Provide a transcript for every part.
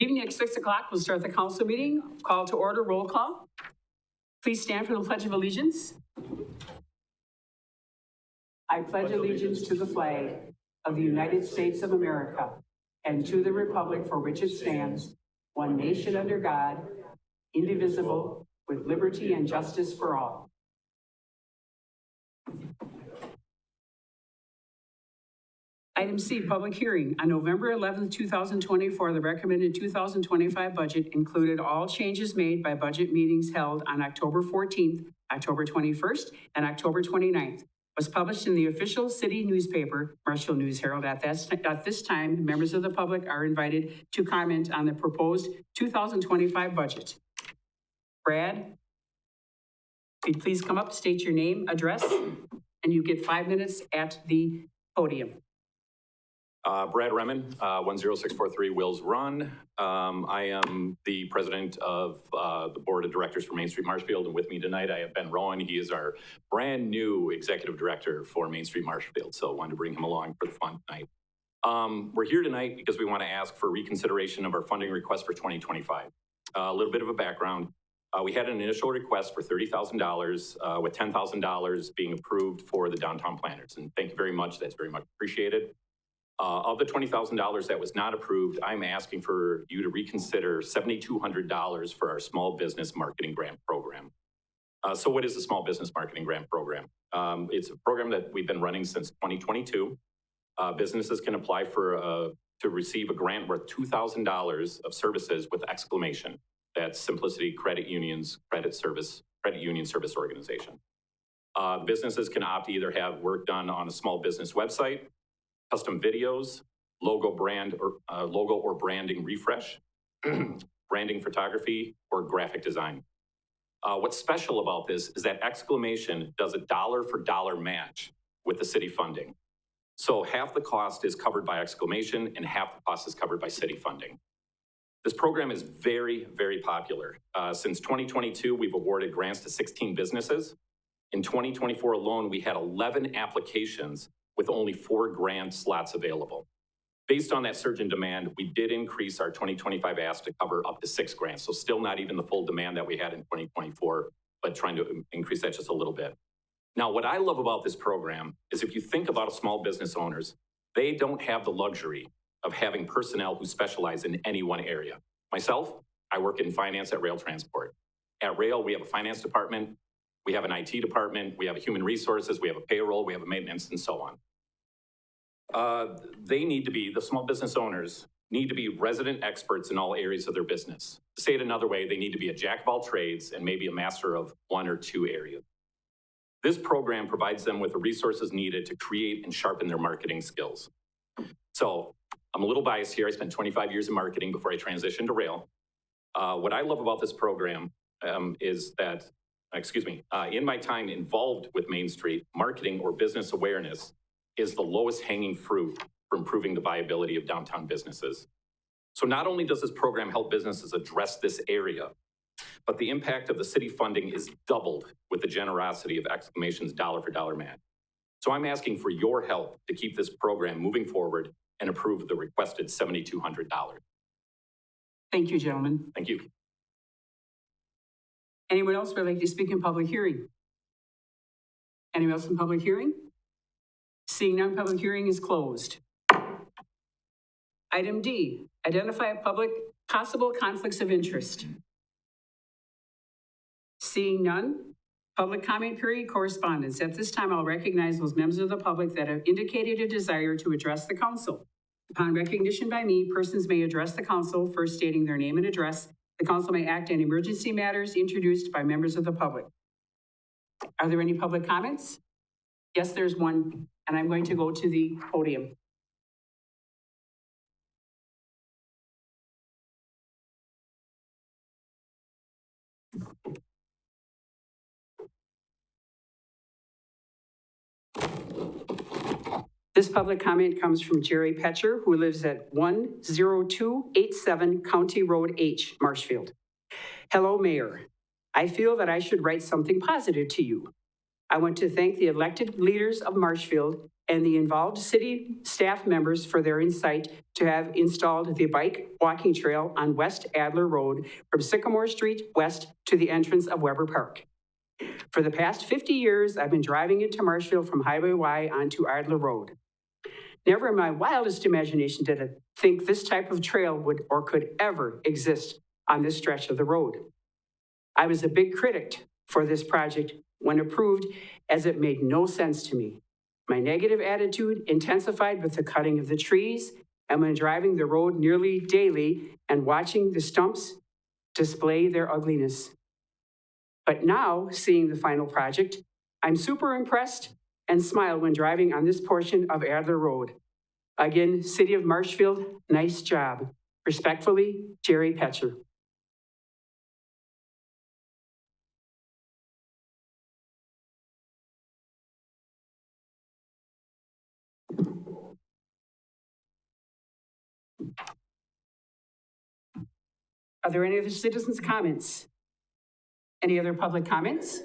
Evening at 6 o'clock, we'll start the council meeting. Call to order, roll call. Please stand for the Pledge of Allegiance. I pledge allegiance to the flag of the United States of America and to the republic for which it stands, one nation under God, indivisible, with liberty and justice for all. Item C, public hearing. On November 11th, 2024, the recommended 2025 budget included all changes made by budget meetings held on October 14th, October 21st, and October 29th. Was published in the official city newspaper, Marshfield News Herald. At this time, members of the public are invited to comment on the proposed 2025 budget. Brad, if you'd please come up, state your name, address, and you get 5 minutes at the podium. Brad Remen, 10643 Wills Run. I am the president of the board of directors for Main Street Marshfield, and with me tonight I have Ben Rowan. He is our brand new executive director for Main Street Marshfield, so I wanted to bring him along for the fun tonight. We're here tonight because we want to ask for reconsideration of our funding request for 2025. A little bit of a background. We had an initial request for $30,000 with $10,000 being approved for the downtown planners, and thank you very much. That's very much appreciated. Of the $20,000 that was not approved, I'm asking for you to reconsider $7,200 for our small business marketing grant program. So what is the small business marketing grant program? It's a program that we've been running since 2022. Businesses can apply for to receive a grant worth $2,000 of services with exclamation. That's Simplicity Credit Union's credit union service organization. Businesses can opt to either have work done on a small business website, custom videos, logo or branding refresh, branding photography, or graphic design. What's special about this is that exclamation does a dollar for dollar match with the city funding. So half the cost is covered by exclamation and half the cost is covered by city funding. This program is very, very popular. Since 2022, we've awarded grants to 16 businesses. In 2024 alone, we had 11 applications with only 4 grant slots available. Based on that surge in demand, we did increase our 2025 ask to cover up to 6 grants. So still not even the full demand that we had in 2024, but trying to increase that just a little bit. Now, what I love about this program is if you think about small business owners, they don't have the luxury of having personnel who specialize in any one area. Myself, I work in finance at Rail Transport. At Rail, we have a finance department, we have an IT department, we have a human resources, we have a payroll, we have a maintenance, and so on. The small business owners need to be resident experts in all areas of their business. To say it another way, they need to be a jack of all trades and maybe a master of 1 or 2 areas. This program provides them with the resources needed to create and sharpen their marketing skills. So I'm a little biased here. I spent 25 years in marketing before I transitioned to Rail. What I love about this program is that in my time involved with Main Street, marketing or business awareness is the lowest hanging fruit for improving the viability of downtown businesses. So not only does this program help businesses address this area, but the impact of the city funding is doubled with the generosity of exclamation's dollar for dollar match. So I'm asking for your help to keep this program moving forward and approve the requested $7,200. Thank you, gentlemen. Thank you. Anyone else would like to speak in public hearing? Anyone else in public hearing? Seeing none, public hearing is closed. Item D, identify possible conflicts of interest. Seeing none, public comment period, correspondence. At this time, I'll recognize those members of the public that have indicated a desire to address the council. Upon recognition by me, persons may address the council, first stating their name and address. The council may act on emergency matters introduced by members of the public. Are there any public comments? Yes, there's one, and I'm going to go to the podium. This public comment comes from Jerry Petcher, who lives at 10287 County Road H, Marshfield. Hello, Mayor. I feel that I should write something positive to you. I want to thank the elected leaders of Marshfield and the involved city staff members for their insight to have installed the bike walking trail on West Adler Road from Sycamore Street west to the entrance of Weber Park. For the past 50 years, I've been driving into Marshfield from Highway Y onto Adler Road. Never in my wildest imagination did I think this type of trail would or could ever exist on this stretch of the road. I was a big critic for this project when approved, as it made no sense to me. My negative attitude intensified with the cutting of the trees and when driving the road nearly daily and watching the stumps display their ugliness. But now, seeing the final project, I'm super impressed and smile when driving on this portion of Adler Road. Again, City of Marshfield, nice job. Respectfully, Jerry Petcher. Are there any other citizens' comments? Any other public comments?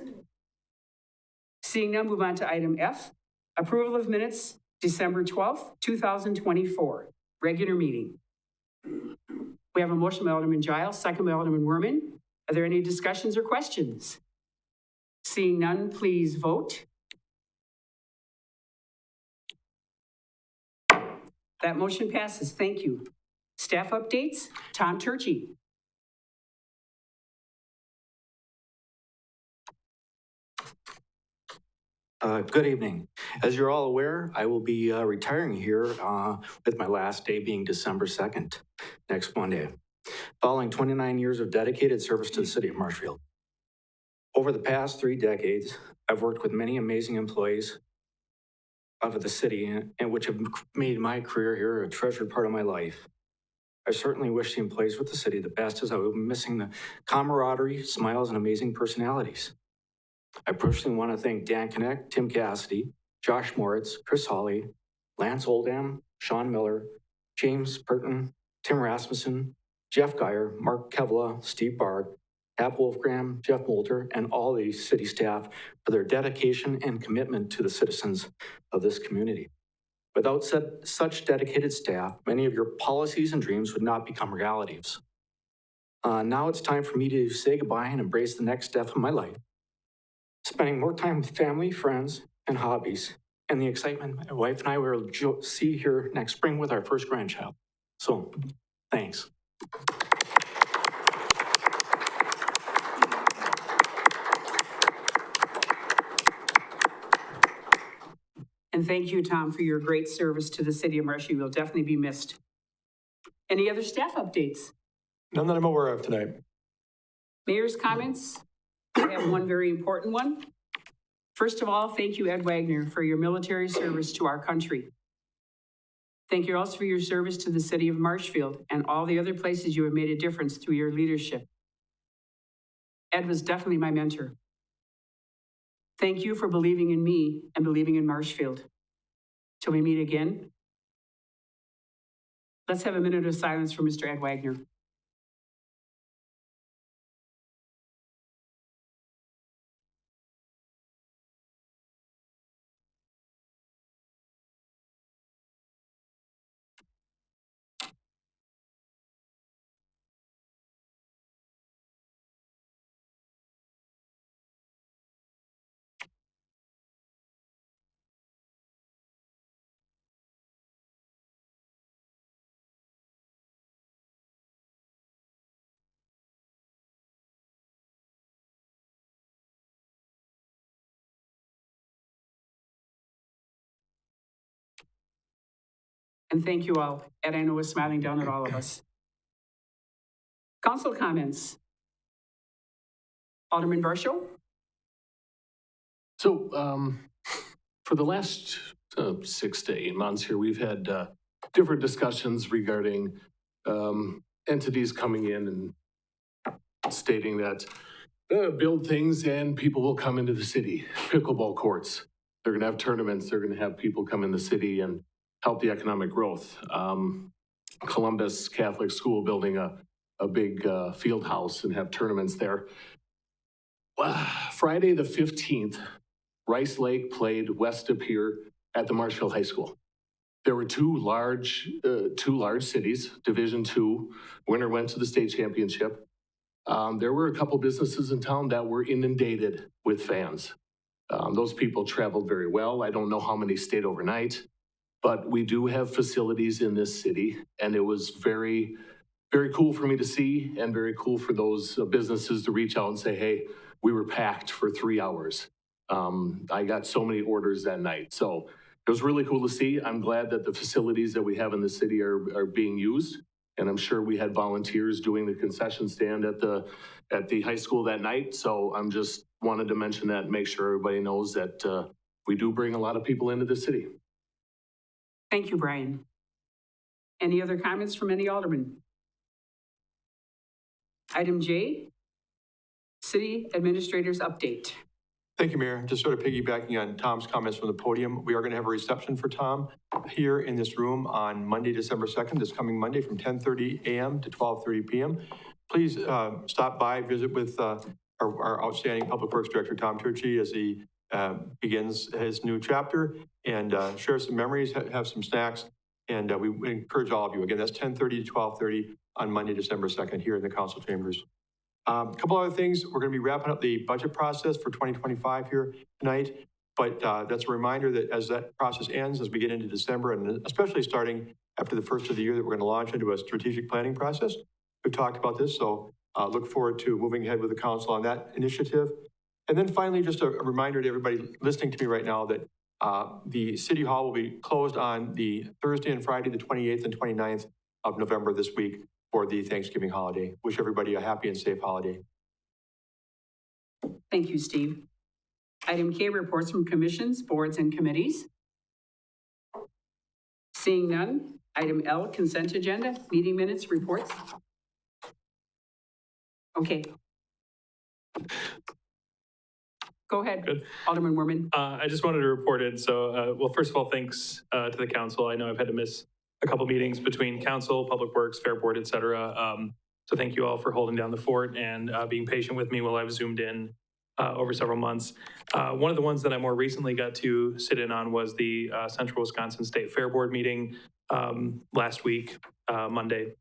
Seeing none, move on to item F, approval of minutes, December 12th, 2024, regular meeting. We have a motion by Alderman Giles, second by Alderman Werman. Are there any discussions or questions? Seeing none, please vote. That motion passes. Thank you. Staff updates, Tom Turchi. Good evening. As you're all aware, I will be retiring here with my last day being December 2nd, next Monday, following 29 years of dedicated service to the City of Marshfield. Over the past 3 decades, I've worked with many amazing employees of the city, and which have made my career here a treasured part of my life. I certainly wish the employees with the city the best, as I will be missing the camaraderie, smiles, and amazing personalities. I personally want to thank Dan Connect, Tim Cassidy, Josh Moritz, Chris Hawley, Lance Oldham, Sean Miller, James Burton, Tim Rasmussen, Jeff Geyer, Mark Kevla, Steve Bard, Hap Wolfgram, Jeff Moulter, and all the city staff for their dedication and commitment to the citizens of this community. Without such dedicated staff, many of your policies and dreams would not become realities. Now it's time for me to say goodbye and embrace the next step of my life. Spending more time with family, friends, and hobbies, and the excitement my wife and I will see here next spring with our first grandchild. So, thanks. And thank you, Tom, for your great service to the City of Marshfield. You'll definitely be missed. Any other staff updates? None that I'm aware of tonight. Mayor's comments? I have one very important one. First of all, thank you, Ed Wagner, for your military service to our country. Thank you also for your service to the City of Marshfield and all the other places you have made a difference through your leadership. Ed was definitely my mentor. Thank you for believing in me and believing in Marshfield. Till we meet again, let's have a minute of silence for Mr. Ed Wagner. And thank you all. Ed, I know, is smiling down at all of us. Council comments. Alderman Varsho? So for the last 6 to 8 months here, we've had different discussions regarding entities coming in and stating that build things and people will come into the city. Pickleball courts, they're going to have tournaments, they're going to have people come in the city and help the economic growth. Columbus Catholic School building a big field house and have tournaments there. Friday the 15th, Rice Lake played West of Pier at the Marshfield High School. There were two large cities, Division II. Winner went to the state championship. There were a couple businesses in town that were inundated with fans. Those people traveled very well. I don't know how many stayed overnight, but we do have facilities in this city, and it was very, very cool for me to see, and very cool for those businesses to reach out and say, hey, we were packed for 3 hours. I got so many orders that night. So it was really cool to see. I'm glad that the facilities that we have in the city are being used. And I'm sure we had volunteers doing the concession stand at the high school that night. So I'm just wanted to mention that and make sure everybody knows that we do bring a lot of people into the city. Thank you, Brian. Any other comments from any alderman? Item J, City Administrator's Update. Thank you, Mayor. Just sort of piggybacking on Tom's comments from the podium, we are going to have a reception for Tom here in this room on Monday, December 2nd, this coming Monday from 10:30 a.m. to 12:30 p.m. Please stop by, visit with our outstanding Public Works Director, Tom Turchi, as he begins his new chapter, and share some memories, have some snacks, and we encourage all of you. Again, that's 10:30 to 12:30 on Monday, December 2nd, here in the council chambers. A couple other things. We're going to be wrapping up the budget process for 2025 here tonight, but that's a reminder that as that process ends, as we get into December, and especially starting after the first of the year, that we're going to launch into a strategic planning process. We've talked about this, so look forward to moving ahead with the council on that initiative. And then finally, just a reminder to everybody listening to me right now that the City Hall will be closed on the Thursday and Friday, the 28th and 29th of November this week, for the Thanksgiving holiday. Wish everybody a happy and safe holiday. Thank you, Steve. Item K, reports from commissions, boards, and committees. Seeing none. Item L, consent agenda, meeting minutes, reports. Okay. Go ahead, Good. Alderman Werman. I just wanted to report it. So, well, first of all, thanks to the council. I know I've had to miss a couple meetings between council, public works, fair board, et cetera. So thank you all for holding down the fort and being patient with me while I've zoomed in over several months. One of the ones that I more recently got to sit in on was the Central Wisconsin State Fair Board meeting last week, Monday,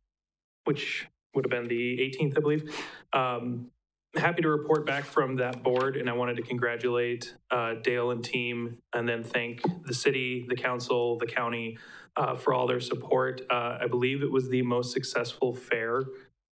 which would have been the 18th, I believe. Happy to report back from that board, and I wanted to congratulate Dale and team, and then thank the city, the council, the county for all their support. I believe it was the most successful fair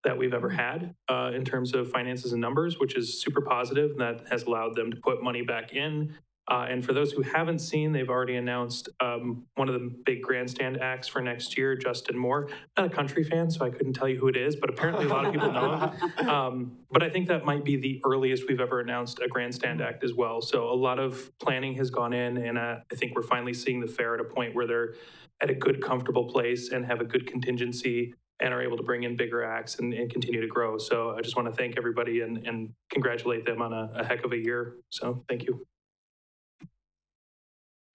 that we've ever had in terms of finances and numbers, which is super positive, and that has allowed them to put money back in. And for those who haven't seen, they've already announced one of the big grandstand acts for next year, Justin Moore. Not a country fan, so I couldn't tell you who it is, but apparently a lot of people know him. But I think that might be the earliest we've ever announced a grandstand act as well. So a lot of planning has gone in, and I think we're finally seeing the fair at a point where they're at a good, comfortable place and have a good contingency and are able to bring in bigger acts and continue to grow. So I just want to thank everybody and congratulate them on a heck of a year. So thank you.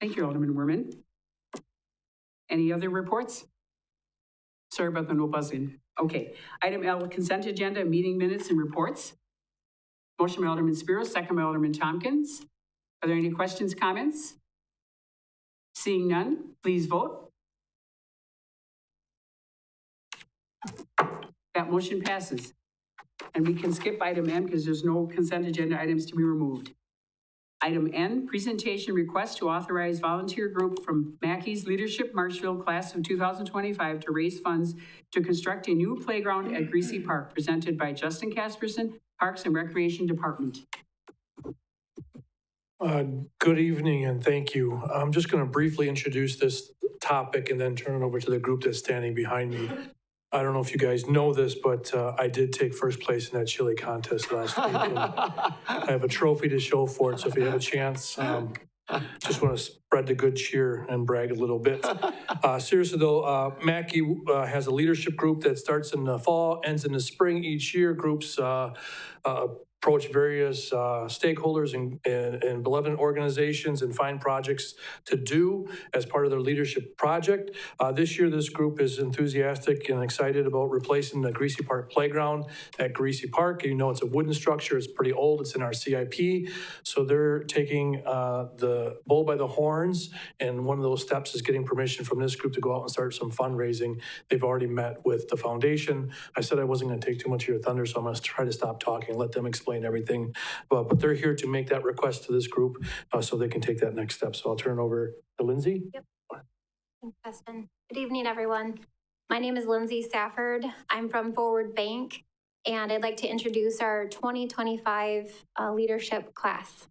Thank you, Alderman Werman. Any other reports? Sorry about the no buzzing. Okay. Item L, consent agenda, meeting minutes and reports. Motion by Alderman Spiro, second by Alderman Tompkins. Are there any questions, comments? Seeing none, please vote. That motion passes. And we can skip item M because there's no consent agenda items to be removed. Item N, presentation request to authorize volunteer group from Mackey's Leadership Marshfield class of 2025 to raise funds to construct a new playground at Greasy Park, presented by Justin Casperson, Parks and Recreation Department. Good evening and thank you. I'm just going to briefly introduce this topic and then turn it over to the group that's standing behind me. I don't know if you guys know this, but I did take first place in that chili contest last week. And I have a trophy to show for it, so if you have a chance, just want to spread the good cheer and brag a little bit. Seriously though, Mackey has a leadership group that starts in the fall, ends in the spring each year. Groups approach various stakeholders and benevolent organizations and find projects to do as part of their leadership project. This year, this group is enthusiastic and excited about replacing the Greasy Park playground at Greasy Park. You know, it's a wooden structure. It's pretty old. It's in our CIP. So they're taking the bull by the horns, and one of those steps is getting permission from this group to go out and start some fundraising. They've already met with the foundation. I said I wasn't going to take too much of your thunder, so I'm going to try to stop talking and let them explain everything. But they're here to make that request to this group so they can take that next step. So I'll turn it over to Lindsay. Yep. Thanks, Preston. Good evening, everyone. My name is Lindsay Safford. I'm from Forward Bank, and I'd like to introduce our 2025 leadership class.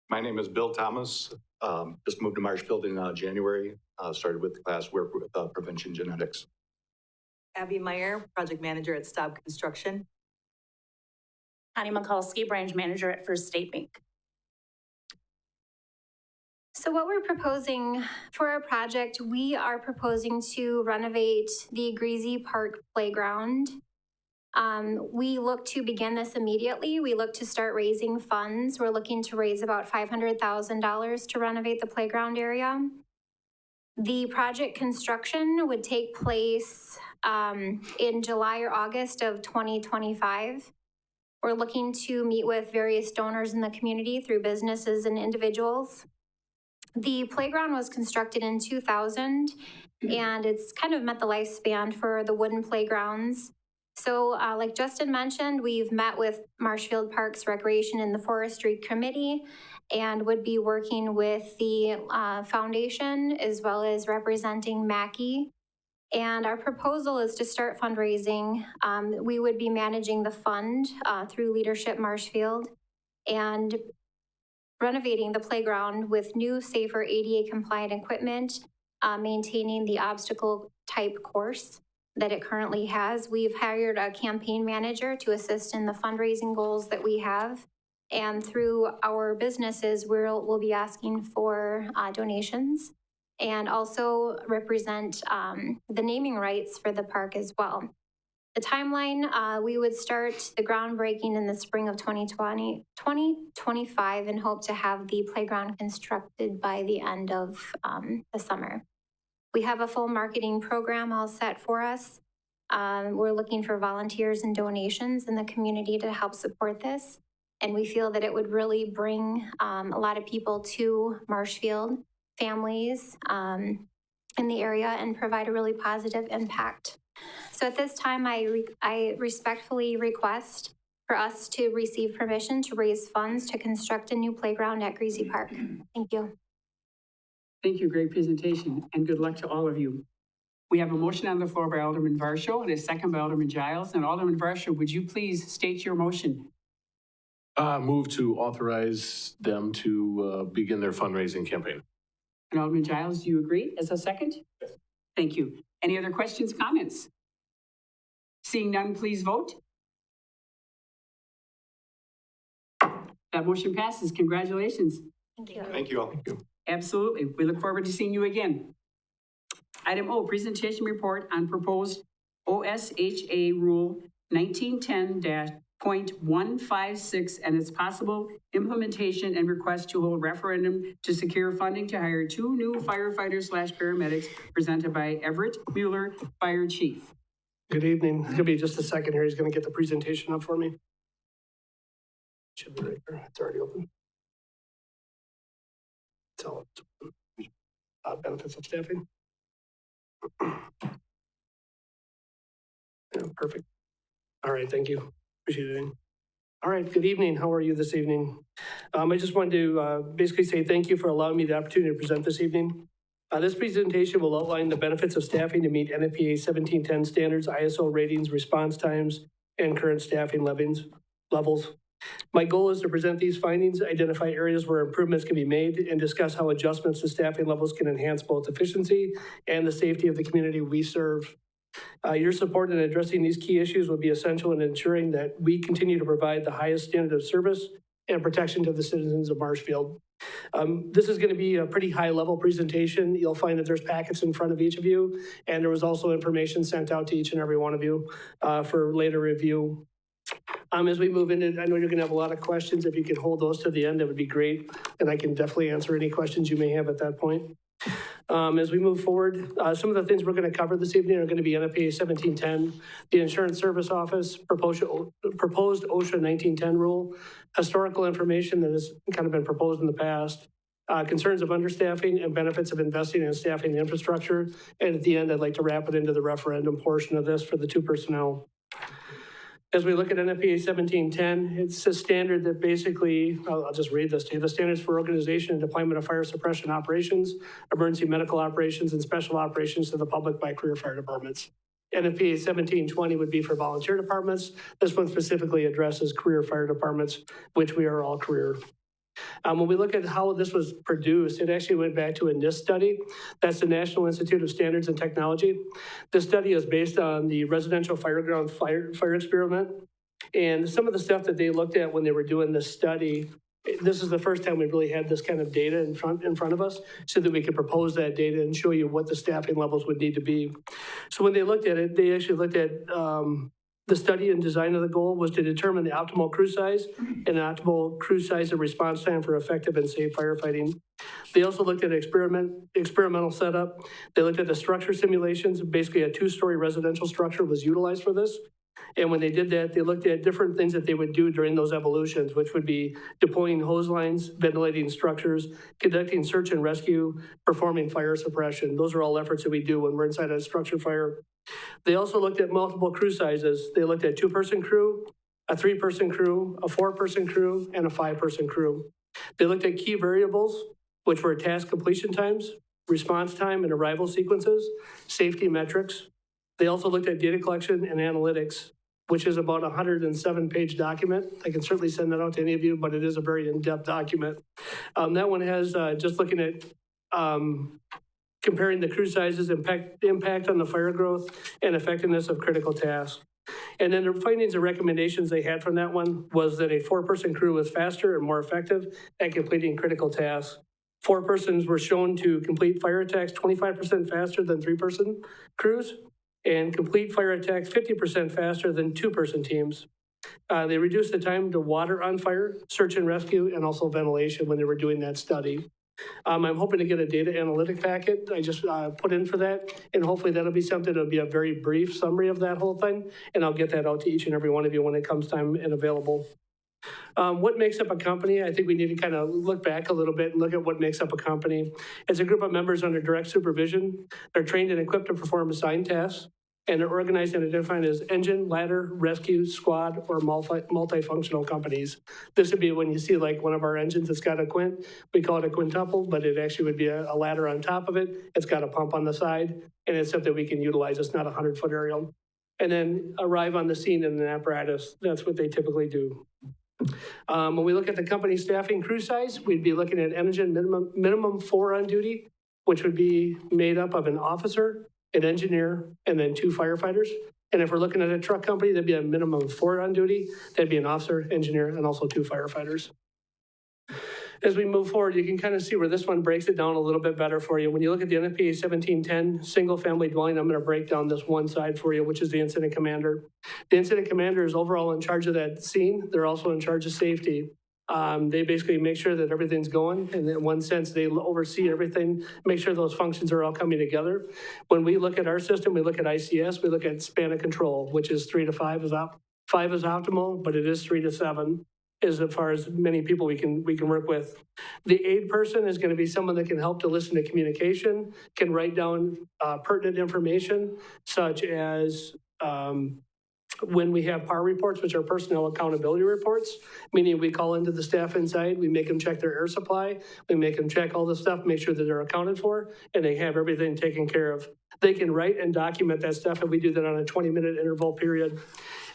My name is Bill Thomas. Just moved to Marshfield in January. Started with the class work with prevention genetics. Abby Meyer, project manager at Staub Construction. Connie Mikulski, branch manager at First State Bank. So what we're proposing for our project, we are proposing to renovate the Greasy Park playground. We look to begin this immediately. We look to start raising funds. We're looking to raise about $500,000 to renovate the playground area. The project construction would take place in July or August of 2025. We're looking to meet with various donors in the community through businesses and individuals. The playground was constructed in 2000, and it's kind of met the lifespan for the wooden playgrounds. So like Justin mentioned, we've met with Marshfield Parks Recreation and the Forestry Committee and would be working with the foundation as well as representing Mackey. And our proposal is to start fundraising. We would be managing the fund through Leadership Marshfield and renovating the playground with new, safer ADA compliant equipment, maintaining the obstacle type course that it currently has. We've hired a campaign manager to assist in the fundraising goals that we have. And through our businesses, we'll be asking for donations and also represent the naming rights for the park as well. The timeline, we would start the groundbreaking in the spring of 2025 and hope to have the playground constructed by the end of the summer. We have a full marketing program all set for us. We're looking for volunteers and donations in the community to help support this. And we feel that it would really bring a lot of people to Marshfield, families in the area, and provide a really positive impact. So at this time, I respectfully request for us to receive permission to raise funds to construct a new playground at Greasy Park. Thank you. Thank you. Great presentation, and good luck to all of you. We have a motion on the floor by Alderman Varsho and a second by Alderman Giles. And Alderman Varsho, would you please state your motion? Move to authorize them to begin their fundraising campaign. And Alderman Giles, do you agree as a second? Yes. Thank you. Any other questions, comments? Seeing none, please vote. That motion passes. Congratulations. Thank you. Thank you all. Thank you. Absolutely. We look forward to seeing you again. Item O, presentation report on proposed OSHA Rule 1910-.156 and its possible implementation and request to hold referendum to secure funding to hire 2 new firefighters/paramedics, presented by Everett Mueller, Fire Chief. Good evening. It's gonna be just a second here. He's gonna get the presentation up for me. Should be right there. It's already open. It's all benefits of staffing. Yeah, perfect. All right, thank you. Appreciate it. All right, good evening. How are you this evening? I just wanted to basically say thank you for allowing me the opportunity to present this evening. This presentation will outline the benefits of staffing to meet NFPA 1710 standards, ISO ratings, response times, and current staffing levels. My goal is to present these findings, identify areas where improvements can be made, and discuss how adjustments to staffing levels can enhance both efficiency and the safety of the community we serve. Your support in addressing these key issues will be essential in ensuring that we continue to provide the highest standard of service and protection to the citizens of Marshfield. This is going to be a pretty high-level presentation. You'll find that there's packets in front of each of you, and there was also information sent out to each and every one of you for later review. As we move into, I know you're gonna have a lot of questions. If you could hold those to the end, that would be great. And I can definitely answer any questions you may have at that point. As we move forward, some of the things we're gonna cover this evening are gonna be NFPA 1710, the Insurance Service Office, proposed OSHA 1910 rule, historical information that has kind of been proposed in the past, concerns of understaffing and benefits of investing in staffing the infrastructure. And at the end, I'd like to wrap it into the referendum portion of this for the two personnel. As we look at NFPA 1710, it's a standard that basically, I'll just read this to you, the standards for organization and deployment of fire suppression operations, emergency medical operations, and special operations to the public by career fire departments. NFPA 1720 would be for volunteer departments. This one specifically addresses career fire departments, which we are all career. When we look at how this was produced, it actually went back to a NIST study. That's the National Institute of Standards and Technology. This study is based on the residential fireground fire experiment. And some of the stuff that they looked at when they were doing this study, this is the first time we've really had this kind of data in front of us so that we could propose that data and show you what the staffing levels would need to be. So when they looked at it, they actually looked at the study and design of the goal was to determine the optimal crew size and optimal crew size and response time for effective and safe firefighting. They also looked at experimental setup. They looked at the structure simulations. Basically, a two-story residential structure was utilized for this. And when they did that, they looked at different things that they would do during those evolutions, which would be deploying hose lines, ventilating structures, conducting search and rescue, performing fire suppression. Those are all efforts that we do when we're inside a structure fire. They also looked at multiple crew sizes. They looked at 2-person crew, a 3-person crew, a 4-person crew, and a 5-person crew. They looked at key variables, which were task completion times, response time and arrival sequences, safety metrics. They also looked at data collection and analytics, which is about a 107-page document. I can certainly send that out to any of you, but it is a very in-depth document. That one has just looking at comparing the crew sizes, impact on the fire growth, and effectiveness of critical tasks. And then the findings and recommendations they had from that one was that a 4-person crew was faster and more effective at completing critical tasks. 4 persons were shown to complete fire attacks 25% faster than 3-person crews and complete fire attacks 50% faster than 2-person teams. They reduced the time to water on fire, search and rescue, and also ventilation when they were doing that study. I'm hoping to get a data analytic packet I just put in for that, and hopefully that'll be something that'll be a very brief summary of that whole thing, and I'll get that out to each and every one of you when it comes time and available. What makes up a company? I think we need to kind of look back a little bit and look at what makes up a company. It's a group of members under direct supervision. They're trained and equipped to perform assigned tasks, and they're organized and identified as engine, ladder, rescue, squad, or multifunctional companies. This would be when you see like one of our engines that's got a quint, we call it a quintuple, but it actually would be a ladder on top of it. It's got a pump on the side, and it's something we can utilize. It's not a 100-foot aerial. And then arrive on the scene in an apparatus. That's what they typically do. When we look at the company staffing crew size, we'd be looking at engine minimum 4 on duty, which would be made up of an officer, an engineer, and then 2 firefighters. And if we're looking at a truck company, that'd be a minimum of 4 on duty. That'd be an officer, engineer, and also 2 firefighters. As we move forward, you can kind of see where this one breaks it down a little bit better for you. When you look at the NFPA 1710 single family dwelling, I'm going to break down this one side for you, which is the incident commander. The incident commander is overall in charge of that scene. They're also in charge of safety. They basically make sure that everything's going, and in one sense, they oversee everything, make sure those functions are all coming together. When we look at our system, we look at ICS, we look at span of control, which is 3 to 5 is 5 is optimal, but it is 3 to 7 as far as many people we can work with. The aid person is going to be someone that can help to listen to communication, can write down pertinent information, such as when we have PAR reports, which are personnel accountability reports, meaning we call into the staff inside, we make them check their air supply, we make them check all the stuff, make sure that they're accounted for, and they have everything taken care of. They can write and document that stuff, and we do that on a 20-minute interval period.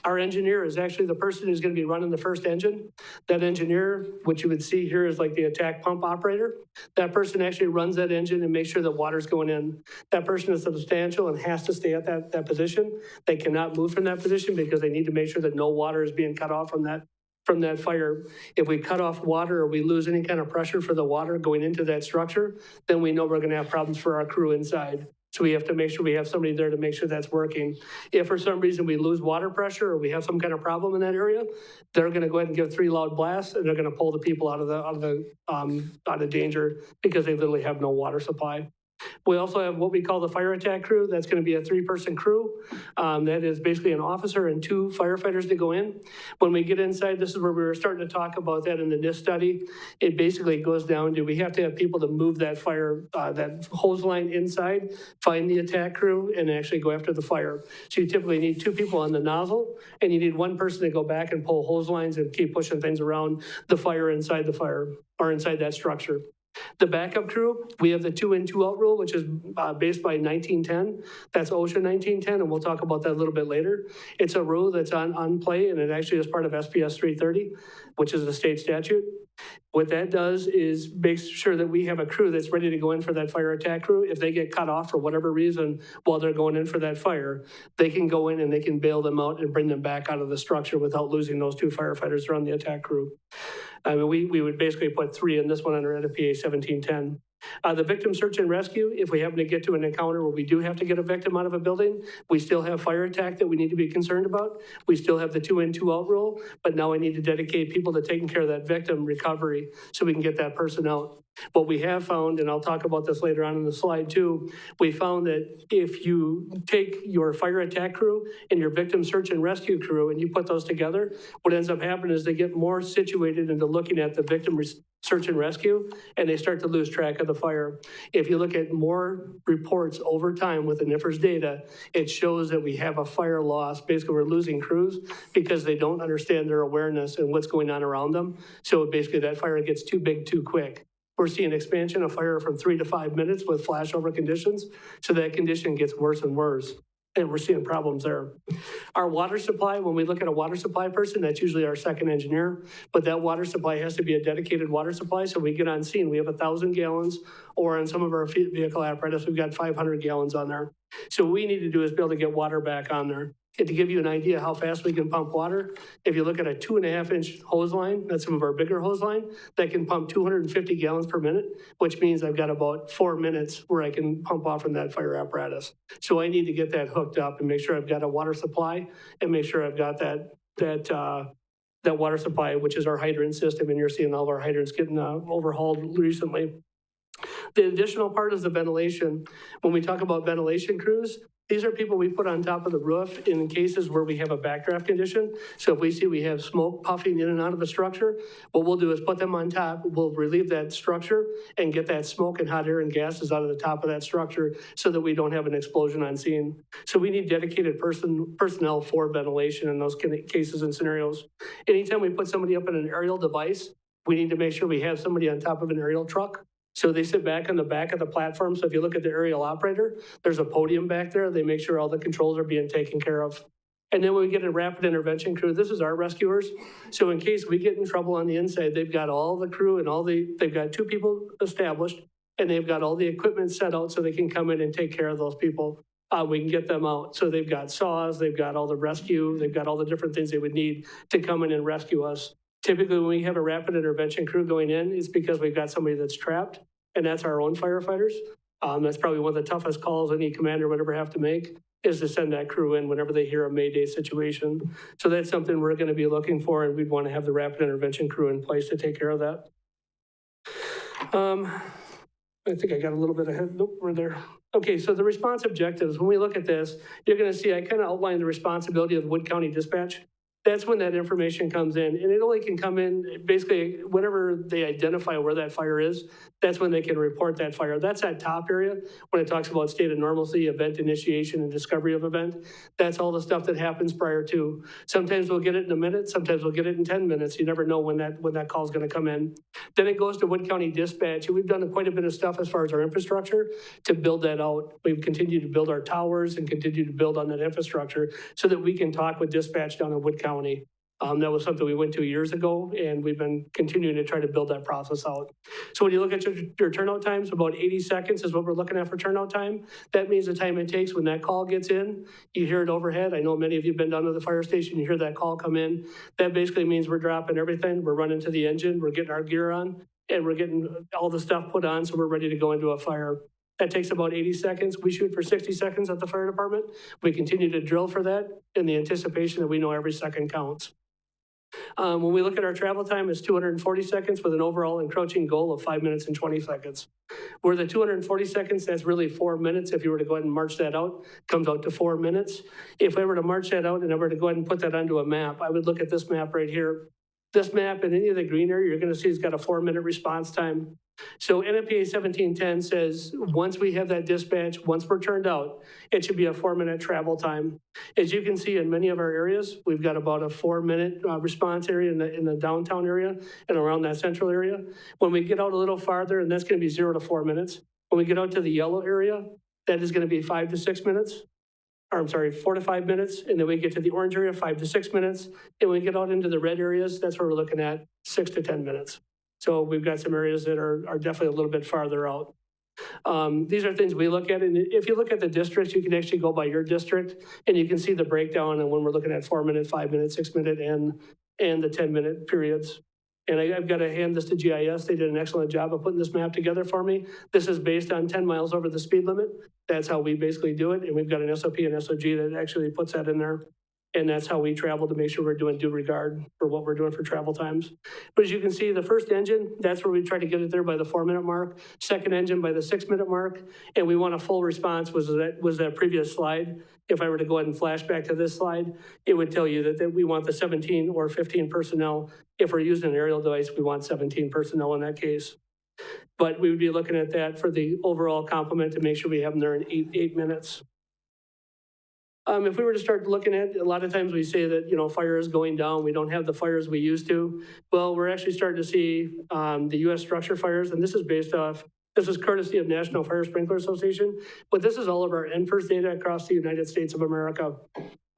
Our engineer is actually the person who's going to be running the first engine. That engineer, what you would see here is like the attack pump operator. That person actually runs that engine and makes sure that water's going in. That person is substantial and has to stay at that position. They cannot move from that position because they need to make sure that no water is being cut off from that fire. If we cut off water or we lose any kind of pressure for the water going into that structure, then we know we're going to have problems for our crew inside. So we have to make sure we have somebody there to make sure that's working. If for some reason we lose water pressure or we have some kind of problem in that area, they're going to go ahead and give 3 loud blasts, and they're going to pull the people out of danger because they literally have no water supply. We also have what we call the fire attack crew. That's going to be a 3-person crew. That is basically an officer and 2 firefighters to go in. When we get inside, this is where we were starting to talk about that in the NIST study. It basically goes down to we have to have people to move that fire, that hose line inside, find the attack crew, and actually go after the fire. So you typically need 2 people on the nozzle, and you need 1 person to go back and pull hose lines and keep pushing things around the fire inside the fire or inside that structure. The backup crew, we have the 2-in, 2-out rule, which is based by 1910. That's OSHA 1910, and we'll talk about that a little bit later. It's a rule that's on play, and it actually is part of SPS 330, which is the state statute. What that does is makes sure that we have a crew that's ready to go in for that fire attack crew. If they get cut off for whatever reason while they're going in for that fire, they can go in and they can bail them out and bring them back out of the structure without losing those 2 firefighters that are on the attack crew. I mean, we would basically put 3 in this one under NFPA 1710. The victim search and rescue, if we happen to get to an encounter where we do have to get a victim out of a building, we still have fire attack that we need to be concerned about. We still have the 2-in, 2-out rule, but now I need to dedicate people to taking care of that victim recovery so we can get that person out. What we have found, and I'll talk about this later on in the slide too, we found that if you take your fire attack crew and your victim search and rescue crew and you put those together, what ends up happening is they get more situated into looking at the victim search and rescue, and they start to lose track of the fire. If you look at more reports over time with the NIFRS data, it shows that we have a fire loss. Basically, we're losing crews because they don't understand their awareness and what's going on around them. So basically that fire gets too big too quick. We're seeing expansion of fire from 3 to 5 minutes with flashover conditions. So that condition gets worse and worse. And we're seeing problems there. Our water supply, when we look at a water supply person, that's usually our second engineer, but that water supply has to be a dedicated water supply. So we get on scene, we have 1,000 gallons, or on some of our vehicle apparatus, we've got 500 gallons on there. So what we need to do is be able to get water back on there. And to give you an idea how fast we can pump water, if you look at a 2.5-inch hose line, that's some of our bigger hose line, that can pump 250 gallons per minute, which means I've got about 4 minutes where I can pump off from that fire apparatus. So I need to get that hooked up and make sure I've got a water supply and make sure I've got that water supply, which is our hydrant system, and you're seeing all of our hydrants getting overhauled recently. The additional part is the ventilation. When we talk about ventilation crews, these are people we put on top of the roof in cases where we have a backdraft condition. So if we see we have smoke puffing in and out of a structure, what we'll do is put them on top, we'll relieve that structure and get that smoke and hot air and gases out of the top of that structure so that we don't have an explosion on scene. So we need dedicated personnel for ventilation in those cases and scenarios. Anytime we put somebody up in an aerial device, we need to make sure we have somebody on top of an aerial truck. So they sit back on the back of the platform. So if you look at the aerial operator, there's a podium back there. They make sure all the controls are being taken care of. And then when we get a rapid intervention crew, this is our rescuers. So in case we get in trouble on the inside, they've got all the crew and they've got 2 people established, and they've got all the equipment set out so they can come in and take care of those people. We can get them out. So they've got saws, they've got all the rescue, they've got all the different things they would need to come in and rescue us. Typically, when we have a rapid intervention crew going in, it's because we've got somebody that's trapped, and that's our own firefighters. That's probably one of the toughest calls any commander would ever have to make, is to send that crew in whenever they hear a Mayday situation. So that's something we're going to be looking for, and we'd want to have the rapid intervention crew in place to take care of that. I think I got a little bit ahead. Nope, we're there. Okay, so the response objectives, when we look at this, you're going to see I kind of outlined the responsibility of Wood County Dispatch. That's when that information comes in, and it only can come in basically whenever they identify where that fire is. That's when they can report that fire. That's that top area when it talks about state of normalcy, event initiation, and discovery of event. That's all the stuff that happens prior to. Sometimes we'll get it in a minute. Sometimes we'll get it in 10 minutes. You never know when that call is going to come in. Then it goes to Wood County Dispatch. And we've done quite a bit of stuff as far as our infrastructure to build that out. We've continued to build our towers and continue to build on that infrastructure so that we can talk with dispatch down in Wood County. That was something we went to years ago, and we've been continuing to try to build that process out. So when you look at your turnout times, about 80 seconds is what we're looking at for turnout time. That means the time it takes when that call gets in. You hear it overhead. I know many of you have been down to the fire station. You hear that call come in. That basically means we're dropping everything. We're running to the engine. We're getting our gear on, and we're getting all the stuff put on so we're ready to go into a fire. That takes about 80 seconds. We shoot for 60 seconds at the fire department. We continue to drill for that in the anticipation that we know every second counts. When we look at our travel time, it's 240 seconds with an overall encroaching goal of 5 minutes and 20 seconds. Where the 240 seconds, that's really 4 minutes. If you were to go ahead and march that out, comes out to 4 minutes. If I were to march that out and I were to go ahead and put that onto a map, I would look at this map right here. This map in any of the green area, you're gonna see it's got a 4-minute response time. So NFPA 1710 says, once we have that dispatch, once we're turned out, it should be a 4-minute travel time. As you can see in many of our areas, we've got about a 4-minute response area in the downtown area and around that central area. When we get out a little farther, and that's gonna be 0 to 4 minutes. When we get out to the yellow area, that is gonna be 5 to 6 minutes. Or I'm sorry, 4 to 5 minutes. And then we get to the orange area, 5 to 6 minutes. And when we get out into the red areas, that's where we're looking at 6 to 10 minutes. So we've got some areas that are definitely a little bit farther out. These are things we look at. And if you look at the districts, you can actually go by your district and you can see the breakdown. And when we're looking at 4 minute, 5 minute, 6 minute, and the 10-minute periods. And I've got to hand this to GIS. They did an excellent job of putting this map together for me. This is based on 10 miles over the speed limit. That's how we basically do it. And we've got an SOP and SOG that actually puts that in there. And that's how we travel to make sure we're doing due regard for what we're doing for travel times. But as you can see, the first engine, that's where we try to get it there by the 4-minute mark. Second engine by the 6-minute mark. And we want a full response was that previous slide. If I were to go ahead and flash back to this slide, it would tell you that we want the 17 or 15 personnel. If we're using an aerial device, we want 17 personnel in that case. But we would be looking at that for the overall complement to make sure we have them there in 8 minutes. If we were to start looking at, a lot of times we say that, you know, fire is going down. We don't have the fires we used to. Well, we're actually starting to see the U.S. structure fires, and this is based off, this is courtesy of National Fire Sprinkler Association, but this is all of our NFIRS data across the United States of America.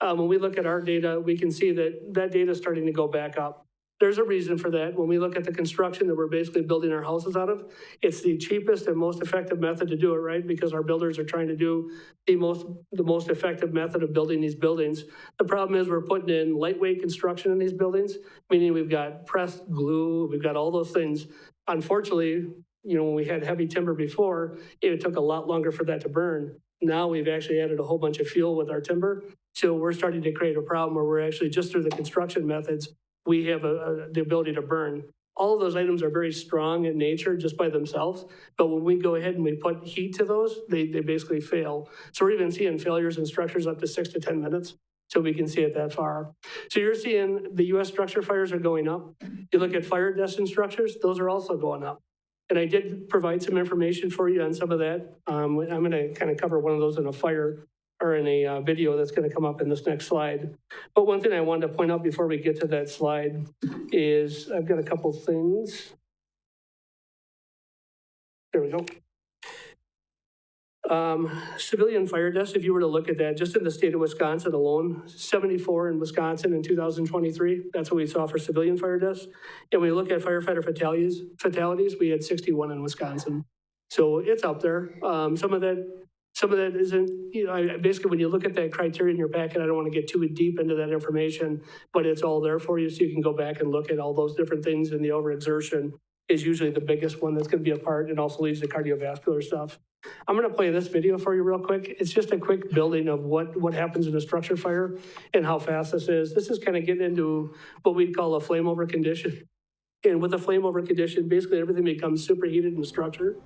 When we look at our data, we can see that that data is starting to go back up. There's a reason for that. When we look at the construction that we're basically building our houses out of, it's the cheapest and most effective method to do it, right? Because our builders are trying to do the most effective method of building these buildings. The problem is we're putting in lightweight construction in these buildings, meaning we've got pressed glue, we've got all those things. Unfortunately, you know, when we had heavy timber before, it took a lot longer for that to burn. Now we've actually added a whole bunch of fuel with our timber. So we're starting to create a problem where we're actually just through the construction methods, we have the ability to burn. All of those items are very strong in nature just by themselves, but when we go ahead and we put heat to those, they basically fail. So we're even seeing failures in structures up to 6 to 10 minutes, so we can see it that far. So you're seeing the US structure fires are going up. You look at fire deaths in structures, those are also going up. And I did provide some information for you on some of that. I'm gonna kind of cover one of those in a fire or in a video that's going to come up in this next slide. But one thing I wanted to point out before we get to that slide is I've got a couple things. There we go. Civilian fire deaths, if you were to look at that, just in the state of Wisconsin alone, 74 in Wisconsin in 2023. That's what we saw for civilian fire deaths. And we look at firefighter fatalities, we had 61 in Wisconsin. So it's up there. Some of that isn't, you know, basically when you look at that criteria in your packet, I don't want to get too deep into that information, but it's all there for you so you can go back and look at all those different things, and the overexertion is usually the biggest one that's going to be a part, and also leads to cardiovascular stuff. I'm going to play this video for you real quick. It's just a quick building of what happens in a structure fire and how fast this is. This is kind of getting into what we'd call a flame over condition. And with a flame over condition, basically everything becomes superheated in the structure.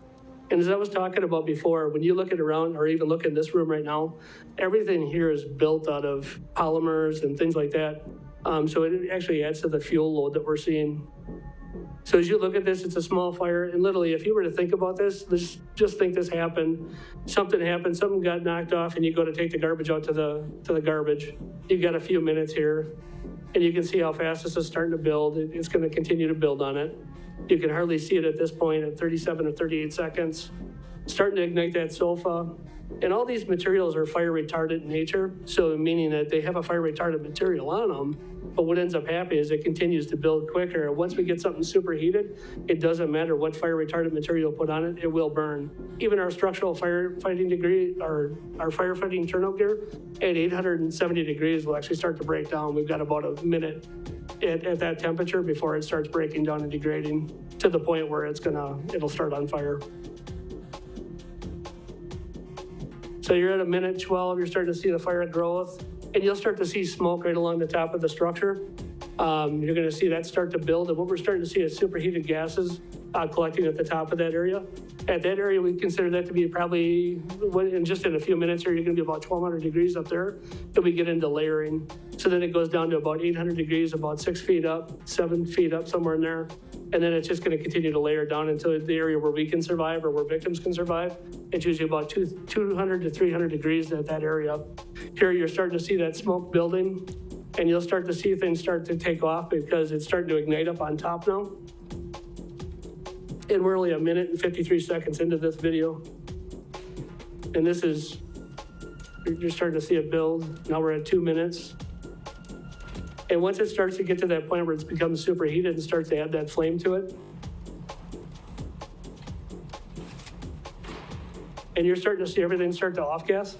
And as I was talking about before, when you look at around, or even look in this room right now, everything here is built out of polymers and things like that. So it actually adds to the fuel load that we're seeing. So as you look at this, it's a small fire. And literally, if you were to think about this, just think this happened. Something happened, something got knocked off, and you go to take the garbage out to the garbage. You've got a few minutes here. And you can see how fast this is starting to build. It's going to continue to build on it. You can hardly see it at this point at 37 or 38 seconds. Starting to ignite that sulfa. And all these materials are fire retardant in nature, so meaning that they have a fire retardant material on them, but what ends up happening is it continues to build quicker. Once we get something superheated, it doesn't matter what fire retardant material put on it, it will burn. Even our structural firefighting degree, our firefighting turnout gear, at 870 degrees will actually start to break down. We've got about a minute at that temperature before it starts breaking down and degrading to the point where it'll start on fire. So you're at a minute 12, you're starting to see the fire growth, and you'll start to see smoke right along the top of the structure. You're gonna see that start to build, and what we're starting to see is superheated gases collecting at the top of that area. At that area, we consider that to be probably, just in a few minutes here, you're gonna be about 1200 degrees up there, then we get into layering. So then it goes down to about 800 degrees, about 6 feet up, 7 feet up, somewhere in there. And then it's just gonna continue to layer down into the area where we can survive or where victims can survive. It's usually about 200 to 300 degrees at that area. Here, you're starting to see that smoke building, and you'll start to see things start to take off because it's starting to ignite up on top now. And we're only a minute and 53 seconds into this video. And this is, you're starting to see it build. Now we're at 2 minutes. And once it starts to get to that point where it's become superheated and starts to add that flame to it, and you're starting to see everything start to off gas,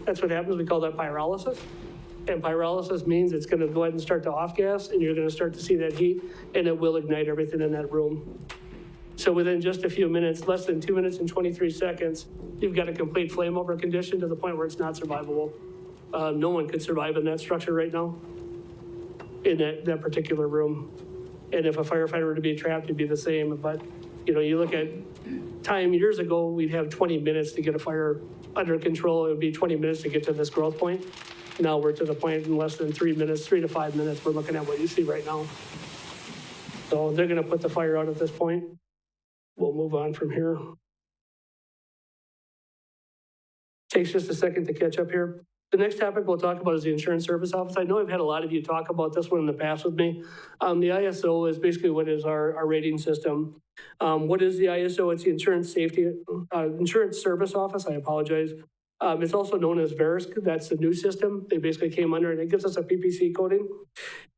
that's what happens. We call that pyrolysis. And pyrolysis means it's going to go ahead and start to off gas, and you're going to start to see that heat, and it will ignite everything in that room. So within just a few minutes, less than 2 minutes and 23 seconds, you've got a complete flame over condition to the point where it's not survivable. No one could survive in that structure right now, in that particular room. And if a firefighter were to be trapped, it'd be the same. But, you know, you look at time years ago, we'd have 20 minutes to get a fire under control. It would be 20 minutes to get to this growth point. Now we're to the point in less than 3 minutes, 3 to 5 minutes, we're looking at what you see right now. So they're gonna put the fire out at this point. We'll move on from here. Takes just a second to catch up here. The next topic we'll talk about is the Insurance Service Office. I know I've had a lot of you talk about this one in the past with me. The ISO is basically what is our rating system. What is the ISO? It's the Insurance Service Office, I apologize. It's also known as Verisk. That's the new system they basically came under, and it gives us a PPC coding.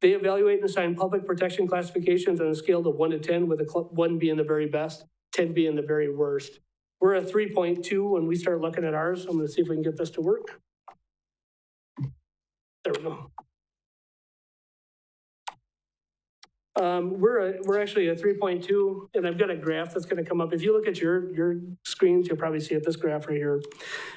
They evaluate and assign public protection classifications on a scale of 1 to 10, with 1 being the very best, 10 being the very worst. We're at 3.2 when we start looking at ours. I'm gonna see if we can get this to work. There we go. We're actually at 3.2, and I've got a graph that's going to come up. If you look at your screens, you'll probably see it, this graph right here.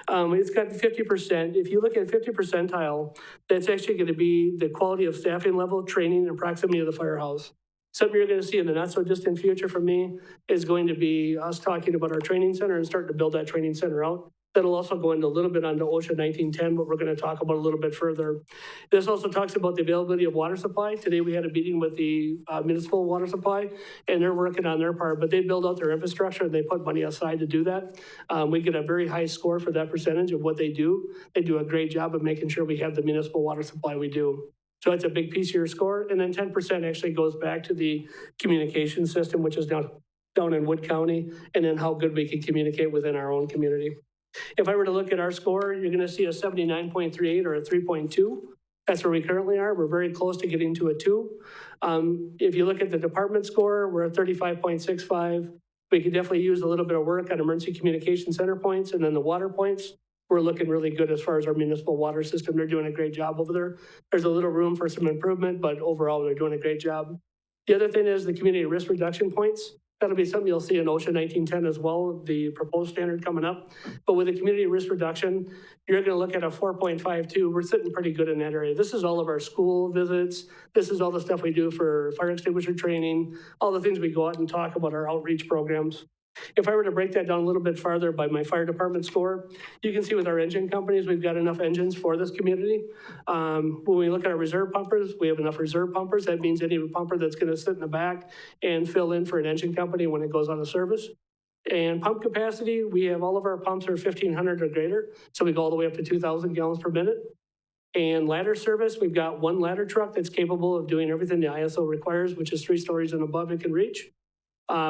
It's got 50%. If you look at 50 percentile, that's actually going to be the quality of staffing level, training, and proximity of the firehouse. Something you're going to see in the not so distant future from me is going to be us talking about our training center and starting to build that training center out. That'll also go into a little bit onto OSHA 1910, but we're going to talk about a little bit further. This also talks about the availability of water supply. Today we had a meeting with the municipal water supply, and they're working on their part, but they build out their infrastructure and they put money aside to do that. We get a very high score for that percentage of what they do. They do a great job of making sure we have the municipal water supply we do. So that's a big piece of your score. And then 10% actually goes back to the communication system, which is down in Wood County, and then how good we can communicate within our own community. If I were to look at our score, you're going to see a 79.38 or a 3.2. That's where we currently are. We're very close to getting to a 2. If you look at the department score, we're at 35.65. We could definitely use a little bit of work on emergency communication center points, and then the water points. We're looking really good as far as our municipal water system. They're doing a great job over there. There's a little room for some improvement, but overall, they're doing a great job. The other thing is the community risk reduction points. That'll be something you'll see in OSHA 1910 as well, the proposed standard coming up. But with the community risk reduction, you're going to look at a 4.52. We're sitting pretty good in that area. This is all of our school visits. This is all the stuff we do for fire extinguisher training, all the things we go out and talk about, our outreach programs. If I were to break that down a little bit farther by my fire department score, you can see with our engine companies, we've got enough engines for this community. When we look at our reserve pumpers, we have enough reserve pumpers. That means any pumper that's going to sit in the back and fill in for an engine company when it goes out of service. And pump capacity, we have all of our pumps are 1,500 or greater. So we go all the way up to 2,000 gallons per minute. And ladder service, we've got one ladder truck that's capable of doing everything the ISO requires, which is 3 stories and above it can reach.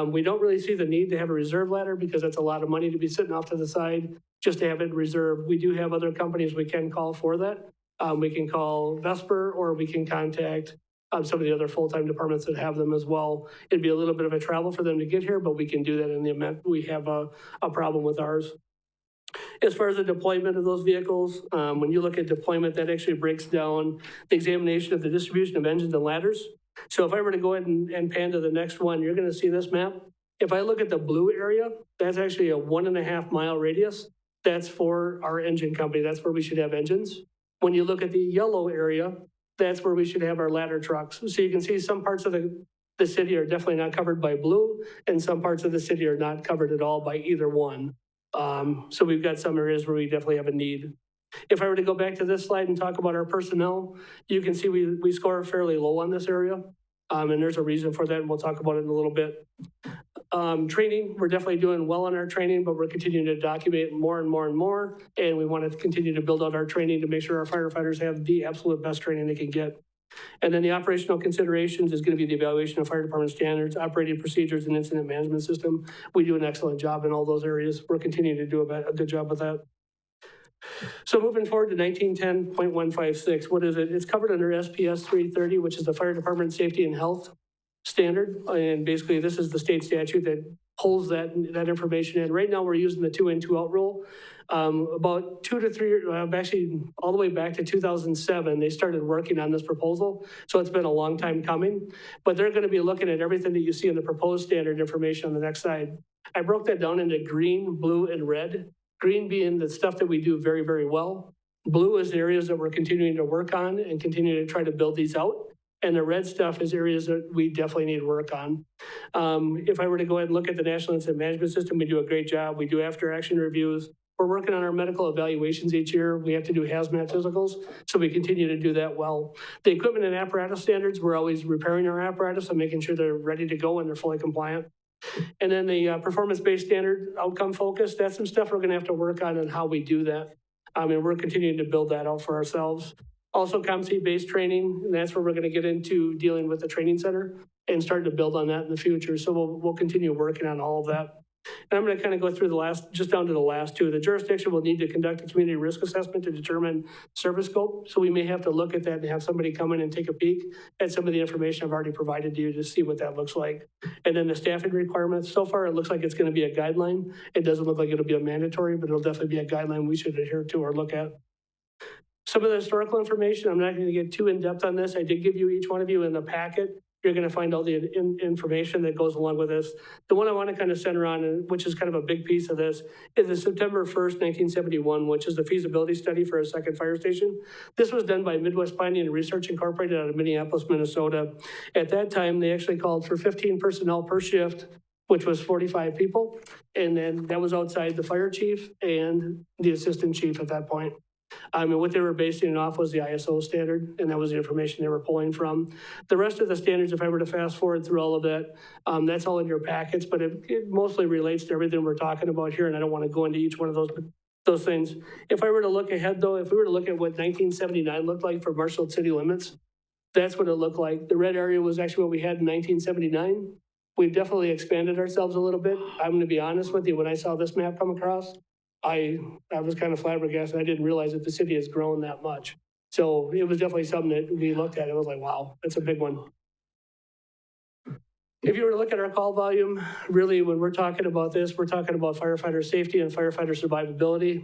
We don't really see the need to have a reserve ladder because that's a lot of money to be sitting off to the side just to have it reserved. We do have other companies we can call for that. We can call Vesper, or we can contact some of the other full-time departments that have them as well. It'd be a little bit of a travel for them to get here, but we can do that in the event we have a problem with ours. As far as the deployment of those vehicles, when you look at deployment, that actually breaks down the examination of the distribution of engines and ladders. So if I were to go ahead and pan to the next one, you're going to see this map. If I look at the blue area, that's actually a 1.5 mile radius. that's for our engine company. That's where we should have engines. When you look at the yellow area, that's where we should have our ladder trucks. So you can see some parts of the city are definitely not covered by blue, and some parts of the city are not covered at all by either one. So we've got some areas where we definitely have a need. If I were to go back to this slide and talk about our personnel, you can see we score fairly low on this area. And there's a reason for that, and we'll talk about it in a little bit. Training, we're definitely doing well on our training, but we're continuing to document more and more and more. And we want to continue to build out our training to make sure our firefighters have the absolute best training they can get. And then the operational considerations is going to be the evaluation of fire department standards, operating procedures, and incident management system. We do an excellent job in all those areas. We're continuing to do a good job with that. So moving forward to 1910.156, what is it? It's covered under SPS 330, which is the Fire Department Safety and Health Standard. And basically, this is the state statute that pulls that information in. Right now, we're using the 2 in, 2 out rule. About 2 to 3, actually all the way back to 2007, they started working on this proposal. So it's been a long time coming, but they're going to be looking at everything that you see in the proposed standard information on the next slide. I broke that down into green, blue, and red. Green being the stuff that we do very, very well. Blue is the areas that we're continuing to work on and continue to try to build these out. And the red stuff is areas that we definitely need work on. If I were to go ahead and look at the National Incident Management System, we do a great job. We do after action reviews. We're working on our medical evaluations each year. We have to do hazmat physicals, so we continue to do that well. The equipment and apparatus standards, we're always repairing our apparatus and making sure they're ready to go and they're fully compliant. And then the performance-based standard, outcome focused, that's some stuff we're gonna have to work on and how we do that. And we're continuing to build that out for ourselves. Also competency-based training, and that's where we're gonna get into dealing with the training center and start to build on that in the future. So we'll continue working on all of that. And I'm going to kind of go through just down to the last two. The jurisdiction will need to conduct a community risk assessment to determine service scope. So we may have to look at that and have somebody come in and take a peek at some of the information I've already provided to you to see what that looks like. And then the staffing requirements, so far it looks like it's going to be a guideline. It doesn't look like it'll be a mandatory, but it'll definitely be a guideline we should adhere to or look at. Some of the historical information, I'm not going to get too in depth on this. I did give you each one of you in the packet. You're going to find all the information that goes along with this. The one I want to kind of center on, which is kind of a big piece of this, is the September 1st, 1971, which is the feasibility study for a second fire station. This was done by Midwest Planning and Research Incorporated out of Minneapolis, Minnesota. At that time, they actually called for 15 personnel per shift, which was 45 people. And then that was outside the fire chief and the assistant chief at that point. And what they were basing it off was the ISO standard, and that was the information they were pulling from. The rest of the standards, if I were to fast forward through all of that, that's all in your packets, but it mostly relates to everything we're talking about here, and I don't want to go into each one of those things. If I were to look ahead, though, if we were to look at what 1979 looked like for Marshfield city limits, that's what it looked like. The red area was actually what we had in 1979. We've definitely expanded ourselves a little bit. I'm going to be honest with you, when I saw this map come across, I was kind of flabbergasted. I didn't realize that the city has grown that much. So it was definitely something that we looked at. It was like, wow, that's a big one. If you were to look at our call volume, really when we're talking about this, we're talking about firefighter safety and firefighter survivability.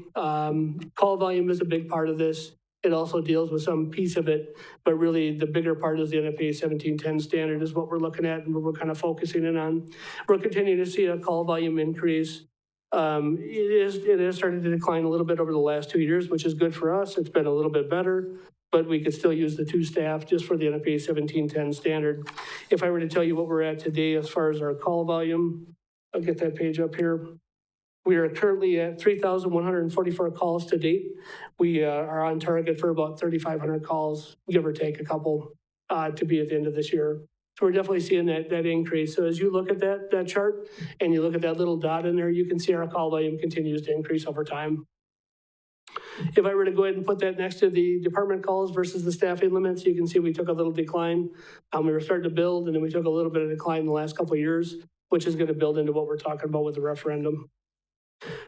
Call volume is a big part of this. It also deals with some piece of it, but really the bigger part is the NFPA 1710 standard is what we're looking at and what we're kind of focusing in on. We're continuing to see a call volume increase. It is starting to decline a little bit over the last 2 years, which is good for us. It's been a little bit better, but we could still use the 2 staff just for the NFPA 1710 standard. If I were to tell you what we're at today as far as our call volume, I'll get that page up here. We are currently at 3,144 calls to date. We are on target for about 3,500 calls, give or take a couple, to be at the end of this year. So we're definitely seeing that increase. So as you look at that chart and you look at that little dot in there, you can see our call volume continues to increase over time. If I were to go ahead and put that next to the department calls versus the staffing limits, you can see we took a little decline. We were starting to build, and then we took a little bit of decline in the last couple of years, which is going to build into what we're talking about with the referendum.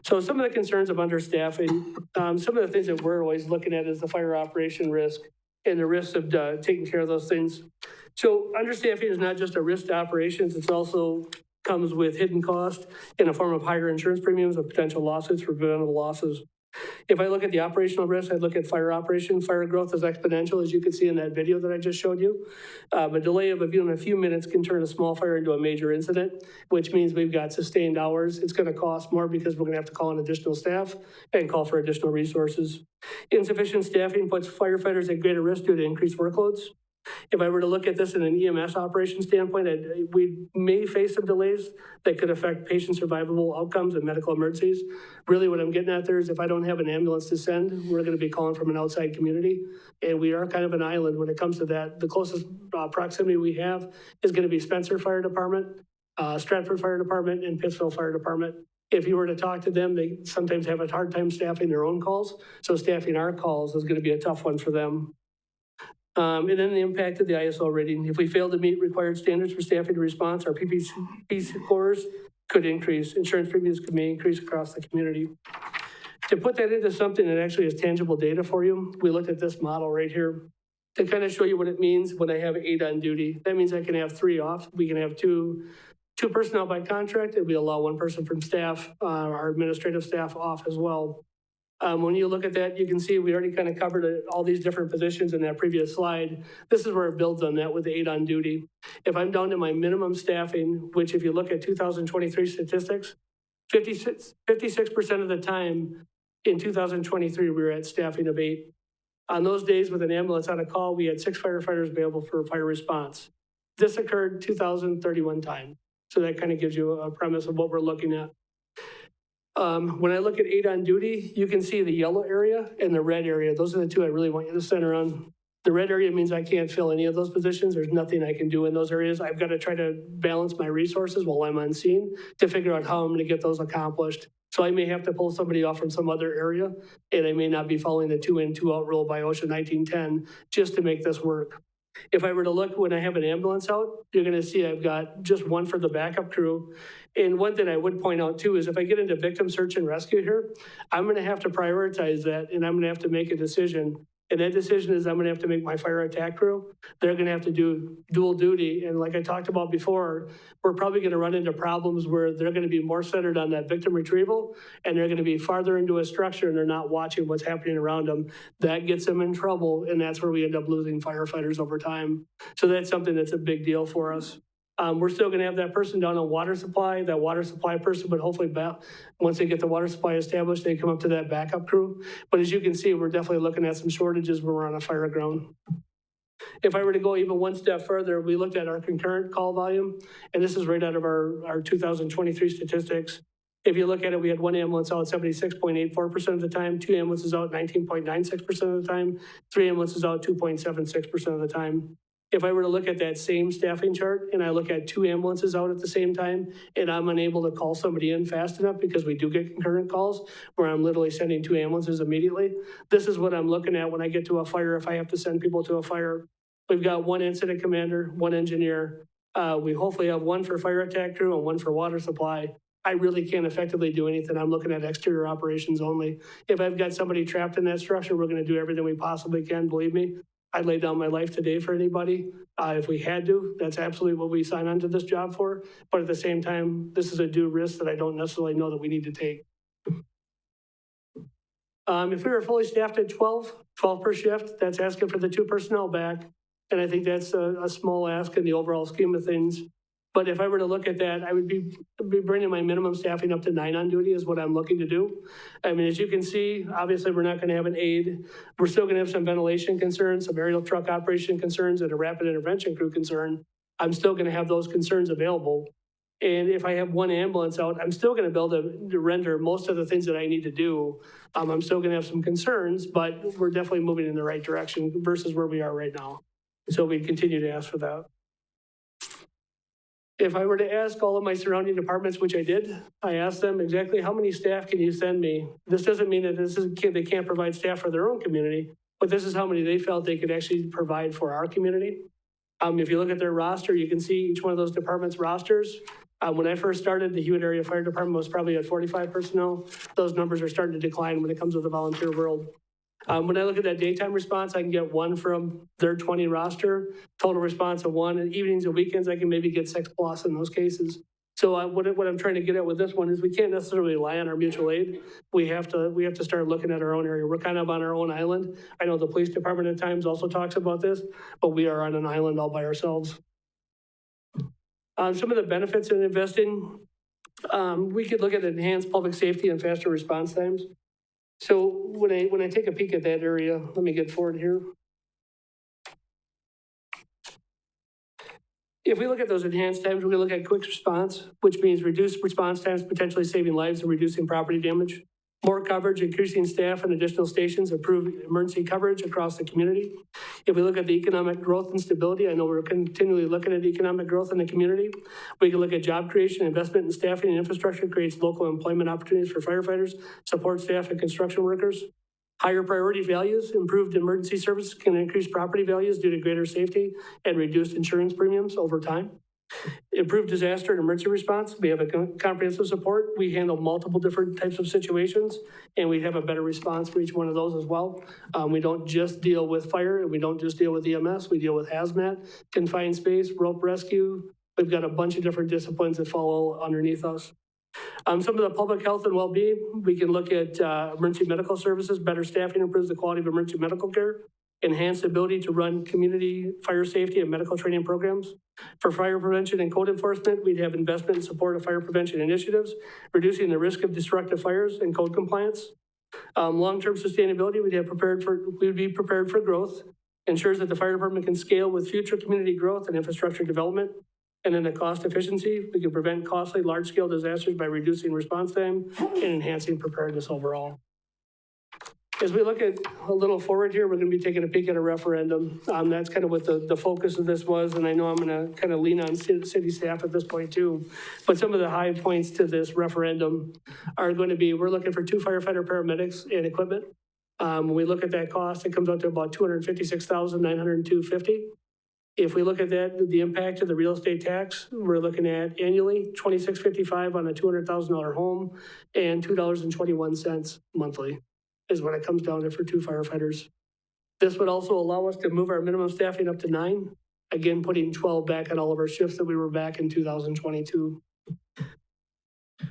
So some of the concerns of understaffing, some of the things that we're always looking at is the fire operation risk and the risks of taking care of those things. So understaffing is not just a risk to operations, it also comes with hidden cost in a form of higher insurance premiums or potential lawsuits for preventable losses. If I look at the operational risk, I look at fire operation. Fire growth is exponential, as you can see in that video that I just showed you. A delay of even a few minutes can turn a small fire into a major incident, which means we've got sustained hours. It's going to cost more because we're going to have to call in additional staff and call for additional resources. Insufficient staffing puts firefighters at greater risk due to increased workloads. If I were to look at this in an EMS operation standpoint, we may face some delays that could affect patient survivable outcomes and medical emergencies. Really what I'm getting at there is if I don't have an ambulance to send, we're going to be calling from an outside community. And we are kind of an island when it comes to that. The closest proximity we have is going to be Spencer Fire Department, Stratford Fire Department, and Pittsville Fire Department. If you were to talk to them, they sometimes have a hard time staffing their own calls. So staffing our calls is going to be a tough one for them. And then the impact of the ISO rating. If we fail to meet required standards for staffing response, our PPC scores could increase. Insurance premiums may increase across the community. To put that into something that actually has tangible data for you, we looked at this model right here to kind of show you what it means when I have 8 on duty. That means I can have 3 off. We can have two personnel by contract, and we allow 1 person from staff, our administrative staff off as well. When you look at that, you can see we already kind of covered all these different positions in that previous slide. This is where it builds on that with the 8 on duty. If I'm down to my minimum staffing, which if you look at 2023 statistics, 56% of the time in 2023, we were at staffing of 8. On those days with an ambulance on a call, we had 6 firefighters available for fire response. This occurred 2,031 times. So that kind of gives you a premise of what we're looking at. When I look at 8 on duty, you can see the yellow area and the red area. Those are the 2 I really want you to center on. The red area means I can't fill any of those positions. There's nothing I can do in those areas. I've got to try to balance my resources while I'm on scene to figure out how I'm going to get those accomplished. So I may have to pull somebody off from some other area, and I may not be following the 2 in, 2 out rule by OSHA 1910 just to make this work. If I were to look when I have an ambulance out, you're going to see I've got just 1 for the backup crew. And one thing I would point out too is if I get into victim search and rescue here, I'm going to have to prioritize that, and I'm going to have to make a decision. And that decision is I'm going to have to make my fire attack crew. They're going to have to do dual duty. And like I talked about before, we're probably going to run into problems where they're going to be more centered on that victim retrieval, and they're going to be farther into a structure and they're not watching what's happening around them. That gets them in trouble, and that's where we end up losing firefighters over time. So that's something that's a big deal for us. We're still going to have that person down on water supply. That water supply person would hopefully, once they get the water supply established, they come up to that backup crew. But as you can see, we're definitely looking at some shortages when we're on a fire ground. If I were to go even 1 step further, we looked at our concurrent call volume, and this is right out of our 2023 statistics. If you look at it, we had 1 ambulance out 76.84% of the time, 2 ambulances out 19.96% of the time, 3 ambulances out 2.76% of the time. If I were to look at that same staffing chart and I look at 2 ambulances out at the same time and I'm unable to call somebody in fast enough because we do get concurrent calls where I'm literally sending 2 ambulances immediately, this is what I'm looking at when I get to a fire if I have to send people to a fire. We've got 1 incident commander, 1 engineer. We hopefully have 1 for fire attack crew and 1 for water supply. I really can't effectively do anything. I'm looking at exterior operations only. If I've got somebody trapped in that structure, we're going to do everything we possibly can, believe me. I'd lay down my life today for anybody. If we had to, that's absolutely what we sign on to this job for. But at the same time, this is a due risk that I don't necessarily know that we need to take. If we were fully staffed at 12 per shift, that's asking for the 2 personnel back. And I think that's a small ask in the overall scheme of things. But if I were to look at that, I would be bringing my minimum staffing up to 9 on duty is what I'm looking to do. I mean, as you can see, obviously we're not going to have an aide. We're still going to have some ventilation concerns, some aerial truck operation concerns, and a rapid intervention crew concern. I'm still going to have those concerns available. And if I have 1 ambulance out, I'm still going to be able to render most of the things that I need to do. I'm still going to have some concerns, but we're definitely moving in the right direction versus where we are right now. So we continue to ask for that. If I were to ask all of my surrounding departments, which I did, I asked them exactly how many staff can you send me? This doesn't mean that they can't provide staff for their own community, but this is how many they felt they could actually provide for our community. If you look at their roster, you can see each one of those departments' rosters. When I first started, the Hewitt Area Fire Department was probably at 45 personnel. Those numbers are starting to decline when it comes to the volunteer world. When I look at that daytime response, I can get 1 from their 20 roster, total response of 1, and evenings and weekends, I can maybe get 6+ in those cases. So what I'm trying to get at with this one is we can't necessarily rely on our mutual aid. We have to start looking at our own area. We're kind of on our own island. I know the police department at times also talks about this, but we are on an island all by ourselves. Some of the benefits in investing, we could look at enhanced public safety and faster response times. So when I take a peek at that area, let me get forward here. If we look at those enhanced times, we're gonna look at quick response, which means reduced response times, potentially saving lives and reducing property damage. More coverage, increasing staff and additional stations, improve emergency coverage across the community. If we look at the economic growth and stability, I know we're continually looking at economic growth in the community. We can look at job creation, investment in staffing and infrastructure creates local employment opportunities for firefighters, support staff and construction workers. Higher priority values, improved emergency services can increase property values due to greater safety and reduced insurance premiums over time. Improved disaster and emergency response, we have a comprehensive support. We handle multiple different types of situations, and we have a better response for each one of those as well. We don't just deal with fire, and we don't just deal with EMS, we deal with hazmat, confined space, rope rescue. We've got a bunch of different disciplines that fall underneath us. Some of the public health and well-being, we can look at emergency medical services, better staffing improves the quality of emergency medical care, enhanced ability to run community fire safety and medical training programs. For fire prevention and code enforcement, we'd have investment in support of fire prevention initiatives, reducing the risk of destructive fires and code compliance. Long-term sustainability, we'd be prepared for growth, ensures that the fire department can scale with future community growth and infrastructure development. And then the cost efficiency, we can prevent costly large-scale disasters by reducing response time and enhancing preparedness overall. As we look at a little forward here, we're gonna be taking a peek at a referendum. That's kind of what the focus of this was, and I know I'm gonna kind of lean on city staff at this point too. But some of the high points to this referendum are going to be, we're looking for 2 firefighter paramedics and equipment. When we look at that cost, it comes out to about $256,902.50. If we look at that, the impact of the real estate tax, we're looking at annually $26.55 on a $200,000 home and $2.21 monthly is what it comes down to for 2 firefighters. This would also allow us to move our minimum staffing up to 9, again, putting 12 back at all of our shifts that we were back in 2022.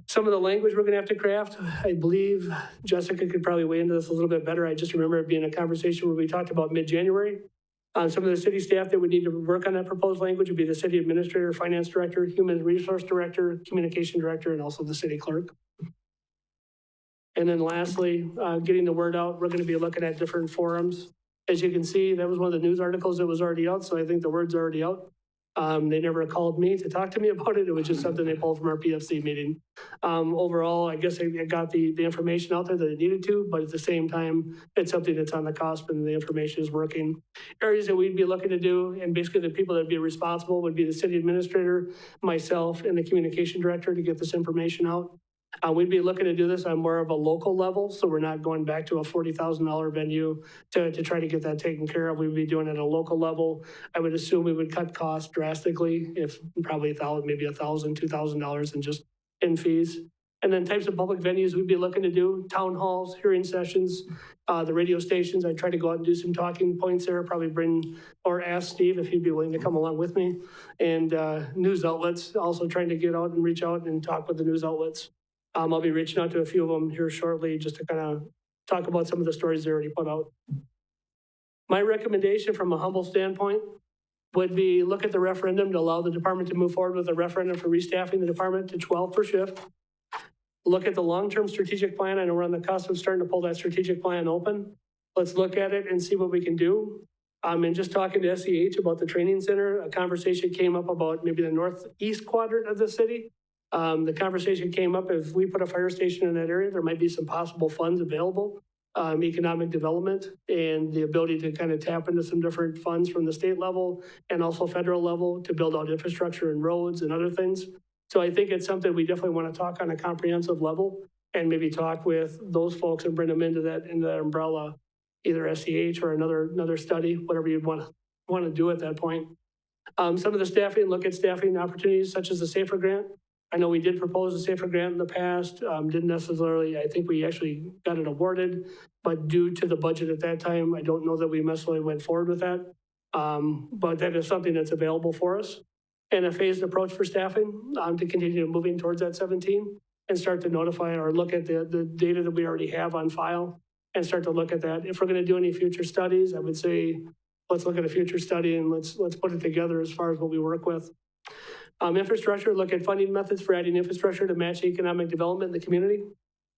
Some of the language we're gonna have to craft, I believe Jessica could probably weigh into this a little bit better. I just remember it being a conversation where we talked about mid-January. Some of the city staff that would need to work on that proposed language would be the city administrator, finance director, human resource director, communication director, and also the city clerk. And then lastly, getting the word out, we're gonna be looking at different forums. As you can see, that was one of the news articles that was already out, so I think the word's already out. They never called me to talk to me about it. It was just something they pulled from our PFC meeting. Overall, I guess I got the information out there that it needed to, but at the same time, it's something that's on the cusp and the information is working. Areas that we'd be looking to do, and basically the people that'd be responsible would be the city administrator, myself, and the communication director to get this information out. We'd be looking to do this on more of a local level, so we're not going back to a $40,000 venue to try to get that taken care of. We'd be doing it at a local level. I would assume we would cut costs drastically, if probably maybe $1,000, $2,000 in fees. And then types of public venues we'd be looking to do, town halls, hearing sessions, the radio stations. I'd try to go out and do some talking points there, probably bring or ask Steve if he'd be willing to come along with me. And news outlets, also trying to get out and reach out and talk with the news outlets. I'll be reaching out to a few of them here shortly just to kind of talk about some of the stories they already put out. My recommendation from a humble standpoint would be look at the referendum to allow the department to move forward with a referendum for restaffing the department to 12 per shift. Look at the long-term strategic plan. I know we're on the cusp of starting to pull that strategic plan open. Let's look at it and see what we can do. And just talking to SEH about the training center, a conversation came up about maybe the northeast quadrant of the city. The conversation came up, if we put a fire station in that area, there might be some possible funds available, economic development, and the ability to kind of tap into some different funds from the state level and also federal level to build out infrastructure and roads and other things. So I think it's something we definitely want to talk on a comprehensive level and maybe talk with those folks and bring them into that umbrella, either SEH or another study, whatever you'd want to do at that point. Some of the staffing, look at staffing opportunities such as the SAFER grant. I know we did propose a SAFER grant in the past, didn't necessarily, I think we actually got it awarded, but due to the budget at that time, I don't know that we necessarily went forward with that. But that is something that's available for us. and a phased approach for staffing to continue moving towards that 17 and start to notify or look at the data that we already have on file and start to look at that. If we're going to do any future studies, I would say, let's look at a future study and let's put it together as far as what we work with. Infrastructure, look at funding methods for adding infrastructure to match economic development in the community.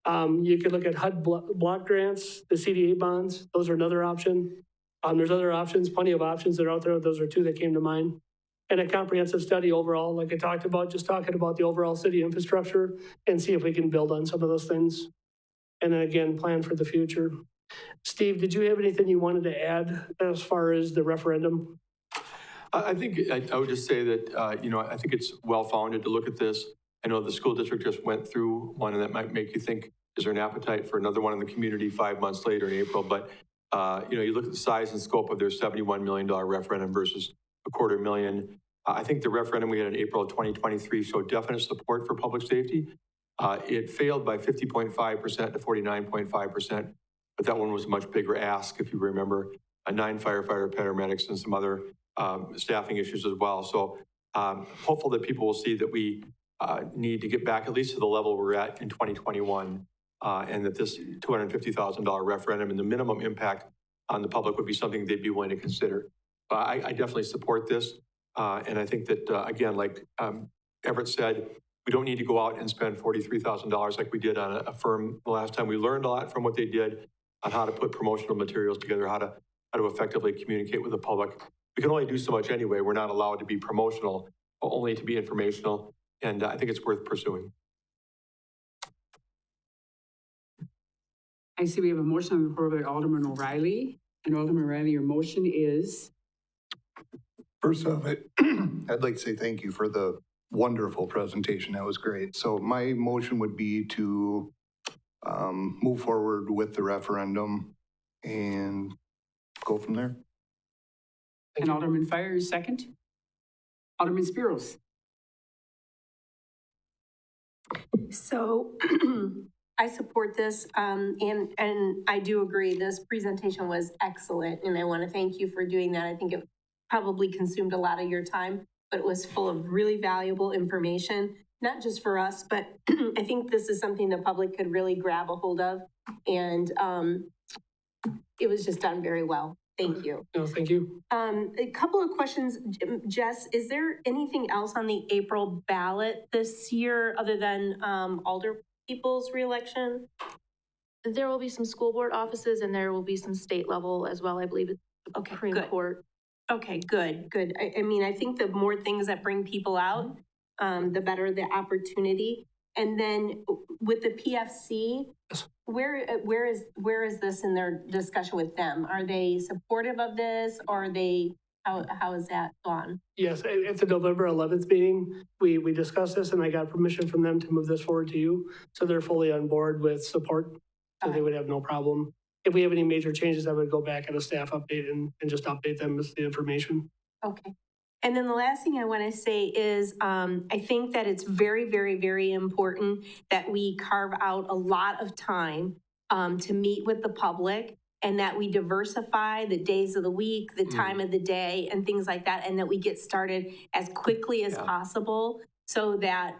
You could look at HUD block grants, the CDA bonds. Those are another option. There's other options, plenty of options that are out there. Those are two that came to mind. And a comprehensive study overall, like I talked about, just talking about the overall city infrastructure and see if we can build on some of those things. And then again, plan for the future. Steve, did you have anything you wanted to add as far as the referendum? I think I would just say that, I think it's well-founded to look at this. I know the school district just went through one, and that might make you think, is there an appetite for another one in the community 5 months later in April? But, you look at the size and scope of their $71 million referendum versus $250,000. I think the referendum we had in April of 2023 showed definite support for public safety. It failed by 50.5% to 49.5%, but that one was a much bigger ask, if you remember. 9 firefighter paramedics and some other staffing issues as well. So hopeful that people will see that we need to get back at least to the level we're at in 2021, and that this $250,000 referendum and the minimum impact on the public would be something they'd be willing to consider. I definitely support this. And I think that, again, like Everett said, we don't need to go out and spend $43,000 like we did on a firm the last time. We learned a lot from what they did on how to put promotional materials together, how to effectively communicate with the public. We can only do so much anyway. We're not allowed to be promotional, but only to be informational. And I think it's worth pursuing. I see we have a motion on the floor by Alderman O'Reilly. And Alderman O'Reilly, your motion is? First off, I'd like to say thank you for the wonderful presentation. That was great. So my motion would be to move forward with the referendum and go from there. And Alderman Fire is second. Alderman Spiros. So I support this, and I do agree this presentation was excellent, and I want to thank you for doing that. I think it probably consumed a lot of your time, but it was full of really valuable information, not just for us, but I think this is something the public could really grab a hold of, and it was just done very well. Thank you. No, thank you. A couple of questions, Jess, is there anything else on the April ballot this year other than alder people's reelection? There will be some school board offices and there will be some state level as well. I believe it's the Supreme Court. Okay, good. I mean, I think the more things that bring people out, the better the opportunity. And then with the PFC, where is this in their discussion with them? Are they supportive of this, or are they, how is that gone? Yes, at the November 11th meeting, we discussed this, and I got permission from them to move this forward to you. So they're fully on board with support, so they would have no problem. If we have any major changes, I would go back at a staff update and just update them with the information. Okay. And then the last thing I want to say is I think that it's very, very, very important that we carve out a lot of time to meet with the public, and that we diversify the days of the week, the time of the day, and things like that, and that we get started as quickly as possible so that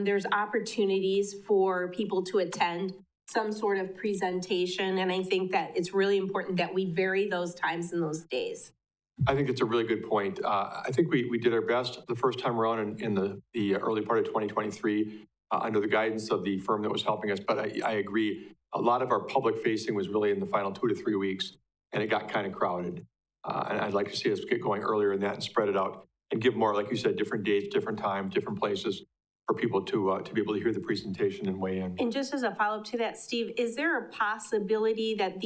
there's opportunities for people to attend some sort of presentation. And I think that it's really important that we vary those times and those days. I think it's a really good point. I think we did our best the first time around in the early part of 2023 under the guidance of the firm that was helping us. But I agree, a lot of our public facing was really in the final 2 to 3 weeks, and it got kind of crowded. And I'd like to see us get going earlier in that and spread it out and give more, like you said, different dates, different times, different places for people to be able to hear the presentation and weigh in. And just as a follow-up to that, Steve, is there a possibility that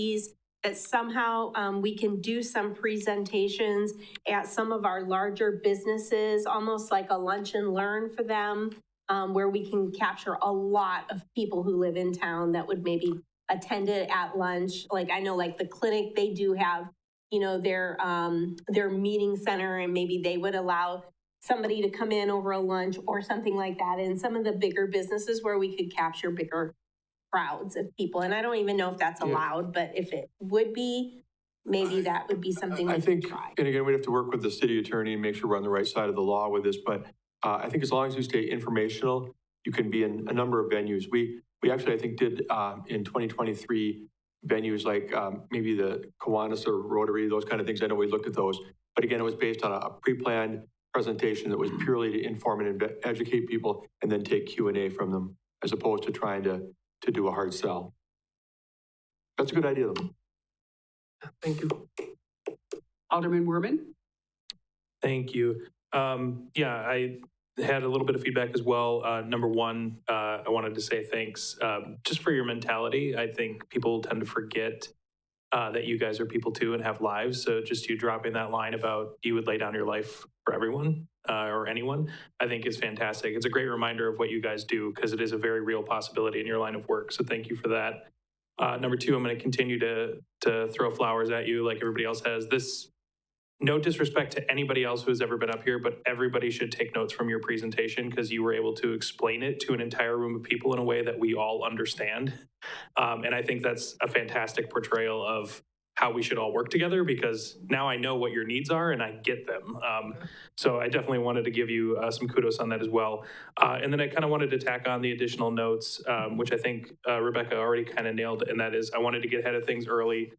that somehow we can do some presentations at some of our larger businesses, almost like a lunch and learn for them, where we can capture a lot of people who live in town that would maybe attend it at lunch? Like, I know like the clinic, they do have, their meeting center, and maybe they would allow somebody to come in over a lunch or something like that. And some of the bigger businesses where we could capture bigger crowds of people. And I don't even know if that's allowed, but if it would be, maybe that would be something I we think, could try. and again, we'd have to work with the city attorney and make sure we're on the right side of the law with this, but I think as long as you stay informational, you can be in a number of venues. We actually, I think, did in 2023 venues like maybe the Kiwanis or Rotary, those kind of things. I know we looked at those, but again, it was based on a pre-planned presentation that was purely to inform and educate people and then take Q&A from them, as opposed to trying to do a hard sell. That's a good idea, though. Thank you. Alderman Werman? Thank you. Yeah, I had a little bit of feedback as well. Number one, I wanted to say thanks just for your mentality. I think people tend to forget that you guys are people too and have lives. So just you dropping that line about you would lay down your life for everyone or anyone, I think is fantastic. It's a great reminder of what you guys do because it is a very real possibility in your line of work. So thank you for that. Number two, I'm going to continue to throw flowers at you like everybody else has. This, no disrespect to anybody else who has ever been up here, but everybody should take notes from your presentation because you were able to explain it to an entire room of people in a way that we all understand. And I think that's a fantastic portrayal of how we should all work together because now I know what your needs are and I get them. So I definitely wanted to give you some kudos on that as well. And then I kind of wanted to tack on the additional notes, which I think Rebecca already kind of nailed, and that is I wanted to get ahead of things early.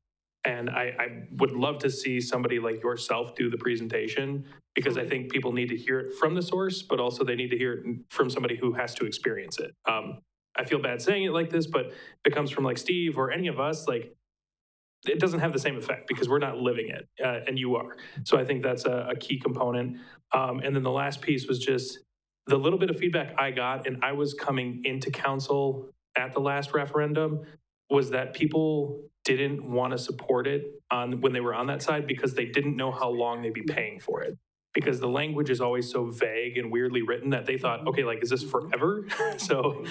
And I would love to see somebody like yourself do the presentation because I think people need to hear it from the source, but also they need to hear it from somebody who has to experience it. I feel bad saying it like this, but if it comes from like Steve or any of us, like it doesn't have the same effect because we're not living it and you are. So I think that's a key component. And then the last piece was just the little bit of feedback I got, and I was coming into council at the last referendum, was that people didn't want to support it when they were on that side because they didn't know how long they'd be paying for it. Because the language is always so vague and weirdly written that they thought, okay, like, is this forever? So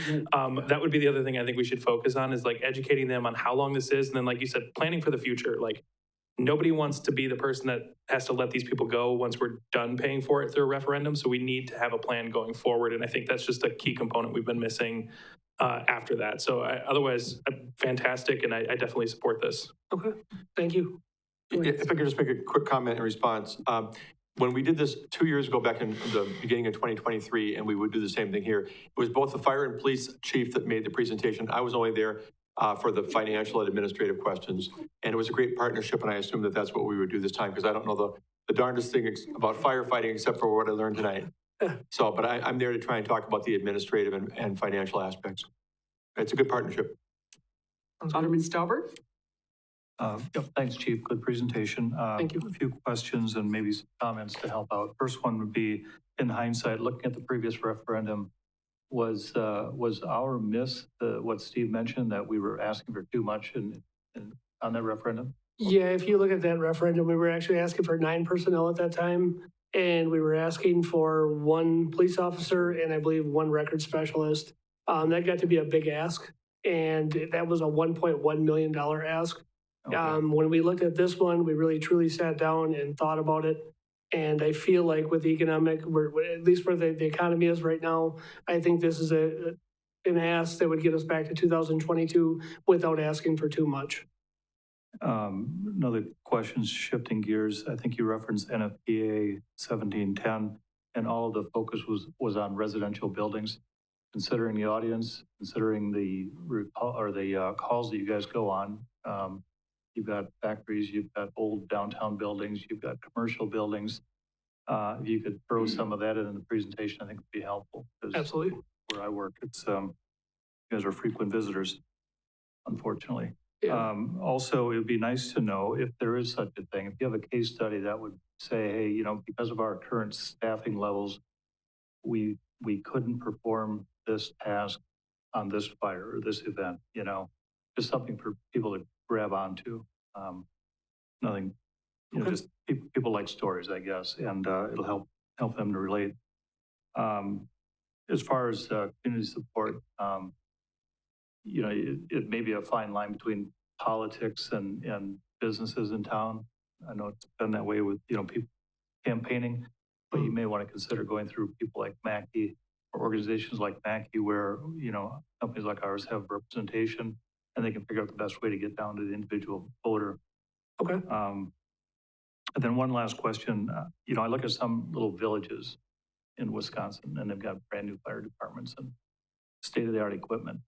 that would be the other thing I think we should focus on is like educating them on how long this is. And then, like you said, planning for the future. Like nobody wants to be the person that has to let these people go once we're done paying for it through a referendum. So we need to have a plan going forward. And I think that's just a key component we've been missing after that. So otherwise, fantastic. And I definitely support this. Okay, thank you. If I could just make a quick comment in response. When we did this 2 years ago, back in the beginning of 2023, and we would do the same thing here, it was both the fire and police chief that made the presentation. I was only there for the financial and administrative questions. And it was a great partnership, and I assume that that's what we would do this time, because I don't know the darndest thing about firefighting except for what I learned tonight. So, but I'm there to try and talk about the administrative and financial aspects. It's a good partnership. Alderman Stauber? Yep, thanks, Chief. Good presentation. Thank you. A few questions and maybe some comments to help out. First one would be, in hindsight, looking at the previous referendum, was our miss what Steve mentioned, that we were asking for too much on that referendum? Yeah, if you look at that referendum, we were actually asking for 9 personnel at that time. And we were asking for 1 police officer and I believe 1 record specialist. That got to be a big ask. And that was a $1.1 million ask. Okay. When we looked at this one, we really truly sat down and thought about it. And I feel like with the economic, at least where the economy is right now, I think this is an ask that would get us back to 2022 without asking for too much. Another question, shifting gears. I think you referenced NFPA 1710, and all of the focus was on residential buildings. Considering the audience, considering the calls that you guys go on, you've got factories, you've got old downtown buildings, you've got commercial buildings. If you could throw some of that in the presentation, I think would be helpful. Absolutely. Where I work, it's you guys are frequent visitors, unfortunately. Yeah. Also, it would be nice to know if there is such a thing. If you have a case study that would say, hey, because of our current staffing levels, we couldn't perform this task on this fire or this event, just something for people to grab onto. Nothing, Okay. just people like stories, I guess, and it'll help them to relate. As far as community support, it may be a fine line between politics and businesses in town. I know it's been that way with, people campaigning, but you may want to consider going through people like Mackey or organizations like Mackey where, companies like ours have representation and they can figure out the best way to get down to the individual voter. Okay. And then one last question. I look at some little villages in Wisconsin, and they've got brand-new fire departments and state-of-the-art equipment.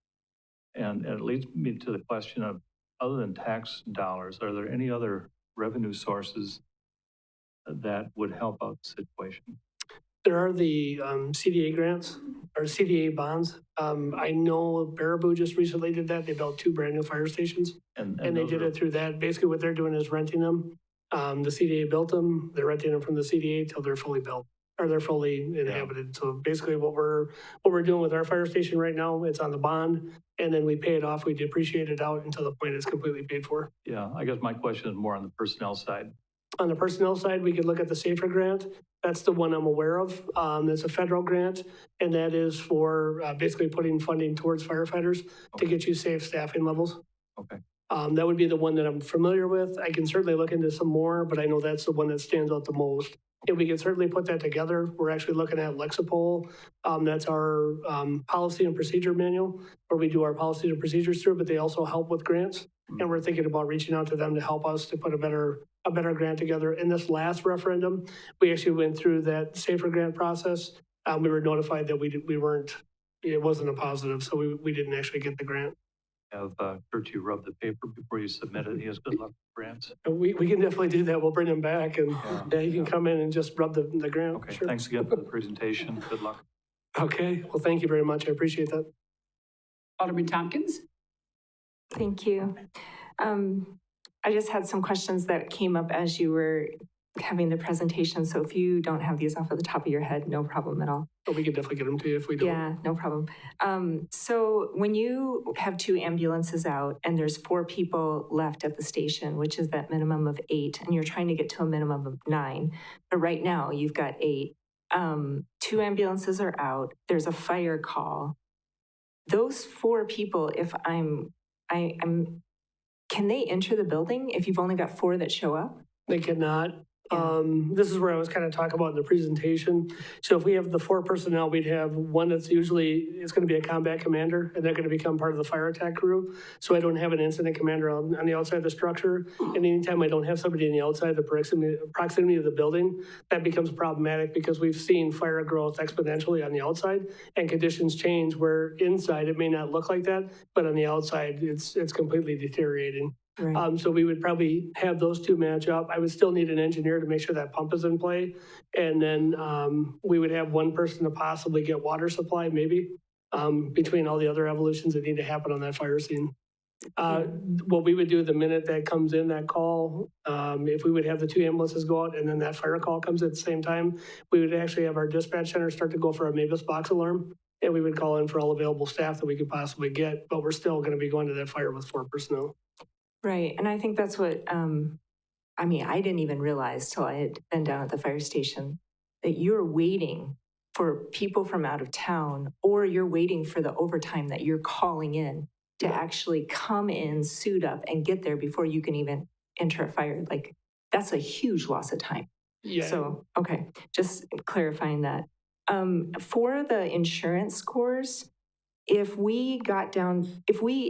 And it leads me to the question of, other than tax dollars, are there any other revenue sources that would help out the situation? There are the CDA grants or CDA bonds. I know Baraboo just recently did that. They built 2 brand new fire stations. And they did it through that. Basically what they're doing is renting them. The CDA built them. They're renting them from the CDA till they're fully built or they're fully inhabited. So basically what we're doing with our fire station right now, it's on the bond and then we pay it off. We depreciate it out until the point it's completely paid for. Yeah, I guess my question is more on the personnel side. On the personnel side, we could look at the SAFER grant. That's the one I'm aware of. It's a federal grant, and that is for basically putting funding towards firefighters to get you safe staffing levels. Okay. That would be the one that I'm familiar with. I can certainly look into some more, but I know that's the one that stands out the most. And we can certainly put that together. We're actually looking at Lexipol. That's our policy and procedure manual, where we do our policies and procedures through, but they also help with grants. And we're thinking about reaching out to them to help us to put a better grant together. In this last referendum, we actually went through that SAFER grant process. We were notified that it wasn't a positive, so we didn't actually get the grant. Have Kurt, you rub the paper before you submit it. He has good luck with grants. We can definitely do that. We'll bring him back and he can come in and just rub the grant. Okay, sure. Thanks again for the presentation. Good luck. Okay, well, thank you very much. I appreciate that. Alderman Tompkins? Thank you. I just had some questions that came up as you were having the presentation. So if you don't have these off of the top of your head, no problem at all. But we can definitely get them to you if we don't. Yeah, no problem. So when you have 2 ambulances out and there's 4 people left at the station, which is that minimum of 8, and you're trying to get to a minimum of 9, but right now you've got 8. 2 ambulances are out. There's a fire call. Those 4 people, if can they enter the building if you've only got 4 that show up? They cannot. This is where I was kind of talking about in the presentation. So if we have the 4 personnel, we'd have one that's it's going to be a combat commander, and they're going to become part of the fire attack crew. So I don't have an incident commander on the outside of the structure. And anytime I don't have somebody on the outside, the proximity of the building, that becomes problematic because we've seen fire growth exponentially on the outside, and conditions change where inside it may not look like that, but on the outside it's completely deteriorating. Right. So we would probably have those 2 match up. I would still need an engineer to make sure that pump is in play. And then we would have one person to possibly get water supply, maybe, between all the other evolutions that need to happen on that fire scene. What we would do the minute that comes in, that call, if we would have the 2 ambulances go out and then that fire call comes at the same time, we would actually have our dispatch center start to go for a Mavis box alarm. And we would call in for all available staff that we could possibly get. But we're still going to be going to that fire with 4 personnel. Right. And I think that's what, I didn't even realize till I had been down at the fire station that you're waiting for people from out of town, or you're waiting for the overtime that you're calling in to actually come in, suit up, and get there before you can even enter a fire. Like, that's a huge loss of time. Yeah. So, okay, just clarifying that. For the insurance scores, if we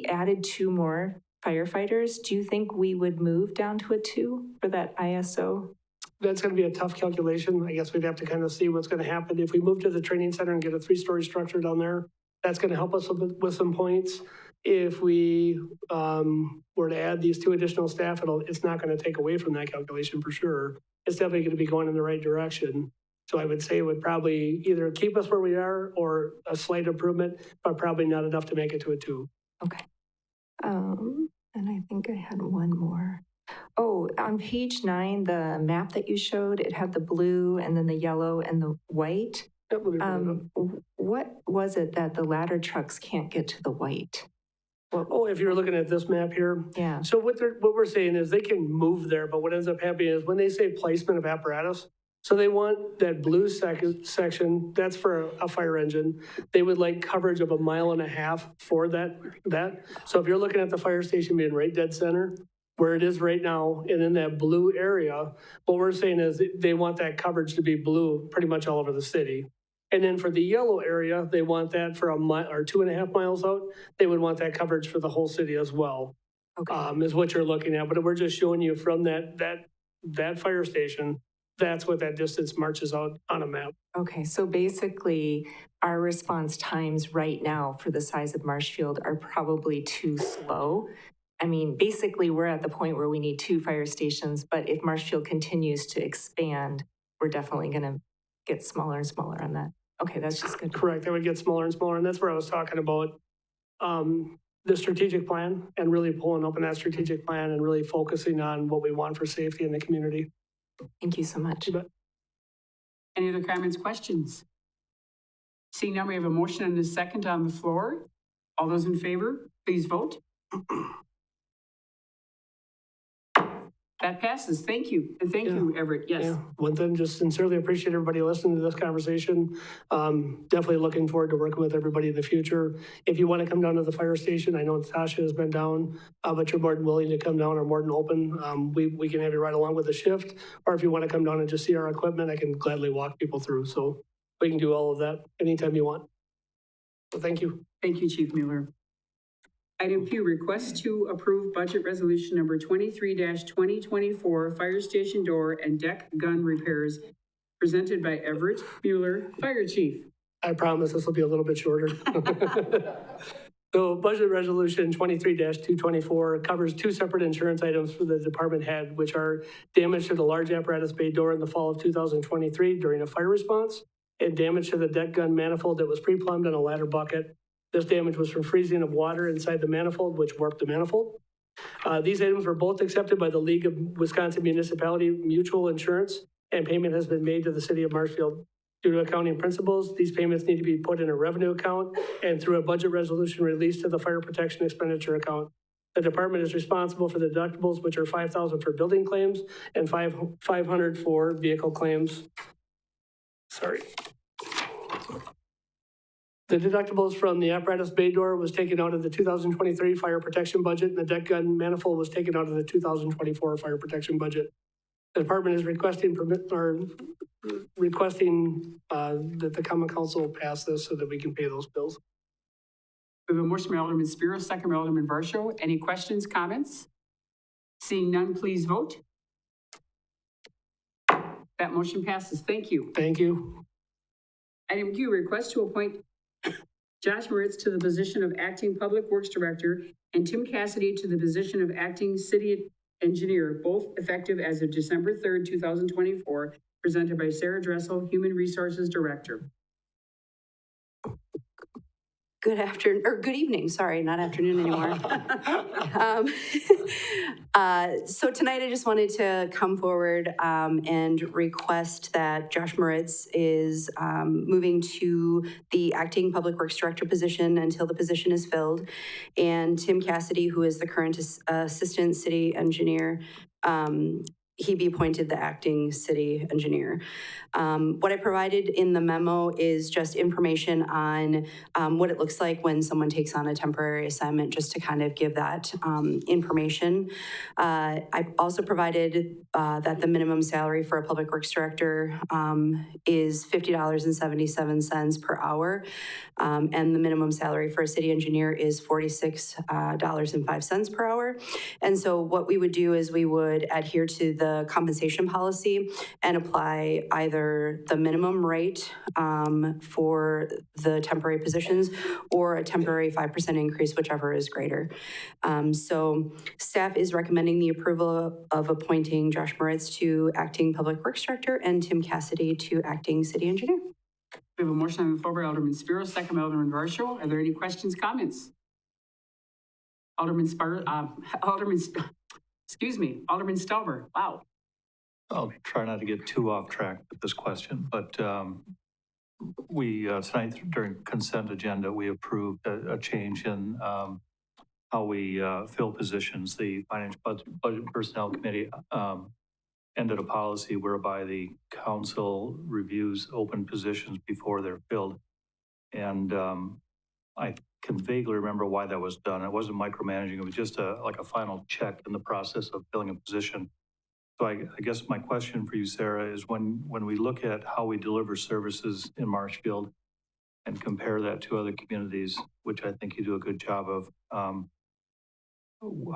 added 2 more firefighters, do you think we would move down to a 2 for that ISO? That's going to be a tough calculation. I guess we'd have to kind of see what's going to happen. If we move to the training center and get a 3-story structure down there, that's going to help us with some points. If we were to add these 2 additional staff, it's not going to take away from that calculation for sure. It's definitely going to be going in the right direction. So I would say it would probably either keep us where we are or a slight improvement, but probably not enough to make it to a 2. Okay. And I think I had one more. Oh, on page 9, the map that you showed, it had the blue and then the yellow and the white. What was it that the ladder trucks can't get to the white? If you're looking at this map here. Yeah. So what we're saying is they can move there, but what ends up happening is when they say placement of apparatus, so they want that blue section, that's for a fire engine. They would like coverage of 1.5 miles for that. So if you're looking at the fire station being right dead center, where it is right now, and in that blue area, what we're saying is they want that coverage to be blue pretty much all over the city. And then for the yellow area, they want that for 1 mile or 2.5 miles out. They would want that coverage for the whole city as well. is what you're looking at. But we're just showing you from that fire station, that's what that distance marches out on a map. Okay, so basically, our response times right now for the size of Marshfield are probably too slow. I mean, basically, we're at the point where we need 2 fire stations, but if Marshfield continues to expand, we're definitely going to get smaller and smaller on that. Okay, that's just good. Correct, it would get smaller and smaller, and that's where I was talking about the strategic plan and really pulling up in that strategic plan and really focusing on what we want for safety in the community. Thank you so much. Any other comments, questions? Seeing none, we have a motion and a second on the floor. All those in favor, please vote. That passes. Thank you. And thank you, Everett. Yes. Yeah. One thing, just sincerely appreciate everybody listening to this conversation. Definitely looking forward to working with everybody in the future. If you want to come down to the fire station, I know Tasha has been down, but you're more than willing to come down or more than open. We can have you right along with the shift. Or if you want to come down and just see our equipment, I can gladly walk people through. So we can do all of that anytime you want. So thank you. Thank you, Chief Mueller. Item Q, request to approve budget resolution number 23-2024, fire station door and deck gun repairs, presented by Everett Mueller, Fire Chief. I promise this will be a little bit shorter. So budget resolution 23-224 covers 2 separate insurance items for the department head, which are damage to the large apparatus bay door in the fall of 2023 during a fire response, and damage to the deck gun manifold that was pre-plumbed in a ladder bucket. This damage was from freezing of water inside the manifold, which warped the manifold. These items were both accepted by the League of Wisconsin Municipality Mutual Insurance, and payment has been made to the city of Marshfield. Due to accounting principles, these payments need to be put in a revenue account and through a budget resolution released to the fire protection expenditure account. The department is responsible for the deductibles, which are $5,000 for building claims and $500 for vehicle claims. Sorry. The deductibles from the apparatus bay door was taken out of the 2023 fire protection budget, and the deck gun manifold was taken out of the 2024 fire protection budget. The department is requesting that the common council pass this so that we can pay those bills. We have a motion by Alderman Spiro, second by Alderman Varsho. Any questions, comments? Seeing none, please vote. That motion passes. Thank you. Thank you. Item Q, request to appoint Josh Moritz to the position of Acting Public Works Director and Tim Cassidy to the position of Acting City Engineer, both effective as of December 3rd, 2024, presented by Sarah Dressel, Human Resources Director. Good afternoon, or good evening, sorry, not afternoon anymore. So tonight I just wanted to come forward and request that Josh Moritz is moving to the Acting Public Works Director position until the position is filled. And Tim Cassidy, who is the current Assistant City Engineer, he be appointed the Acting City Engineer. What I provided in the memo is just information on what it looks like when someone takes on a temporary assignment, just to kind of give that information. I also provided that the minimum salary for a Public Works Director is $50.77 per hour, and the minimum salary for a city engineer is $46.05 per hour. And so what we would do is we would adhere to the compensation policy and apply either the minimum rate for the temporary positions or a temporary 5% increase, whichever is greater. So staff is recommending the approval of appointing Josh Moritz to Acting Public Works Director and Tim Cassidy to Acting City Engineer. We have a motion on the floor by Alderman Spiro, second by Alderman Varsho. Are there any questions, comments? Alderman Stelber. Wow. I'll try not to get too off track with this question, but we, tonight during consent agenda, we approved a change in how we fill positions. The Finance Budget and Personnel Committee ended a policy whereby the council reviews open positions before they're filled. And I can vaguely remember why that was done. It wasn't micromanaging. It was just like a final check in the process of filling a position. So I guess my question for you, Sarah, is when we look at how we deliver services in Marshfield and compare that to other communities, which I think you do a good job of,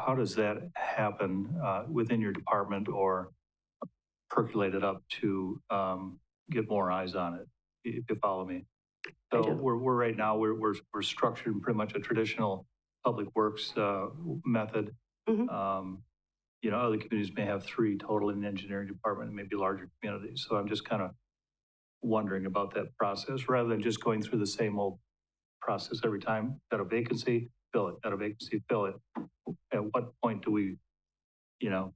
how does that happen within your department or percolate it up to get more eyes on it, if you follow me? So we're right now, we're structured in pretty much a traditional public works method. You know, other communities may have 3 total in the engineering department, and maybe larger communities. So I'm just kind of wondering about that process, rather than just going through the same old process every time. Got a vacancy, fill it. Got a vacancy, fill it. At what point do we, you know,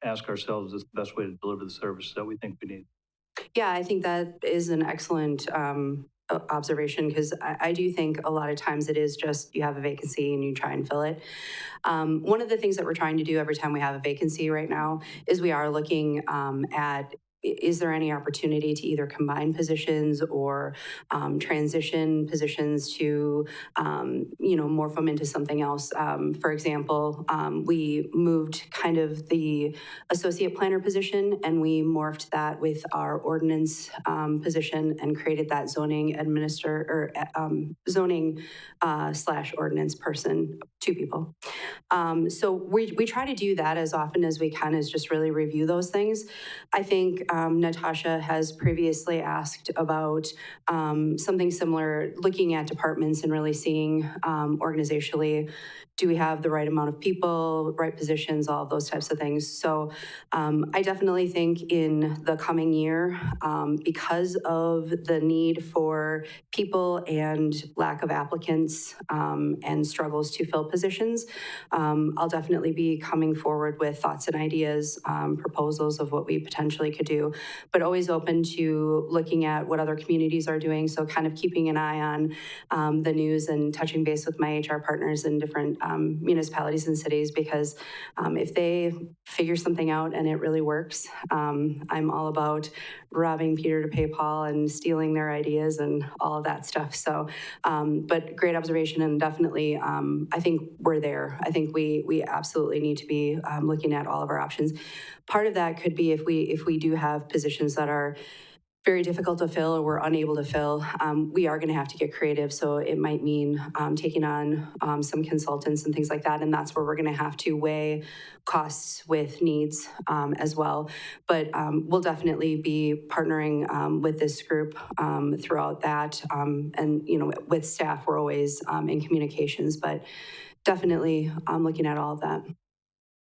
ask ourselves is the best way to deliver the services that we think we need? Yeah, I think that is an excellent observation, because I do think a lot of times it is just you have a vacancy and you try and fill it. One of the things that we're trying to do every time we have a vacancy right now is we are looking at, is there any opportunity to either combine positions or transition positions to, you know, morph them into something else? For example, we moved kind of the associate planner position, and we morphed that with our ordinance position and created that zoning zoning slash ordinance person, 2 people. So we try to do that as often as we can, is just really review those things. I think Natasha has previously asked about something similar, looking at departments and really seeing organizationally, do we have the right amount of people, right positions, all of those types of things. So I definitely think in the coming year, because of the need for people and lack of applicants and struggles to fill positions, I'll definitely be coming forward with thoughts and ideas, proposals of what we potentially could do, but always open to looking at what other communities are doing. So kind of keeping an eye on the news and touching base with my HR partners in different municipalities and cities, because if they figure something out and it really works, I'm all about robbing Peter to pay Paul and stealing their ideas and all of that stuff. So, but great observation, and definitely, I think we're there. I think we absolutely need to be looking at all of our options. Part of that could be if we do have positions that are very difficult to fill or we're unable to fill, we are going to have to get creative. So it might mean taking on some consultants and things like that. And that's where we're going to have to weigh costs with needs as well. But we'll definitely be partnering with this group throughout that. And, you know, with staff, we're always in communications, but definitely looking at all of that.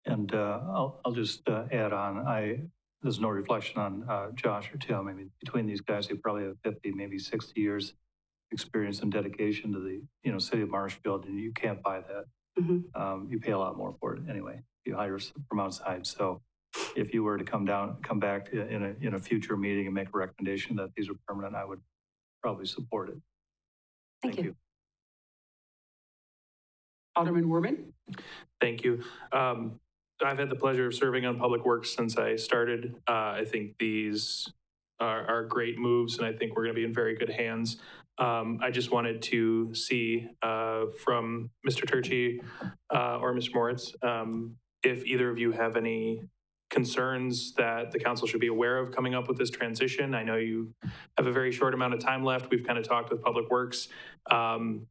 And I'll just add on, there's no reflection on Josh or Tim. I mean, between these guys, they probably have 50, maybe 60 years experience and dedication to the, you know, city of Marshfield, and you can't buy that. You pay a lot more for it anyway. You hire from outside. So if you were to come back in a future meeting and make a recommendation that these are permanent, I would probably support it. Thank you. Alderman Werman? Thank you. I've had the pleasure of serving on Public Works since I started. I think these are great moves, and I think we're going to be in very good hands. I just wanted to see from Mr. Turchi or Mr. Moritz, if either of you have any concerns that the council should be aware of coming up with this transition. I know you have a very short amount of time left. We've kind of talked with Public Works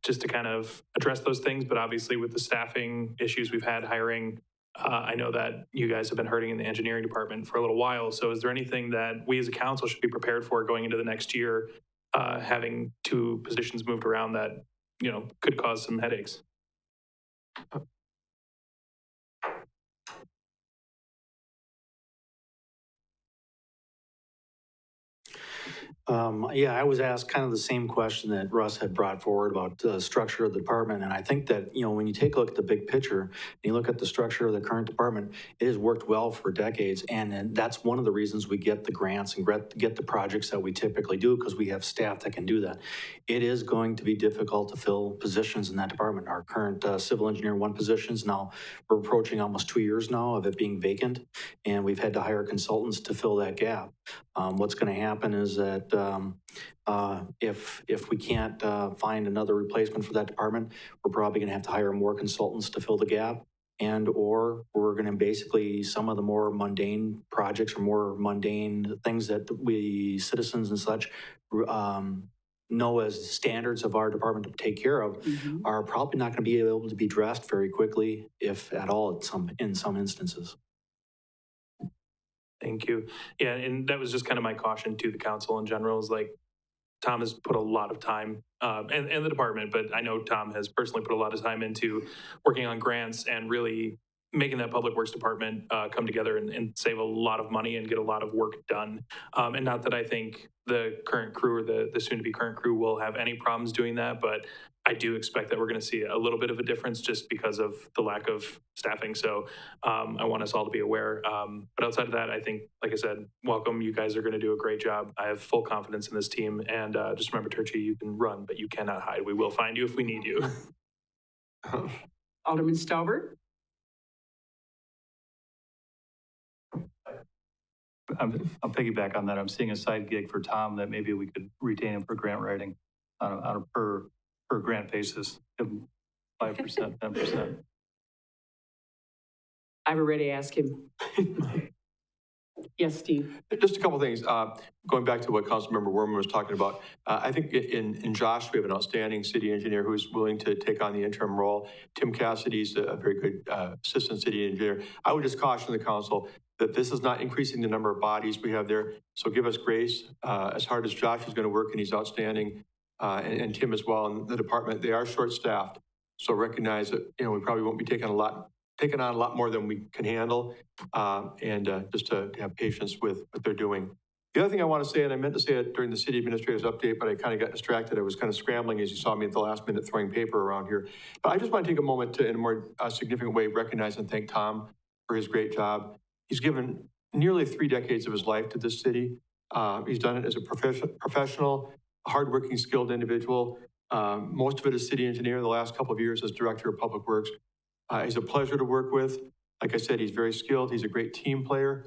just to kind of address those things, but obviously with the staffing issues we've had hiring, I know that you guys have been hurting in the engineering department for a little while. So is there anything that we as a council should be prepared for going into the next year, having 2 positions moved around that, you know, could cause some headaches? Yeah, I was asked kind of the same question that Russ had brought forward about the structure of the department. And I think that, you know, when you take a look at the big picture and you look at the structure of the current department, it has worked well for decades. And that's one of the reasons we get the grants and get the projects that we typically do, because we have staff that can do that. It is going to be difficult to fill positions in that department. Our current civil engineer 1 positions now, we're approaching almost 2 years now of it being vacant. And we've had to hire consultants to fill that gap. What's going to happen is that if we can't find another replacement for that department, we're probably going to have to hire more consultants to fill the gap, and or we're going to basically, some of the more mundane projects or more mundane things that we citizens and such know as standards of our department to take care of are probably not going to be able to be addressed very quickly, if at all, in some instances. Thank you. Yeah, and that was just kind of my caution to the council in general is like, Tom has put a lot of time, and the department, but I know Tom has personally put a lot of time into working on grants and really making that public works department come together and save a lot of money and get a lot of work done. And not that I think the current crew or the soon-to-be current crew will have any problems doing that, but I do expect that we're going to see a little bit of a difference just because of the lack of staffing. So I want us all to be aware. But outside of that, I think, like I said, welcome. You guys are going to do a great job. I have full confidence in this team. And just remember, Turchi, you can run, but you cannot hide. We will find you if we need you. Alderman Stauber? I'll piggyback on that. I'm seeing a side gig for Tom that maybe we could retain him for grant writing on a per grant basis, 5%, 10%. I've already asked him. Yes, Steve. Just a couple of things. Going back to what Councilmember Worman was talking about, I think in Josh, we have an outstanding city engineer who's willing to take on the interim role. Tim Cassidy's a very good assistant city engineer. I would just caution the council that this is not increasing the number of bodies we have there. So give us grace. As hard as Josh is going to work, and he's outstanding, and Tim as well in the department, they are short-staffed. So recognize that, you know, we probably won't be taking on a lot more than we can handle, and just to have patience with what they're doing. The other thing I want to say, and I meant to say it during the city administrator's update, but I kind of got distracted. I was kind of scrambling as you saw me at the last minute throwing paper around here. But I just want to take a moment to, in a more significant way, recognize and thank Tom for his great job. He's given nearly 3 decades of his life to this city. He's done it as a professional, hardworking, skilled individual. Most of it as city engineer, the last couple of years as director of public works. He's a pleasure to work with. Like I said, he's very skilled. He's a great team player,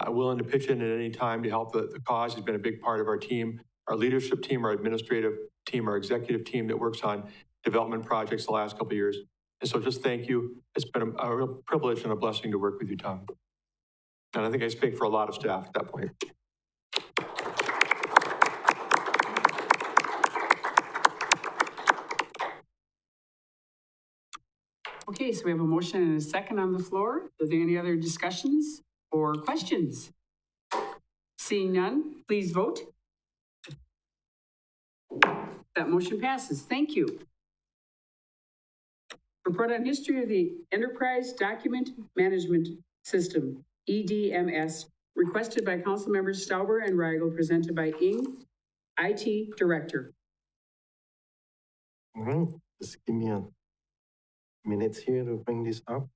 willing to pitch in at any time to help the cause. He's been a big part of our team, our leadership team, our administrative team, our executive team that works on development projects the last couple of years. And so just thank you. It's been a real privilege and a blessing to work with you, Tom. And I think I speak for a lot of staff at that point. Okay, so we have a motion and a second on the floor. Are there any other discussions or questions? Seeing none, please vote. That motion passes. Thank you. Report on history of the Enterprise Document Management System, EDMS, requested by Council Members Stauber and Rigel, presented by Ng, IT Director. All right, just give me a minute here to bring this up.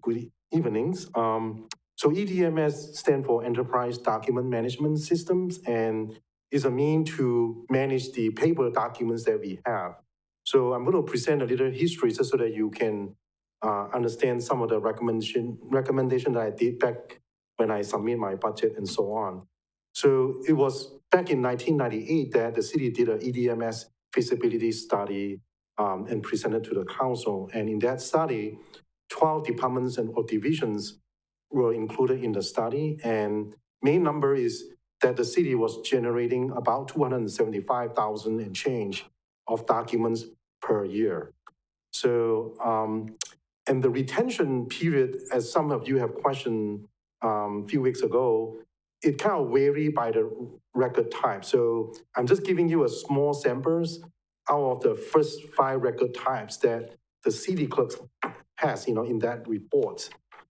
Good evenings. So EDMS stands for Enterprise Document Management Systems, and is a means to manage the paper documents that we have. So I'm going to present a little history just so that you can understand some of the recommendation that I did back when I submit my budget and so on. So it was back in 1998 that the city did an EDMS feasibility study and presented to the council. And in that study, 12 departments and or divisions were included in the study. And main number is that the city was generating about 275,000 and change of documents per year. So, and the retention period, as some of you have questioned a few weeks ago, it kind of vary by the record type. So I'm just giving you a small samples out of the first 5 record types that the city clerk has, in that report.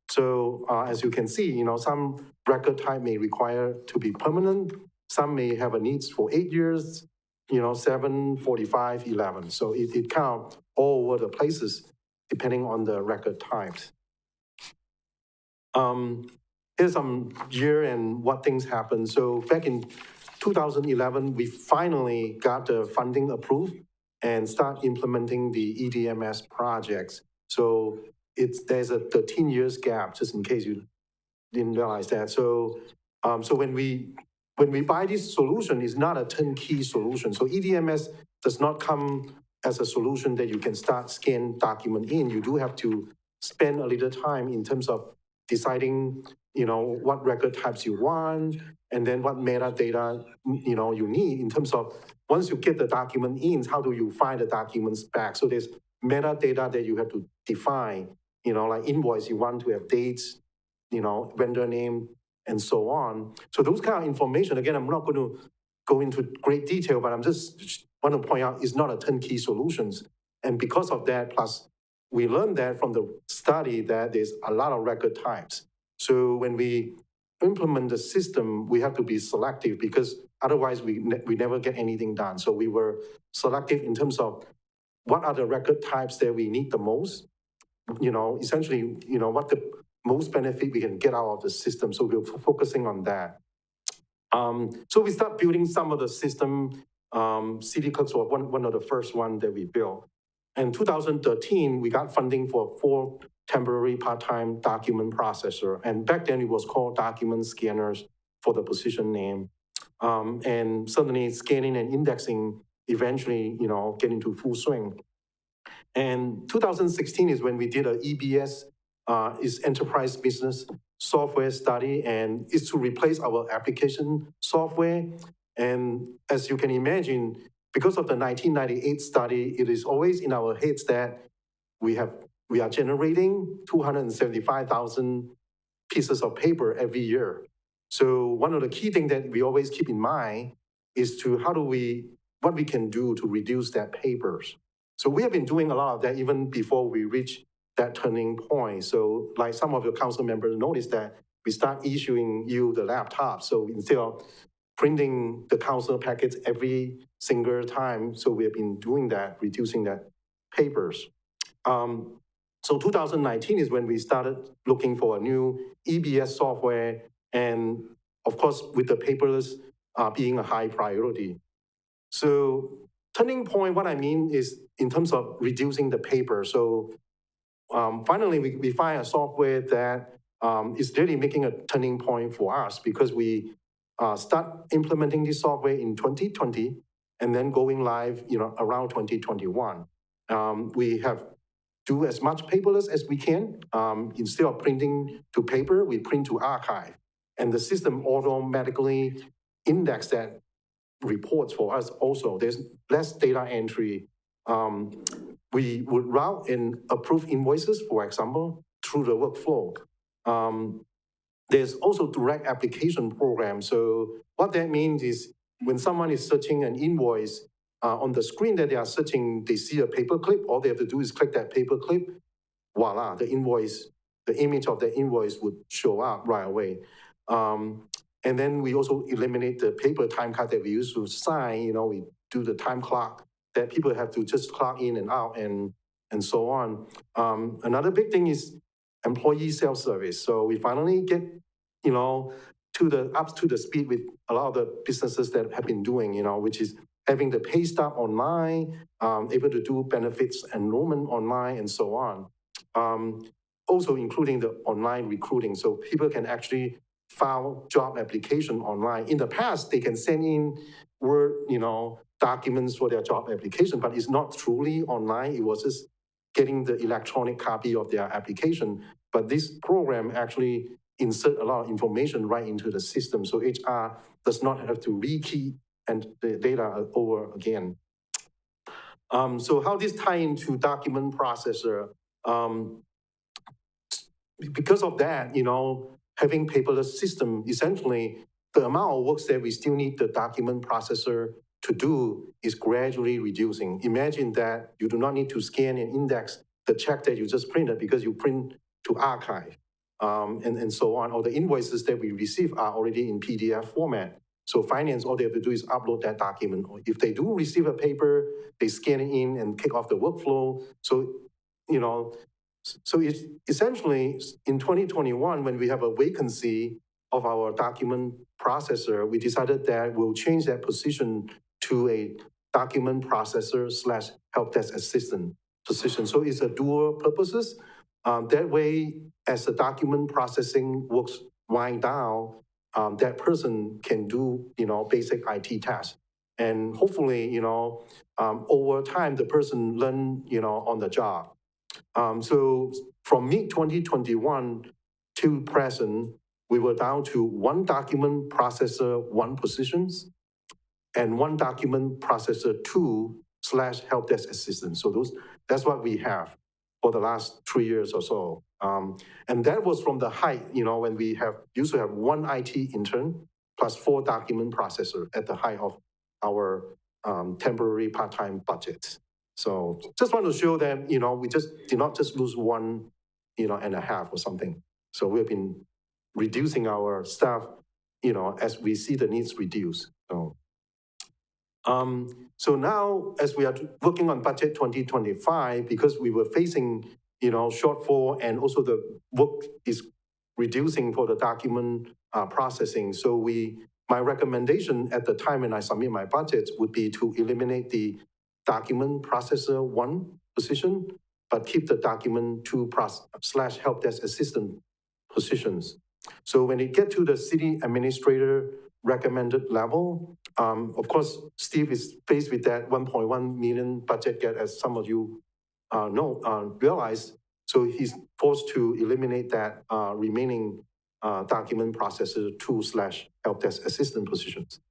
So as you can see, some record type may require to be permanent. Some may have a needs for 8 years, 7, 45, 11. So it kind of all over the places, depending on the record types. Here's some year and what things happened. So back in 2011, we finally got the funding approved and start implementing the EDMS projects. So there's a 13 years gap, just in case you didn't realize that. So when we buy this solution, it's not a turnkey solution. So EDMS does not come as a solution that you can start scan document in. You do have to spend a little time in terms of deciding, what record types you want, and then what metadata, you need in terms of once you get the document in, how do you find the documents back? So there's metadata that you have to define, like invoice, you want to have dates, vendor name, and so on. So those kind of information, again, I'm not going to go into great detail, but I'm just want to point out it's not a turnkey solutions. And because of that, plus we learned that from the study that there's a lot of record types. So when we implement the system, we have to be selective because otherwise we never get anything done. So we were selective in terms of what are the record types that we need the most, essentially, what the most benefit we can get out of the system. So we're focusing on that. So we start building some of the system. City Clerks was one of the first one that we built. In 2013, we got funding for 4 temporary part-time document processor. And back then it was called document scanners for the position name. And suddenly scanning and indexing eventually, get into full swing. And 2016 is when we did a EBS, is Enterprise Business Software Study, and it's to replace our application software. And as you can imagine, because of the 1998 study, it is always in our heads that we are generating 275,000 pieces of paper every year. So one of the key things that we always keep in mind is to what we can do to reduce that papers. So we have been doing a lot of that even before we reach that turning point. So like some of your council members noticed that we start issuing you the laptop. So instead of printing the council packets every single time, so we have been doing that, reducing that papers. So 2019 is when we started looking for a new EBS software, and of course, with the paperless being a high priority. So turning point, what I mean is in terms of reducing the paper. So finally, we find a software that is really making a turning point for us because we start implementing this software in 2020 and then going live, around 2021. We have do as much paperless as we can. Instead of printing to paper, we print to archive. And the system automatically index that reports for us also. There's less data entry. We would route and approve invoices, for example, through the workflow. There's also direct application program. So what that means is when someone is searching an invoice, on the screen that they are searching, they see a paperclip. All they have to do is click that paperclip. Voila, the invoice, the image of the invoice would show up right away. And then we also eliminate the paper time card that we used to sign. We do the time clock that people have to just clock in and out and so on. Another big thing is employee self-service. So we finally get, up to the speed with a lot of the businesses that have been doing, which is having the pay stub online, able to do benefits enrollment online, and so on. Also including the online recruiting, so people can actually file job application online. In the past, they can send in Word, documents for their job application, but it's not truly online. It was just getting the electronic copy of their application. But this program actually insert a lot of information right into the system, so HR does not have to rekey and the data over again. So how this tie into document processor? Because of that, having paperless system, essentially the amount of work that we still need the document processor to do is gradually reducing. Imagine that you do not need to scan and index the check that you just printed because you print to archive and so on. All the invoices that we receive are already in PDF format. So finance, all they have to do is upload that document. If they do receive a paper, they scan it in and kick off the workflow. So, so it's essentially in 2021, when we have a vacancy of our document processor, we decided that we'll change that position to a document processor / help desk assistant position. So it's a dual purposes. That way, as the document processing works wind down, that person can do, basic IT tasks. And hopefully, over time, the person learn, on the job. So from mid-2021 to present, we were down to one document processor, one positions, and one document processor, two / help desk assistant. So that's what we have for the last 3 years or so. And that was from the height, when we used to have one IT intern plus 4 document processor at the height of our temporary part-time budgets. So just want to show that, we just did not just lose one, and a half or something. So we've been reducing our staff, as we see the needs reduce. So now, as we are working on budget 2025, because we were facing, shortfall, and also the work is reducing for the document processing. So my recommendation at the time when I submit my budget would be to eliminate the document processor 1 position, but keep the document 2 / help desk assistant positions. So when it get to the city administrator recommended level, of course, Steve is faced with that 1.1 million budget gap, as some of you realize. So he's forced to eliminate that remaining document processor 2 / help desk assistant positions.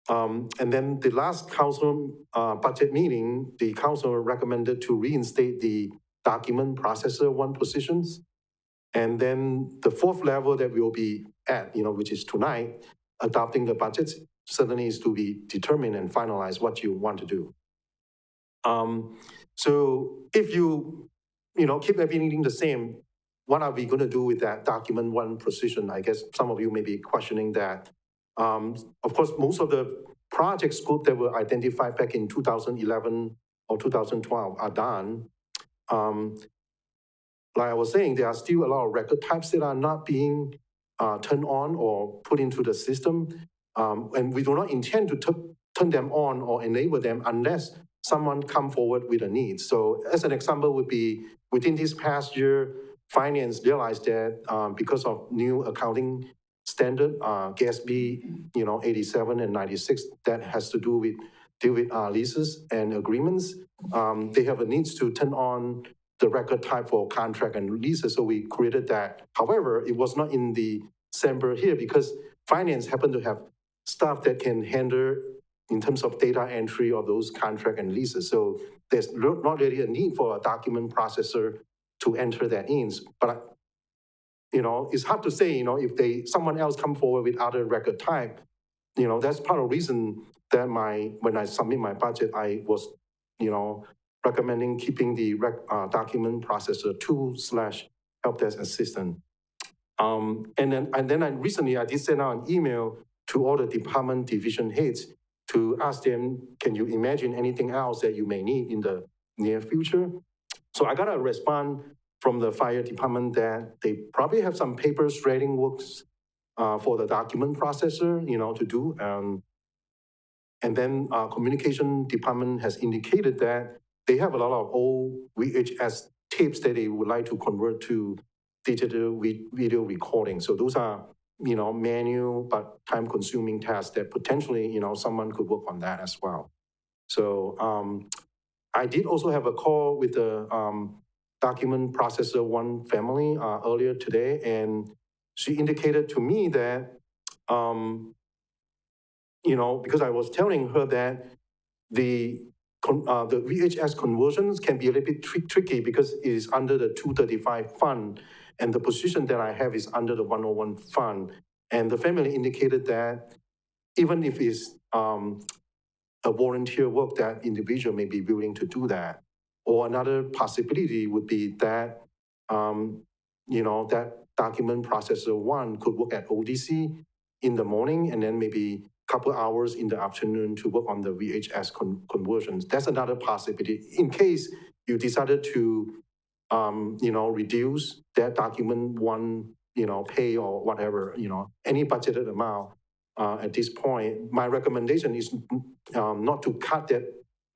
And then the last council budget meeting, the council recommended to reinstate the document processor 1 positions. And then the 4th level that we will be at, which is tonight, adopting the budgets, certainly is to be determined and finalize what you want to do. So if you, keep everything the same, what are we going to do with that document 1 position? I guess some of you may be questioning that. Of course, most of the project scope that were identified back in 2011 or 2012 are done. Like I was saying, there are still a lot of record types that are not being turned on or put into the system. And we do not intend to turn them on or enable them unless someone come forward with a need. So as an example would be, within this past year, finance realized that because of new accounting standard, GASB, 87 and 96, that has to deal with leases and agreements. They have a need to turn on the record type for contract and leases, so we created that. However, it was not in the sample here because finance happened to have staff that can handle in terms of data entry of those contract and leases. So there's not really a need for a document processor to enter that in. But it's hard to say, if someone else come forward with other record type, that's part of the reason that when I submit my budget, I was, recommending keeping the document processor 2 / help desk assistant. And then I recently did send out an email to all the department division heads to ask them, can you imagine anything else that you may need in the near future? So I got a response from the fire department that they probably have some paper shredding works for the document processor, to do. And then communication department has indicated that they have a lot of old VHS tapes that they would like to convert to digital video recording. So those are, manual but time-consuming tasks that potentially, someone could work on that as well. So I did also have a call with the document processor 1 family earlier today, and she indicated to me that, because I was telling her that the VHS conversions can be a little bit tricky because it is under the 235 fund, and the position that I have is under the 101 fund. And the family indicated that even if it's a volunteer work, that individual may be willing to do that. Or another possibility would be that, that document processor 1 could work at ODC in the morning and then maybe couple hours in the afternoon to work on the VHS conversions. That's another possibility. In case you decided to, reduce that document 1, pay or whatever, any budgeted amount at this point, my recommendation is not to cut that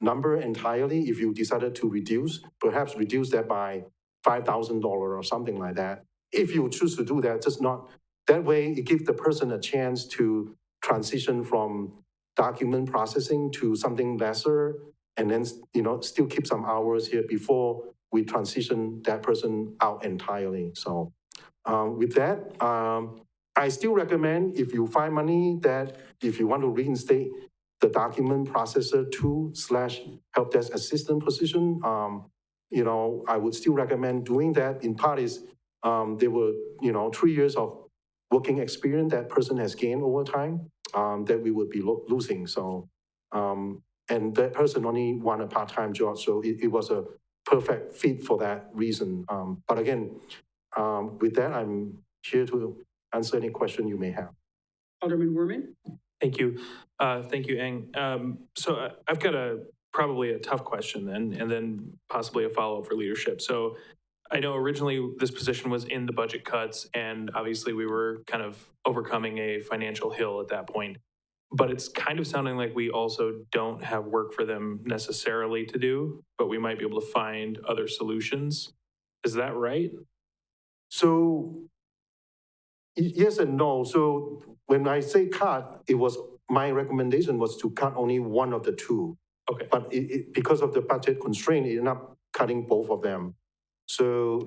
number entirely. If you decided to reduce, perhaps reduce that by $5,000 or something like that. If you choose to do that, just not, that way it gives the person a chance to transition from document processing to something lesser, and then, still keep some hours here before we transition that person out entirely. So With that, I still recommend if you find money that if you want to reinstate the document processor 2/help desk assistant position, I would still recommend doing that. In part is there were 3 years of working experience that person has gained over time that we would be losing. So and that person only want a part-time job, so it was a perfect fit for that reason. But again, with that, I'm here to answer any question you may have. Alderman Werman? Thank you. Thank you, Eng. So I've got probably a tough question then, and then possibly a follow-up for leadership. So I know originally this position was in the budget cuts, and obviously we were kind of overcoming a financial hill at that point. But it's kind of sounding like we also don't have work for them necessarily to do, but we might be able to find other solutions. Is that right? So yes and no. So when I say cut, my recommendation was to cut only one of the two. Okay. But because of the budget constraint, it ended up cutting both of them. So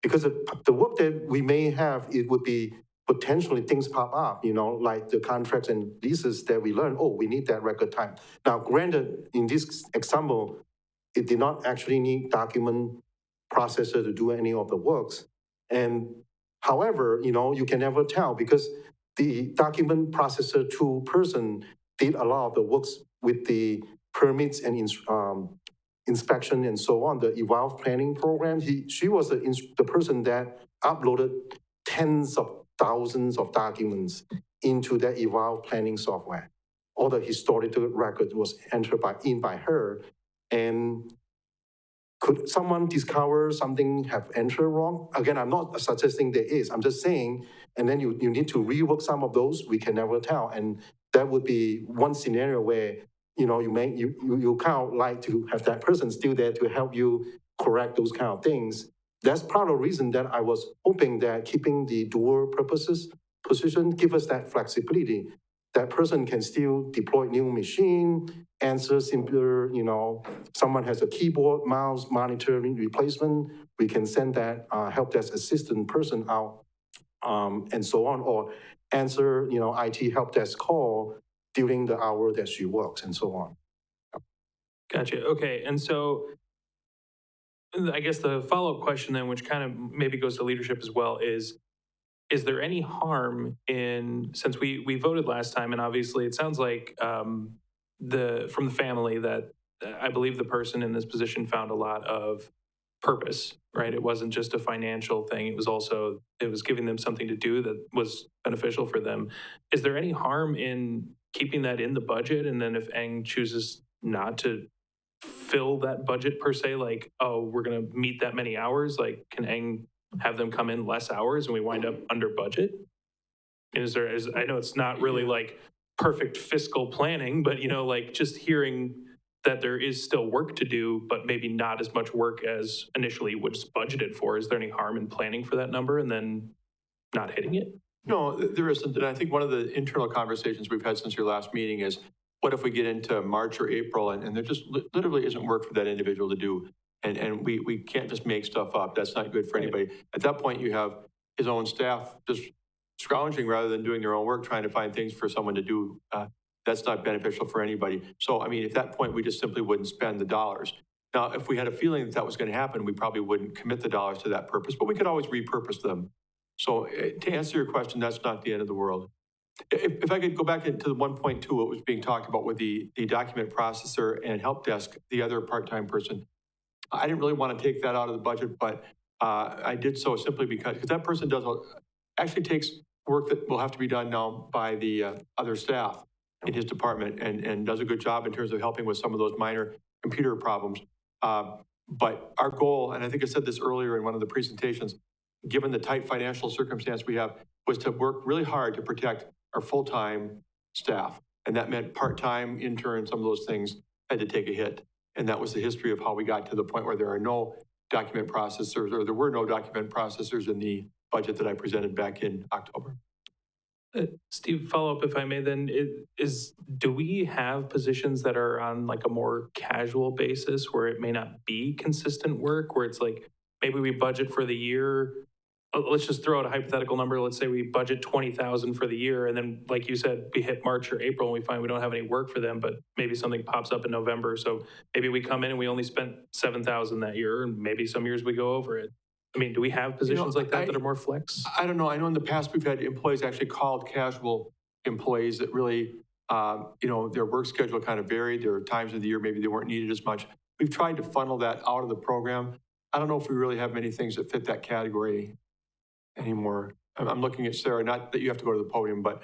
because of the work that we may have, it would be potentially things pop up, like the contracts and leases that we learn, we need that record time. Now, granted, in this example, it did not actually need document processor to do any of the works. And however, you can never tell because the document processor 2 person did a lot of the works with the permits and inspection and so on, the Evolve planning program. She was the person that uploaded tens of thousands of documents into that Evolve planning software. All the historical record was entered by her. And could someone discover something have entered wrong? Again, I'm not suggesting there is. I'm just saying, and then you need to rework some of those. We can never tell. And that would be one scenario where you kind of like to have that person still there to help you correct those kind of things. That's part of the reason that I was hoping that keeping the dual purposes position give us that flexibility. That person can still deploy new machine, answer simpler, someone has a keyboard, mouse, monitoring replacement, we can send that help desk assistant person out and so on, or answer, IT help desk call during the hour that she works and so on. Gotcha. Okay. And so I guess the follow-up question then, which kind of maybe goes to leadership as well, is there any harm since we voted last time, and obviously it sounds like from the family that I believe the person in this position found a lot of purpose, right? It wasn't just a financial thing. It was giving them something to do that was beneficial for them. Is there any harm in keeping that in the budget? And then if Eng chooses not to fill that budget per se, like, we're going to meet that many hours, like, can Eng have them come in less hours and we wind up under budget? I know it's not really like perfect fiscal planning, but like just hearing that there is still work to do, but maybe not as much work as initially was budgeted for. Is there any harm in planning for that number and then not hitting it? No, there isn't. And I think one of the internal conversations we've had since your last meeting is, what if we get into March or April and there just literally isn't work for that individual to do? And we can't just make stuff up. That's not good for anybody. At that point, you have his own staff just scrounging rather than doing their own work, trying to find things for someone to do. That's not beneficial for anybody. So, I mean, at that point, we just simply wouldn't spend the dollars. Now, if we had a feeling that was going to happen, we probably wouldn't commit the dollars to that purpose, but we could always repurpose them. So to answer your question, that's not the end of the world. If I could go back into the 1.2, what was being talked about with the document processor and help desk, the other part-time person, I didn't really want to take that out of the budget, but I did so simply because that person actually takes work that will have to be done now by the other staff in his department and does a good job in terms of helping with some of those minor computer problems. But our goal, and I think I said this earlier in one of the presentations, given the tight financial circumstance we have, was to work really hard to protect our full-time staff. And that meant part-time, interns, some of those things had to take a hit. And that was the history of how we got to the point where there are no document processors, or there were no document processors in the budget that I presented back in October. Steve, follow up if I may then, do we have positions that are on like a more casual basis where it may not be consistent work, where it's like maybe we budget for the year let's just throw out a hypothetical number. Let's say we budget 20,000 for the year, and then, like you said, we hit March or April and we find we don't have any work for them, but maybe something pops up in November. So maybe we come in and we only spent 7,000 that year, and maybe some years we go over it. I mean, do we have positions like that are more flex? I don't know. I know in the past we've had employees actually called casual employees that really, their work schedule kind of varied. There were times of the year maybe they weren't needed as much. We've tried to funnel that out of the program. I don't know if we really have many things that fit that category anymore. I'm looking at Sarah, not that you have to go to the podium, but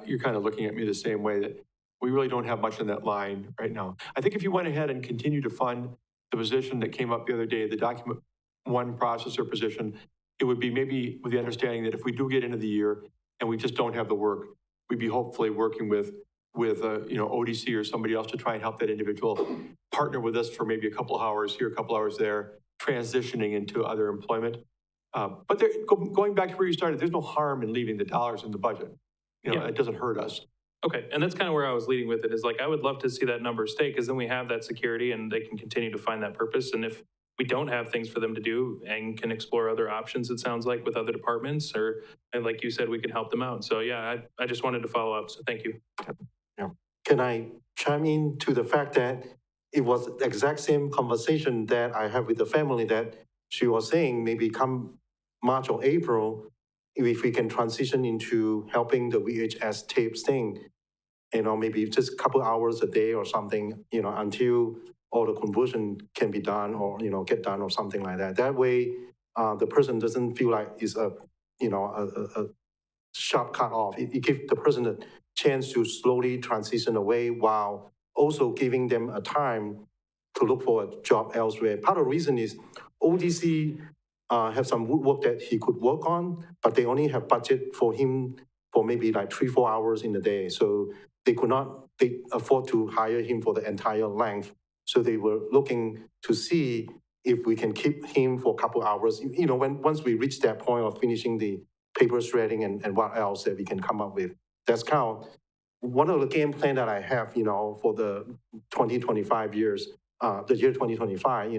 you're kind of looking at me the same way, that we really don't have much in that line right now. I think if you went ahead and continued to fund the position that came up the other day, the document one processor position, it would be maybe with the understanding that if we do get into the year and we just don't have the work, we'd be hopefully working with ODC or somebody else to try and help that individual partner with us for maybe a couple of hours here, a couple of hours there, transitioning into other employment. But going back to where you started, there's no harm in leaving the dollars in the budget. It doesn't hurt us. Okay, and that's kind of where I was leading with it, is like, I would love to see that number stay, because then we have that security and they can continue to find that purpose. And if we don't have things for them to do and can explore other options, it sounds like, with other departments, and like you said, we can help them out. So yeah, I just wanted to follow up, so thank you. Yeah. Can I chime in to the fact that it was the exact same conversation that I have with the family, that she was saying maybe come March or April, if we can transition into helping the VHS tapes thing, maybe just a couple hours a day or something, until all the conversion can be done or, get done or something like that. That way, the person doesn't feel like it's a sharp cut off. It gives the person a chance to slowly transition away while also giving them a time to look for a job elsewhere. Part of the reason is ODC have some woodwork that he could work on, but they only have budget for him for maybe like 3-4 hours in a day. So they could not afford to hire him for the entire length. So they were looking to see if we can keep him for a couple hours. Once we reach that point of finishing the paper shredding and what else that we can come up with. That's kind of one of the game plan that I have, for the 2025 years, the year 2025,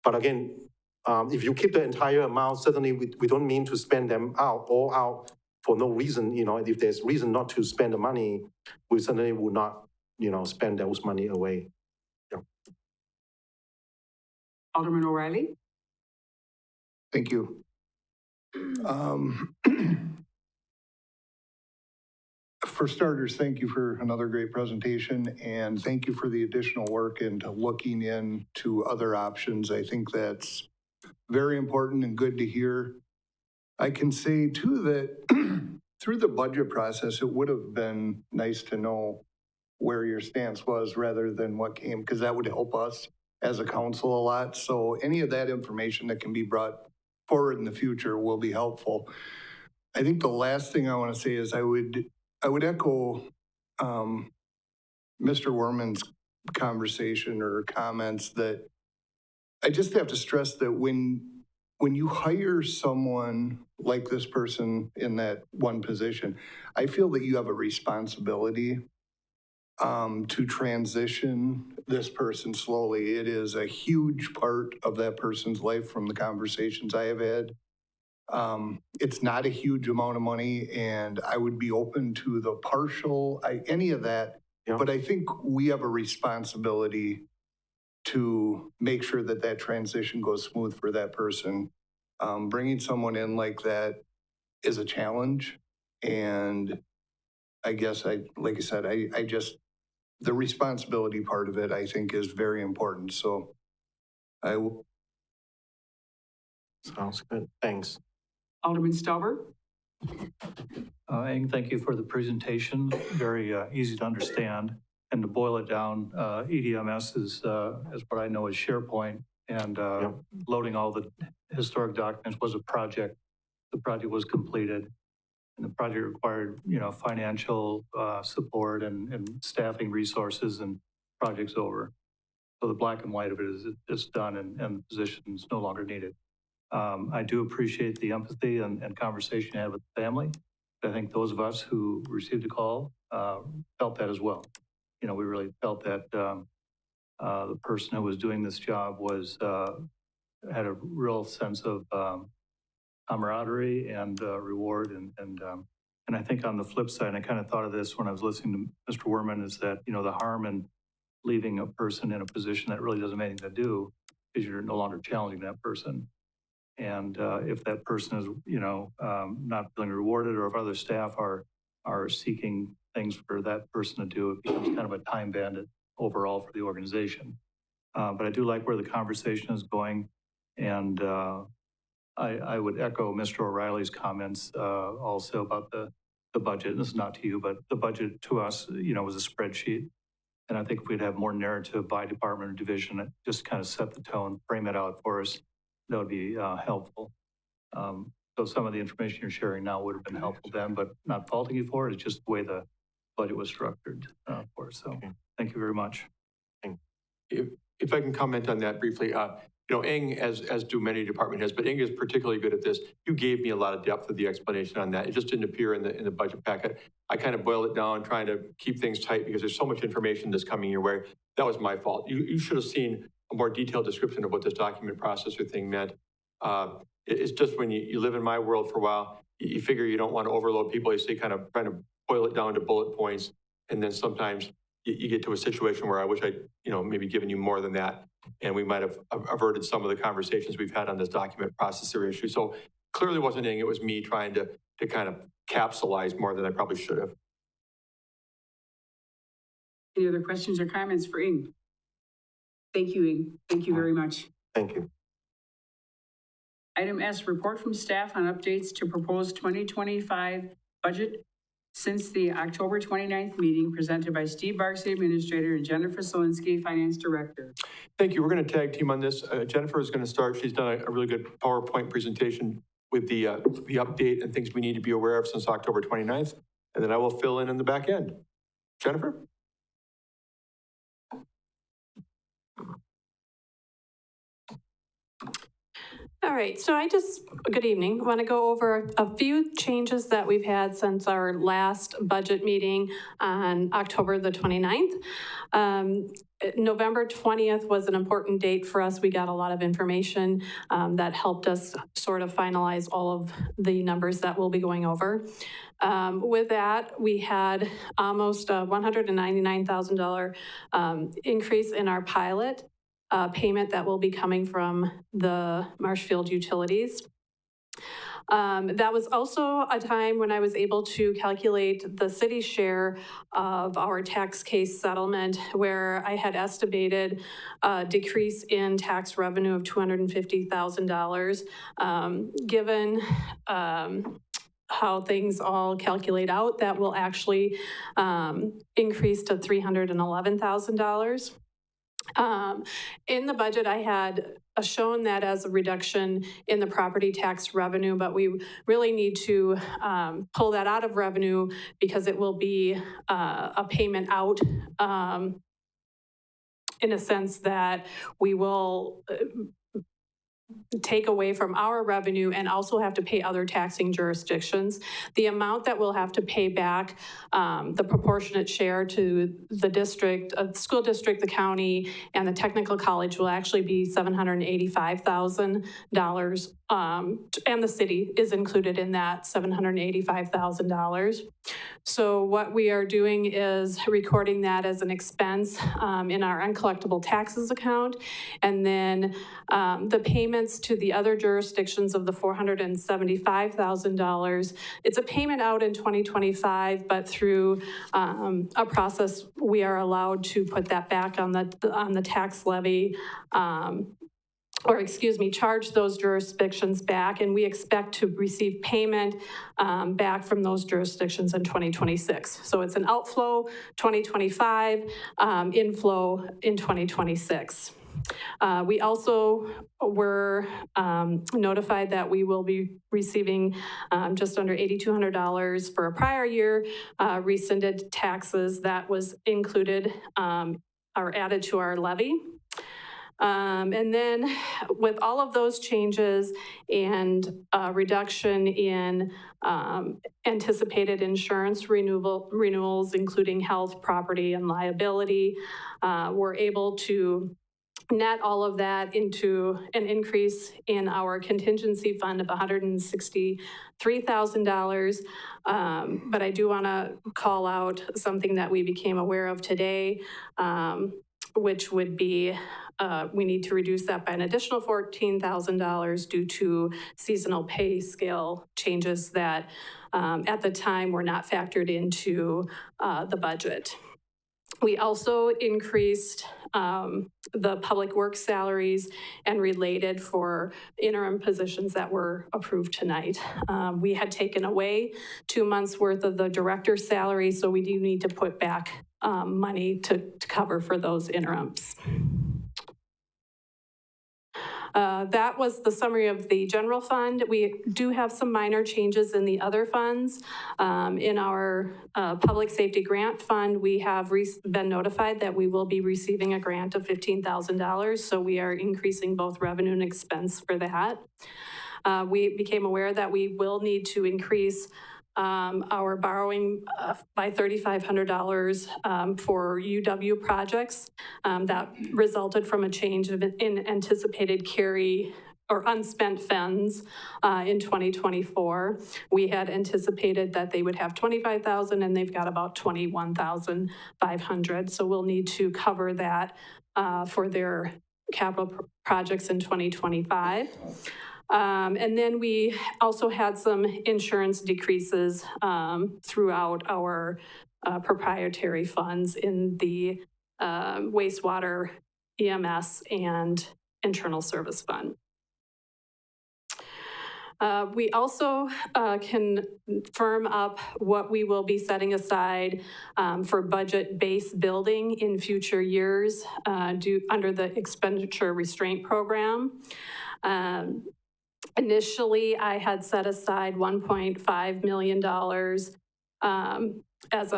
But again, if you keep the entire amount, certainly we don't mean to spend them all out for no reason. If there's reason not to spend the money, we certainly would not, spend those money away. Yeah. Alderman O'Reilly? Thank you. For starters, thank you for another great presentation, and thank you for the additional work into looking into other options. I think that's very important and good to hear. I can say too that through the budget process, it would have been nice to know where your stance was rather than what came, because that would help us as a council a lot. So any of that information that can be brought forward in the future will be helpful. I think the last thing I want to say is I would echo Mr. Werman's conversation or comments, that I just have to stress that when you hire someone like this person in that one position, I feel that you have a responsibility to transition this person slowly. It is a huge part of that person's life from the conversations I have had. It's not a huge amount of money, and I would be open to the partial, any of that. Yeah. But I think we have a responsibility to make sure that that transition goes smooth for that person. Bringing someone in like that is a challenge. And I guess like I said, the responsibility part of it, I think, is very important. So I will. Sounds good. Thanks. Alderman Stauber? And thank you for the presentation. Very easy to understand. And to boil it down, EDMS is what I know is SharePoint, and loading all the historic documents was a project. The project was completed, and the project required, financial support and staffing resources, and project's over. So the black and white of it is done, and the position is no longer needed. I do appreciate the empathy and conversation you had with the family. I think those of us who received the call felt that as well. We really felt that the person who was doing this job had a real sense of camaraderie and reward. And I think on the flip side, I kind of thought of this when I was listening to Mr. Werman, is that, the harm in leaving a person in a position that really doesn't have anything to do is you're no longer challenging that person. And if that person is, not feeling rewarded, or if other staff are seeking things for that person to do, it becomes kind of a time bandit overall for the organization. But I do like where the conversation is going. And I would echo Mr. O'Reilly's comments also about the budget. And this is not to you, but the budget to us, was a spreadsheet. And I think if we'd have more narrative by department or division, it just kind of set the tone, frame it out for us, that would be helpful. So some of the information you're sharing now would have been helpful then, but not faulting you for it. It's just the way the budget was structured for us. So thank you very much. If I can comment on that briefly, Eng, as do many department heads, but Eng is particularly good at this. You gave me a lot of depth of the explanation on that. It just didn't appear in the budget packet. I kind of boiled it down, trying to keep things tight because there's so much information that's coming your way. That was my fault. You should have seen a more detailed description of what this document processor thing meant. It's just when you live in my world for a while, you figure you don't want to overload people. You say kind of trying to boil it down to bullet points. And then sometimes you get to a situation where I wish I'd, maybe given you more than that. And we might have averted some of the conversations we've had on this document processor issue. So clearly wasn't Ing, it was me trying to kind of capsulize more than I probably should have. Any other questions or comments for Ing? Thank you, Ing. Thank you very much. Thank you. Item S, report from staff on updates to proposed 2025 budget since the October 29th meeting, presented by Steve Barksey, Administrator, and Jennifer Solinsky, Finance Director. Thank you. We're going to tag team on this. Jennifer is going to start. She's done a really good PowerPoint presentation with the update and things we need to be aware of since October 29th. And then I will fill in the back end. Jennifer? All right, so good evening. I want to go over a few changes that we've had since our last budget meeting on October the 29th. November 20th was an important date for us. We got a lot of information that helped us sort of finalize all of the numbers that we'll be going over. With that, we had almost a $199,000 increase in our pilot payment that will be coming from the Marshfield utilities. That was also a time when I was able to calculate the city's share of our tax case settlement, where I had estimated a decrease in tax revenue of $250,000. Given how things all calculate out, that will actually increase to $311,000. In the budget, I had shown that as a reduction in the property tax revenue, but we really need to pull that out of revenue because it will be a payment out in a sense that we will take away from our revenue and also have to pay other taxing jurisdictions. The amount that we'll have to pay back, the proportionate share to the district, school district, the county, and the technical college will actually be $785,000, and the city is included in that $785,000. So what we are doing is recording that as an expense in our uncollectible taxes account, and then the payments to the other jurisdictions of the $475,000. It's a payment out in 2025, but through a process, we are allowed to put that back on the tax levy, charge those jurisdictions back, and we expect to receive payment back from those jurisdictions in 2026. So it's an outflow 2025, inflow in 2026. We also were notified that we will be receiving just under $8,200 for a prior year rescinded taxes that was included or added to our levy. And then with all of those changes and reduction in anticipated insurance renewals, including health, property, and liability, we're able to net all of that into an increase in our contingency fund of $163,000. But I do want to call out something that we became aware of today, which would be we need to reduce that by an additional $14,000 due to seasonal pay scale changes that at the time were not factored into the budget. We also increased the public works salaries and related for interim positions that were approved tonight. We had taken away 2 months worth of the director's salary, so we do need to put back money to cover for those interims. That was the summary of the general fund. We do have some minor changes in the other funds. In our public safety grant fund, we have been notified that we will be receiving a grant of $15,000, so we are increasing both revenue and expense for that. We became aware that we will need to increase our borrowing by $3,500 for UW projects. That resulted from a change in anticipated carry or unspent funds in 2024. We had anticipated that they would have 25,000 and they've got about 21,500. So we'll need to cover that for their capital projects in 2025. And then we also had some insurance decreases throughout our proprietary funds in the wastewater, EMS, and internal service fund. We also can firm up what we will be setting aside for budget-based building in future years under the expenditure restraint program. Initially, I had set aside $1.5 million as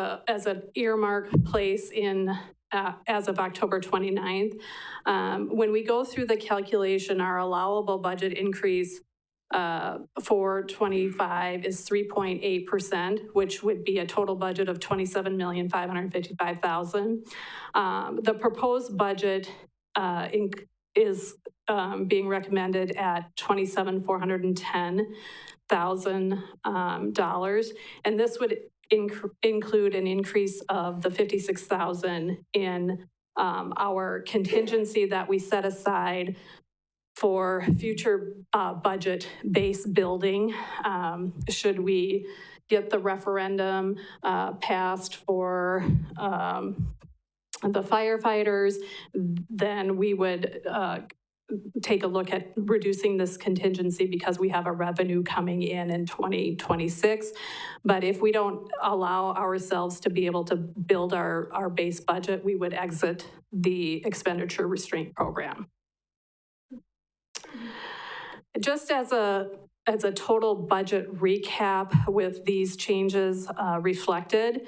an earmark place in as of October 29th. When we go through the calculation, our allowable budget increase for 25 is 3.8%, which would be a total budget of $27,555,000. The proposed budget is being recommended at $27,410,000, and this would include an increase of the $56,000 in our contingency that we set aside for future budget-based building. Should we get the referendum passed for the firefighters, then we would take a look at reducing this contingency because we have a revenue coming in 2026. But if we don't allow ourselves to be able to build our base budget, we would exit the expenditure restraint program. Just as a total budget recap with these changes reflected,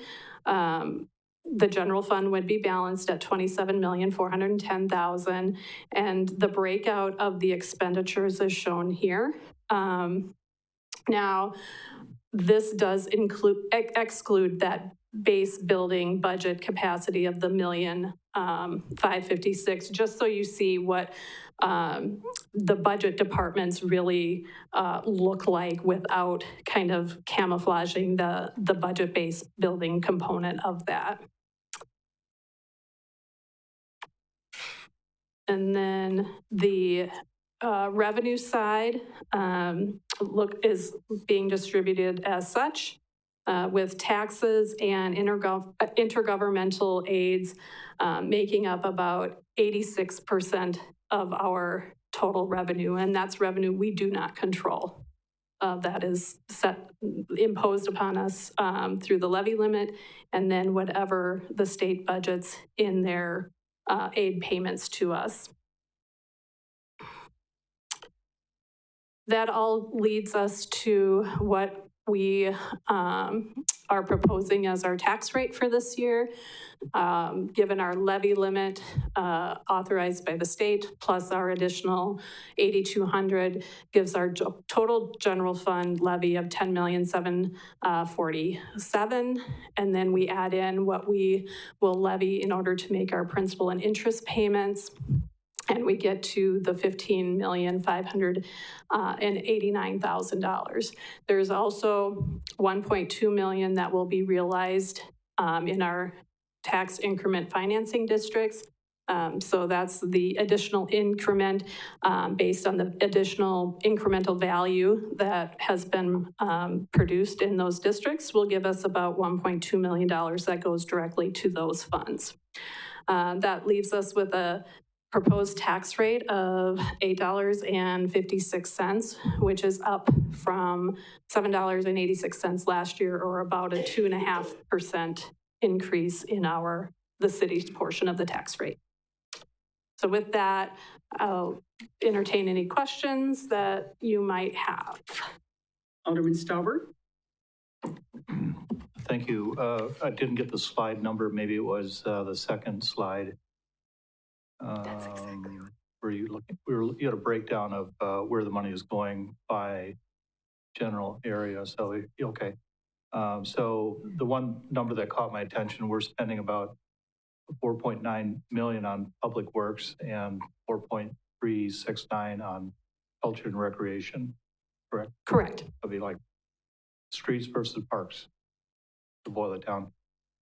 the general fund would be balanced at $27,410,000, and the breakout of the expenditures is shown here. Now, this does exclude that base building budget capacity of the $1,556,000, just so you see what the budget departments really look like without kind of camouflaging the budget-based building component of that. And then the revenue side is being distributed as such, with taxes and intergovernmental aids making up about 86% of our total revenue, and that's revenue we do not control. That is imposed upon us through the levy limit, and then whatever the state budgets in their aid payments to us. That all leads us to what we are proposing as our tax rate for this year. Given our levy limit authorized by the state, plus our additional 8,200, gives our total general fund levy of $10,747,000, and then we add in what we will levy in order to make our principal and interest payments. and we get to the $15,589,000. There's also $1.2 million that will be realized in our tax increment financing districts. So that's the additional increment based on the additional incremental value that has been produced in those districts will give us about $1.2 million that goes directly to those funds. That leaves us with a proposed tax rate of $8.56, which is up from $7.86 last year, or about a 2.5% increase in the city's portion of the tax rate. So with that, I'll entertain any questions that you might have. Alderman Stauber? Thank you. I didn't get the slide number. Maybe it was the second slide. That's exactly right. Were you looking? You had a breakdown of where the money is going by general area. So okay. So the one number that caught my attention, we're spending about $4.9 million on public works and $4.369 on culture and recreation. Correct? Correct. It'll be like streets versus parks, to boil it down.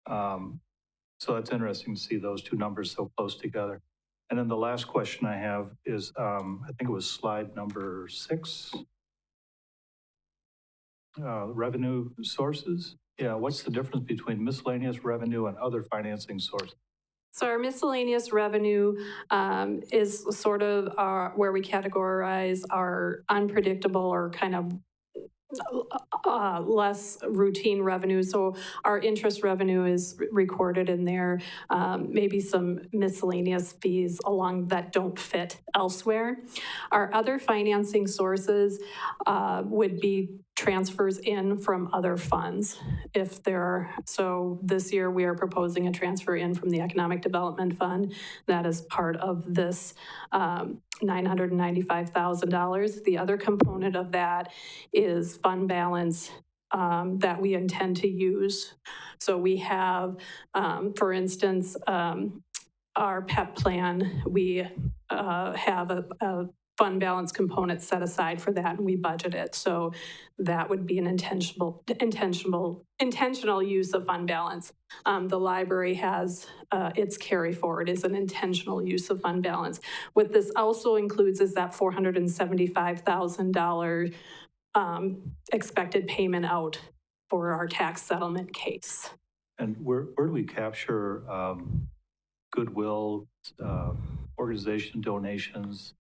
So that's interesting to see those two numbers so close together. And then the last question I have is, I think it was slide number 6. Revenue sources. Yeah, what's the difference between miscellaneous revenue and other financing sources? So our miscellaneous revenue is sort of where we categorize our unpredictable or kind of less routine revenue. So our interest revenue is recorded in there, maybe some miscellaneous fees along that don't fit elsewhere. Our other financing sources would be transfers in from other funds. So this year we are proposing a transfer in from the Economic Development Fund. That is part of this $995,000. The other component of that is fund balance that we intend to use. So we have, for instance, our PEP plan, we have a fund balance component set aside for that, and we budget it. So that would be an intentional use of fund balance. The library has its carry forward is an intentional use of fund balance. What this also includes is that $475,000 expected payment out for our tax settlement case. And where do we capture goodwill, organization donations?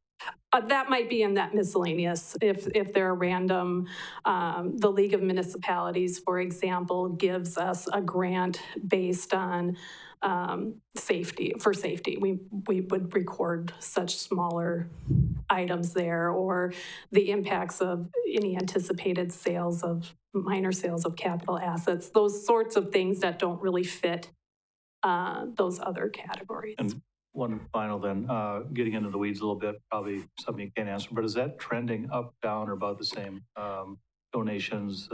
That might be in that miscellaneous. If they're random, the League of Municipalities, for example, gives us a grant based on safety. For safety, we would record such smaller items there, or the impacts of any anticipated minor sales of capital assets. Those sorts of things that don't really fit those other categories. And one final then, getting into the weeds a little bit, probably something you can't answer, but is that trending up, down, or about the same? Donations,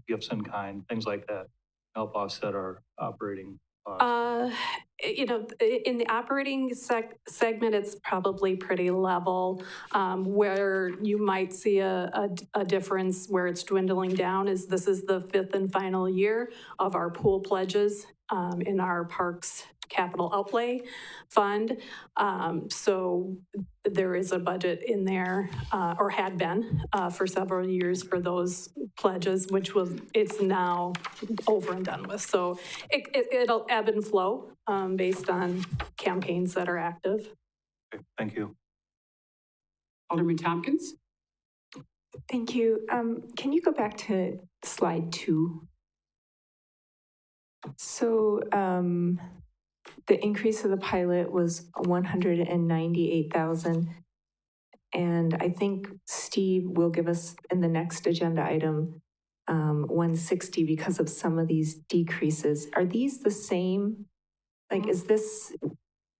gifts in kind, things like that, help offset our operating costs? In the operating segment, it's probably pretty level. Where you might see a difference where it's dwindling down is this is the 5th and final year of our pool pledges in our parks capital outlay fund. So there is a budget in there, or had been for several years for those pledges, it's now over and done with. So it'll ebb and flow based on campaigns that are active. Okay, thank you. Alderman Tompkins? Thank you. Can you go back to slide 2? So the increase of the pilot was $198,000. And I think Steve will give us in the next agenda item $160 because of some of these decreases. Are these the same? Like, is this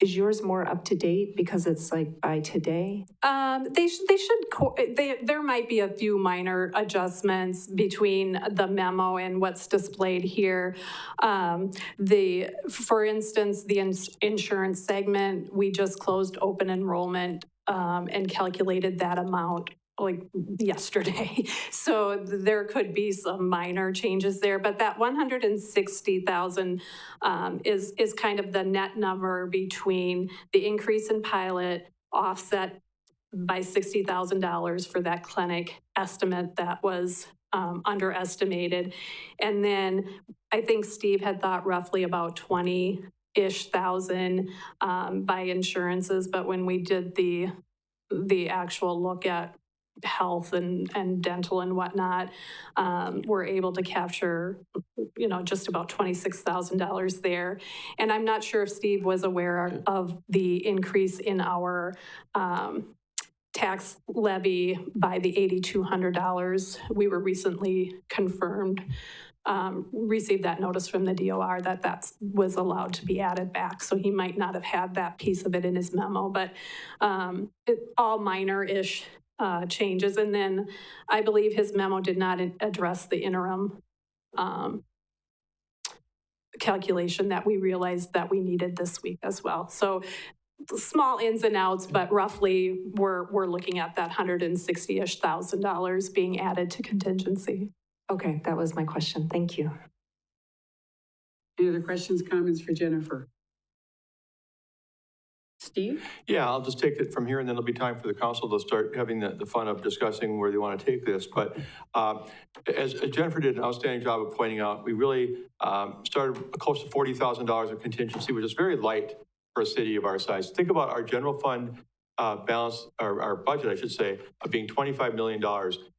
Is yours more up to date because it's like by today? There might be a few minor adjustments between the memo and what's displayed here. For instance, the insurance segment, we just closed open enrollment and calculated that amount like yesterday. So there could be some minor changes there, but that 160,000 is kind of the net number between the increase in pilot offset by $60,000 for that clinic estimate that was underestimated. And then I think Steve had thought roughly about 20-ish thousand by insurances, but when we did the actual look at health and dental and whatnot, we're able to capture, just about $26,000 there. And I'm not sure if Steve was aware of the increase in our tax levy by the $8,200. We were recently confirmed, received that notice from the DOR that was allowed to be added back. So he might not have had that piece of it in his memo, but all minor-ish changes. And then I believe his memo did not address the interim calculation that we realized that we needed this week as well. So small ins and outs, but roughly we're looking at that $160-ish thousand being added to contingency. Okay, that was my question. Thank you. Any other questions, comments for Jennifer? Steve? Yeah, I'll just take it from here, and then it'll be time for the council to start having the fun of discussing where they want to take this. But as Jennifer did an outstanding job of pointing out, we really started close to $40,000 of contingency, which is very light for a city of our size. Think about our general fund balance, our budget, I should say, of being $25 million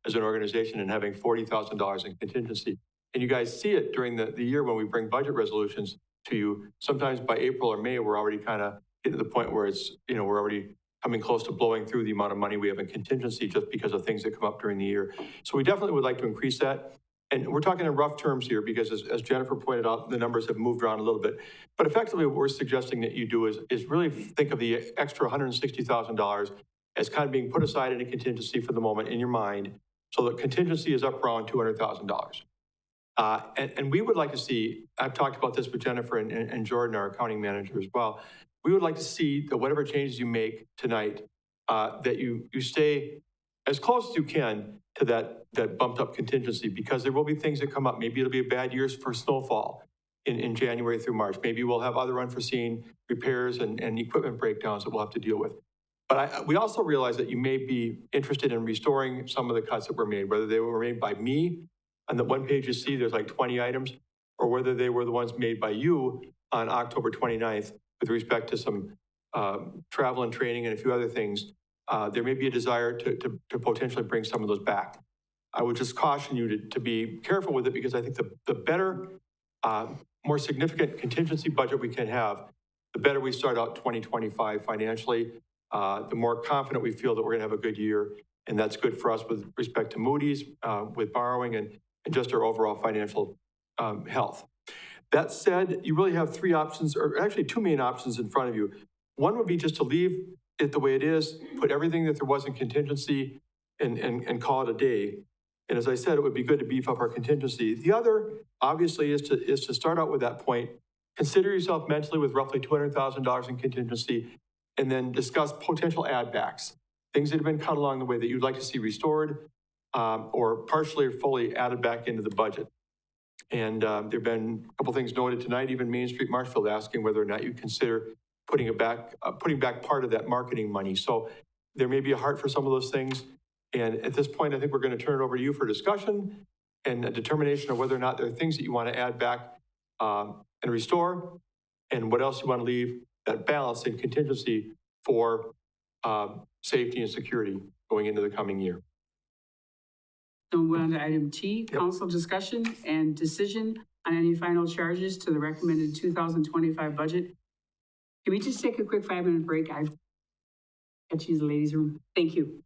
as an organization and having $40,000 in contingency. And you guys see it during the year when we bring budget resolutions to you. Sometimes by April or May, we're already kind of getting to the point where it's, we're already coming close to blowing through the amount of money we have in contingency just because of things that come up during the year. So we definitely would like to increase that. And we're talking in rough terms here because as Jennifer pointed out, the numbers have moved around a little bit. But effectively what we're suggesting that you do is really think of the extra $160,000 as kind of being put aside in a contingency for the moment in your mind, so that contingency is up around $200,000. And we would like to see, I've talked about this with Jennifer and Jordan, our accounting manager as well. We would like to see that whatever changes you make tonight, that you stay as close as you can to that bumped up contingency, because there will be things that come up. Maybe it'll be a bad year for snowfall in January through March. Maybe we'll have other unforeseen repairs and equipment breakdowns that we'll have to deal with. But we also realize that you may be interested in restoring some of the cuts that were made, whether they were made by me on the one page you see, there's like 20 items, or whether they were the ones made by you on October 29th with respect to some travel and training and a few other things. There may be a desire to potentially bring some of those back. I would just caution you to be careful with it, because I think the better, more significant contingency budget we can have, the better we start out 2025 financially, the more confident we feel that we're gonna have a good year. And that's good for us with respect to Moody's, with borrowing and just our overall financial health. That said, you really have three options, or actually two main options in front of you. One would be just to leave it the way it is, put everything that there was in contingency and call it a day. And as I said, it would be good to beef up our contingency. The other, obviously, is to start out with that point. Consider yourself mentally with roughly $200,000 in contingency, and then discuss potential add backs, things that have been cut along the way that you'd like to see restored, or partially or fully added back into the budget. And there have been a couple things noted tonight, even Main Street Marshfield asking whether or not you consider putting back part of that marketing money. So there may be a heart for some of those things. And at this point, I think we're going to turn it over to you for discussion and a determination of whether or not there are things that you want to add back and restore, and what else you want to leave that balance in contingency for safety and security going into the coming year. So we'll move on to item T, council discussion and decision on any final charges to the recommended 2025 budget. Can we just take a quick 5-minute break? I've got to use the ladies' room. Thank you.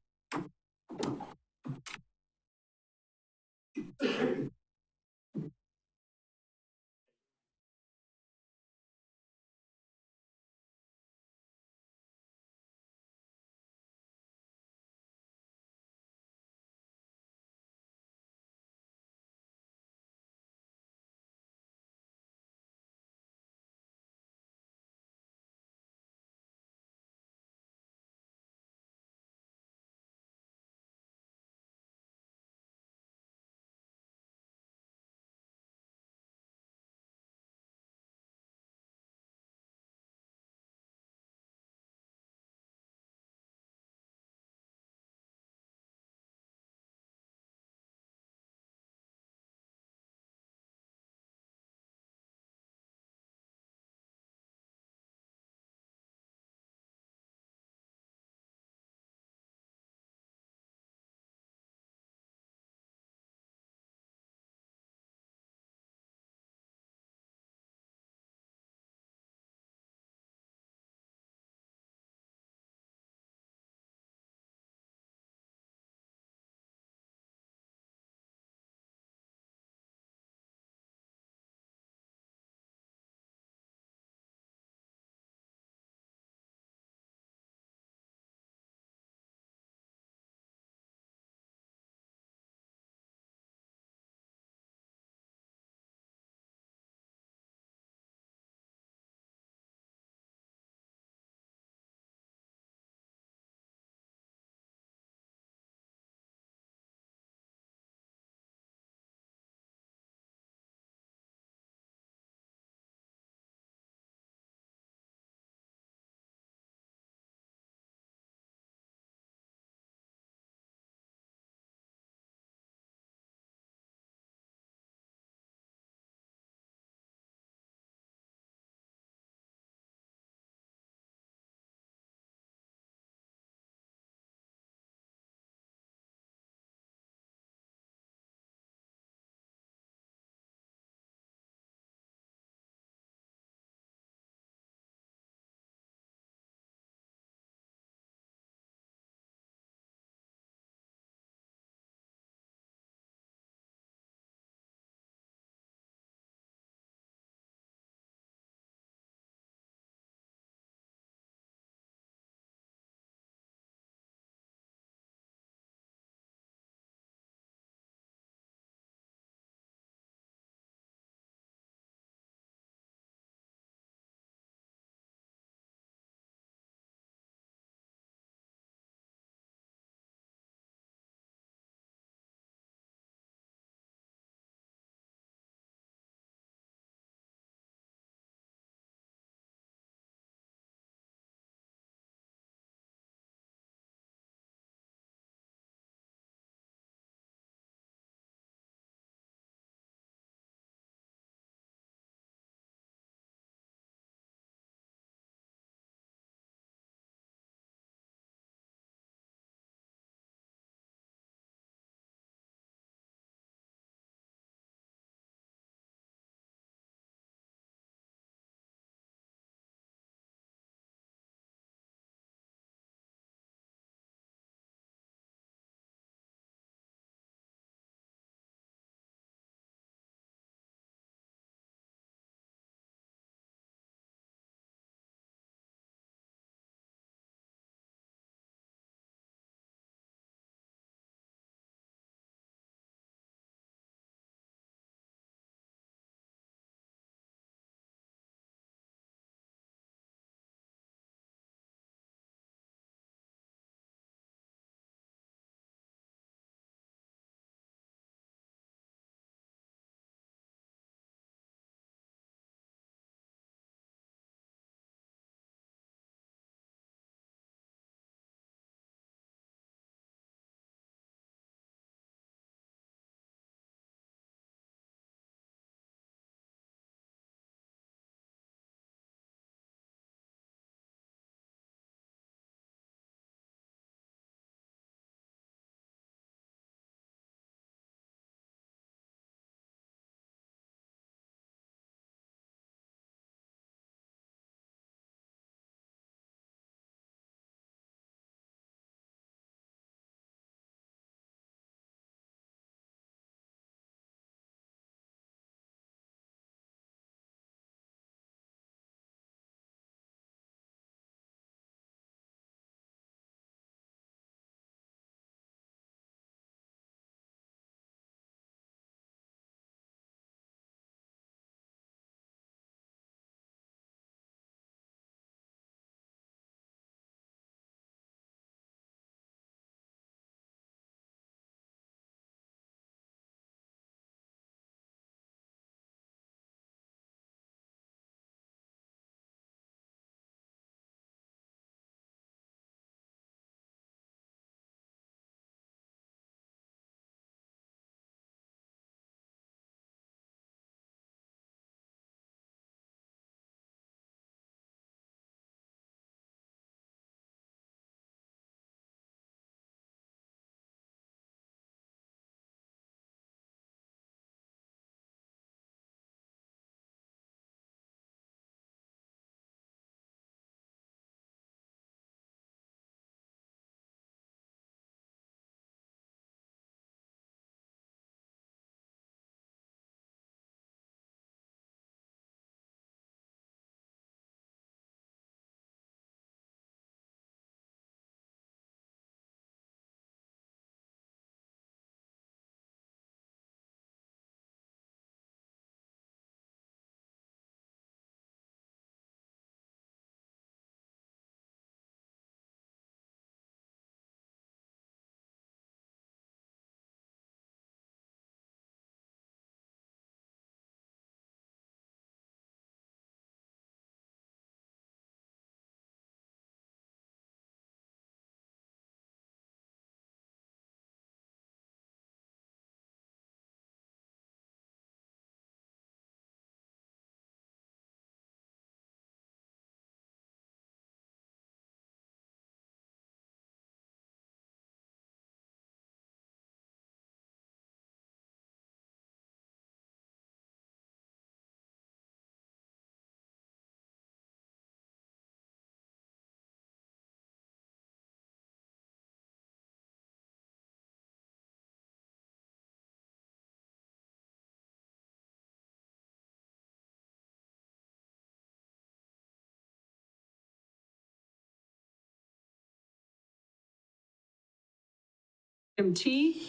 Item T,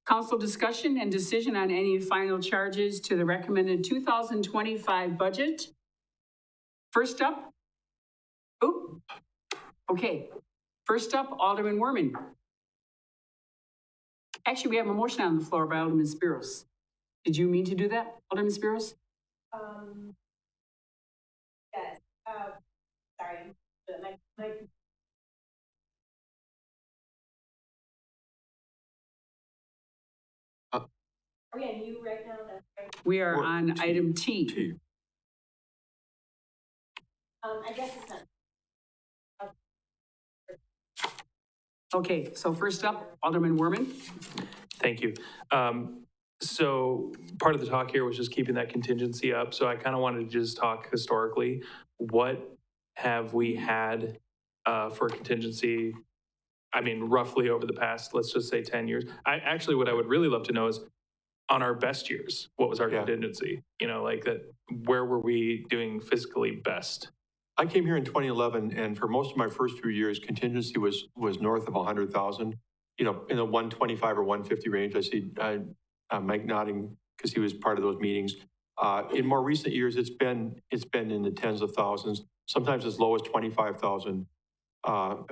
council discussion and decision on any final charges to the recommended 2025 budget. First up, First up, Alderman Werman. Actually, we have a motion on the floor by Alderman Spiros. Did you mean to do that, Alderman Spiros? Yes, sorry, my Are we on you right now? That's right. We are on item T. I guess it's not. Okay, so first up, Alderman Werman. Thank you. So part of the talk here was just keeping that contingency up. So I kind of wanted to just talk historically. What have we had for contingency? I mean, roughly over the past, let's just say 10 years. What I would really love to know is on our best years, what was our contingency? You know, like that, where were we doing fiscally best? I came here in 2011, and for most of my first few years, contingency was north of 100,000. You know, in the 125 or 150 range. I see Mike nodding because he was part of those meetings. In more recent years, it's been in the tens of thousands, sometimes as low as 25,000. In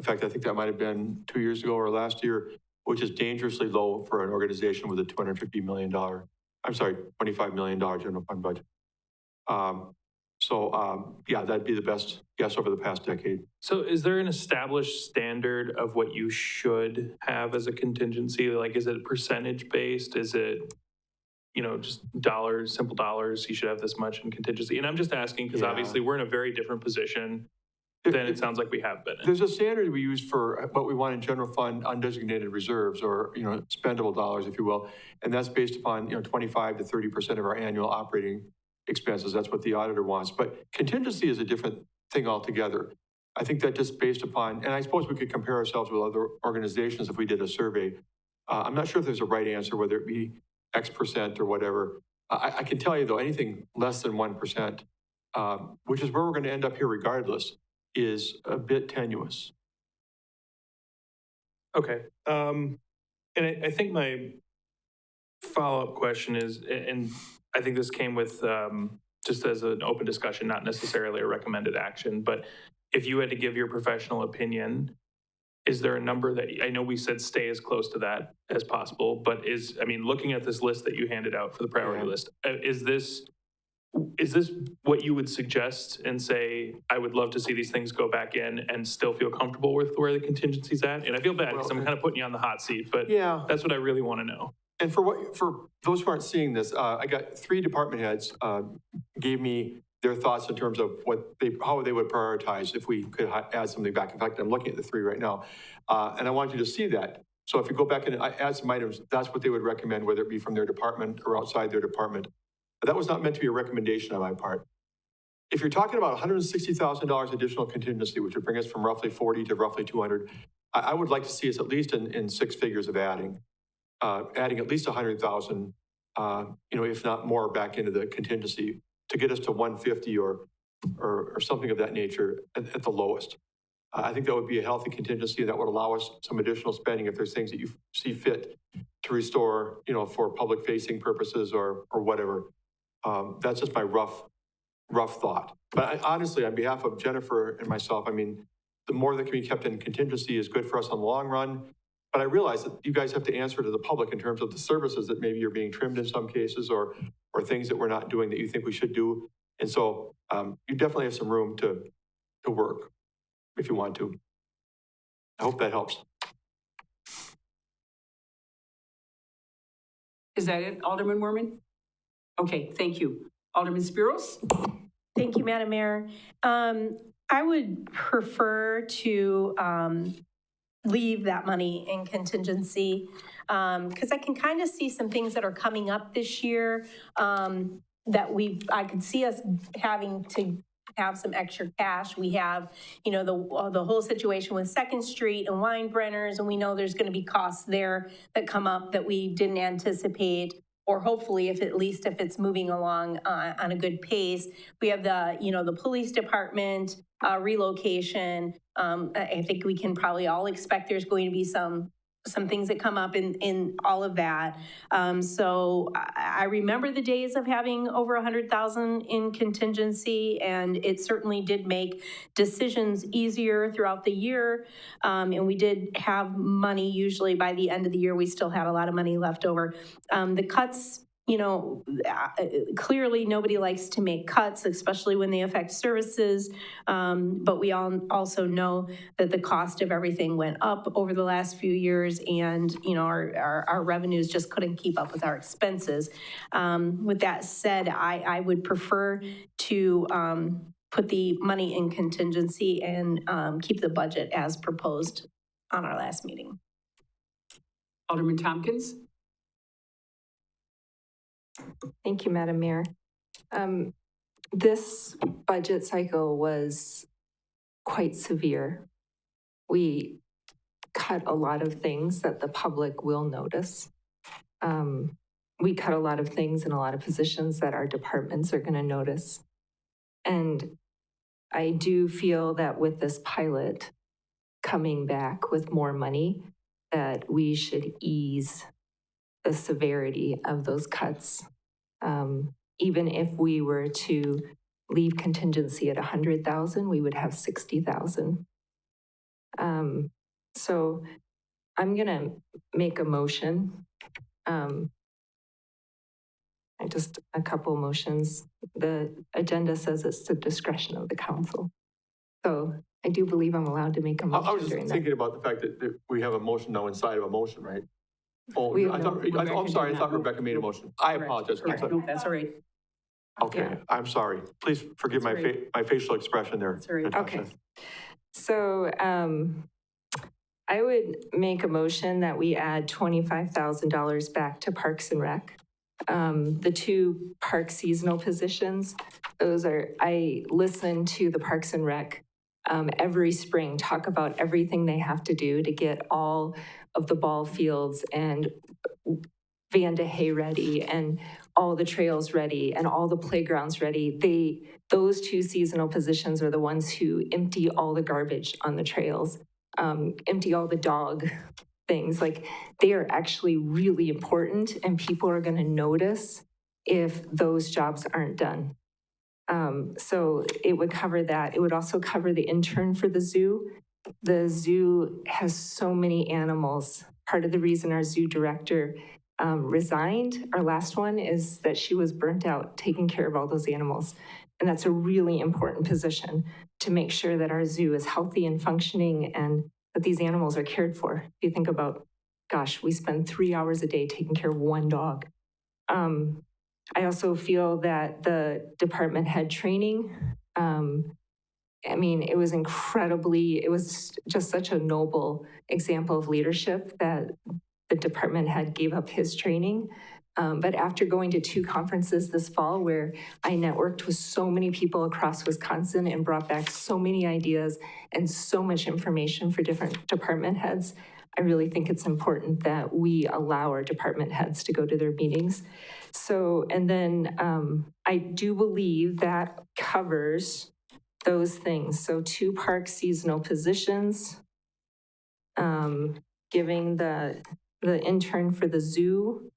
fact, I think that might have been 2 years ago or last year, which is dangerously low for an organization with a $25 million general fund budget. Yeah, that'd be the best guess over the past decade. So is there an established standard of what you should have as a contingency? Like, is it percentage based? Is it, you know, just dollars, simple dollars? You should have this much in contingency. And I'm just asking because obviously we're in a very different position than it sounds like we have been in. There's a standard we use for what we want in general fund undesignated reserves, or, you know, spendable dollars, if you will. And that's based upon, you know, 25 to 30% of our annual operating expenses. That's what the auditor wants. But contingency is a different thing altogether. I think that just based upon, and I suppose we could compare ourselves with other organizations if we did a survey. I'm not sure if there's a right answer, whether it be X percent or whatever. I can tell you though, anything less than 1%, which is where we're going to end up here regardless, is a bit tenuous. Okay. And I think my follow-up question is, and I think this came with just as an open discussion, not necessarily a recommended action, but if you had to give your professional opinion, is there a number that, I know we said stay as close to that as possible, but looking at this list that you handed out for the priority list, is this what you would suggest and say, I would love to see these things go back in and still feel comfortable with where the contingency's at? And I feel bad because I'm kind of putting you on the hot seat, but that's what I really want to know. And for those who aren't seeing this, I got 3 department heads gave me their thoughts in terms of how they would prioritize if we could add something back. In fact, I'm looking at the 3 right now, and I want you to see that. So if you go back and add some items, that's what they would recommend, whether it be from their department or outside their department. That was not meant to be a recommendation on my part. If you're talking about $160,000 additional contingency, which would bring us from roughly 40 to roughly 200, I would like to see us at least in 6 figures of adding at least 100,000, if not more, back into the contingency to get us to 150 or something of that nature at the lowest. I think that would be a healthy contingency that would allow us some additional spending if there's things that you see fit to restore, for public facing purposes or whatever. That's just my rough thought. But honestly, on behalf of Jennifer and myself, the more that can be kept in contingency is good for us on the long run. But I realize that you guys have to answer to the public in terms of the services that maybe are being trimmed in some cases or things that we're not doing that you think we should do. And so you definitely have some room to work if you want to. I hope that helps. Is that it, Alderman Werman? Okay, thank you. Alderman Spiros? Thank you, Madam Mayor. I would prefer to leave that money in contingency because I can kind of see some things that are coming up this year that I could see us having to have some extra cash. We have, the whole situation with 2nd Street and Winebrenners, and we know there's going to be costs there that come up that we didn't anticipate, or hopefully if it's moving along on a good pace. We have the police department relocation. I think we can probably all expect there's going to be some some things that come up in all of that. So I remember the days of having over 100,000 in contingency, and it certainly did make decisions easier throughout the year. And we did have money, usually by the end of the year, we still had a lot of money left over. The cuts, you know, clearly nobody likes to make cuts, especially when they affect services. But we all also know that the cost of everything went up over the last few years, and, you know, our revenues just couldn't keep up with our expenses. With that said, I would prefer to put the money in contingency and keep the budget as proposed on our last meeting. Alderman Tompkins? Thank you, Madam Mayor. This budget cycle was quite severe. We cut a lot of things that the public will notice. We cut a lot of things in a lot of positions that our departments are going to notice. And I do feel that with this pilot coming back with more money, that we should ease the severity of those cuts. Even if we were to leave contingency at 100,000, we would have 60,000. So I'm gonna make a motion. Just a couple motions. The agenda says it's the discretion of the council. So I do believe I'm allowed to make a motion. I was just during thinking about the fact that we have a motion now inside of a motion, right? Oh, We- I'm sorry, I thought Rebecca made a motion. I apologize. Correct. No, that's all right. Okay, I'm sorry. Please forgive my my facial expression there. That's all right. Natasha. Okay. So I would make a motion that we add $25,000 back to Parks and Rec. The two park seasonal positions, those are, I listen to the Parks and Rec every spring talk about everything they have to do to get all of the ball fields and Van de Hay ready and all the trails ready and all the playgrounds ready. Those two seasonal positions are the ones who empty all the garbage on the trails, empty all the dog things. Like, they are actually really important, and people are going to notice if those jobs aren't done. So it would cover that. It would also cover the intern for the zoo. The zoo has so many animals. Part of the reason our zoo director resigned, our last one, is that she was burnt out taking care of all those animals. And that's a really important position, to make sure that our zoo is healthy and functioning and that these animals are cared for. If you think about, gosh, we spend 3 hours a day taking care of one dog. I also feel that the department head training, I mean, it was just such a noble example of leadership that the department head gave up his training. But after going to 2 conferences this fall where I networked with so many people across Wisconsin and brought back so many ideas and so much information for different department heads, I really think it's important that we allow our department heads to go to their meetings. So, and then I do believe that covers those things. So 2 park seasonal positions, giving the intern for the zoo,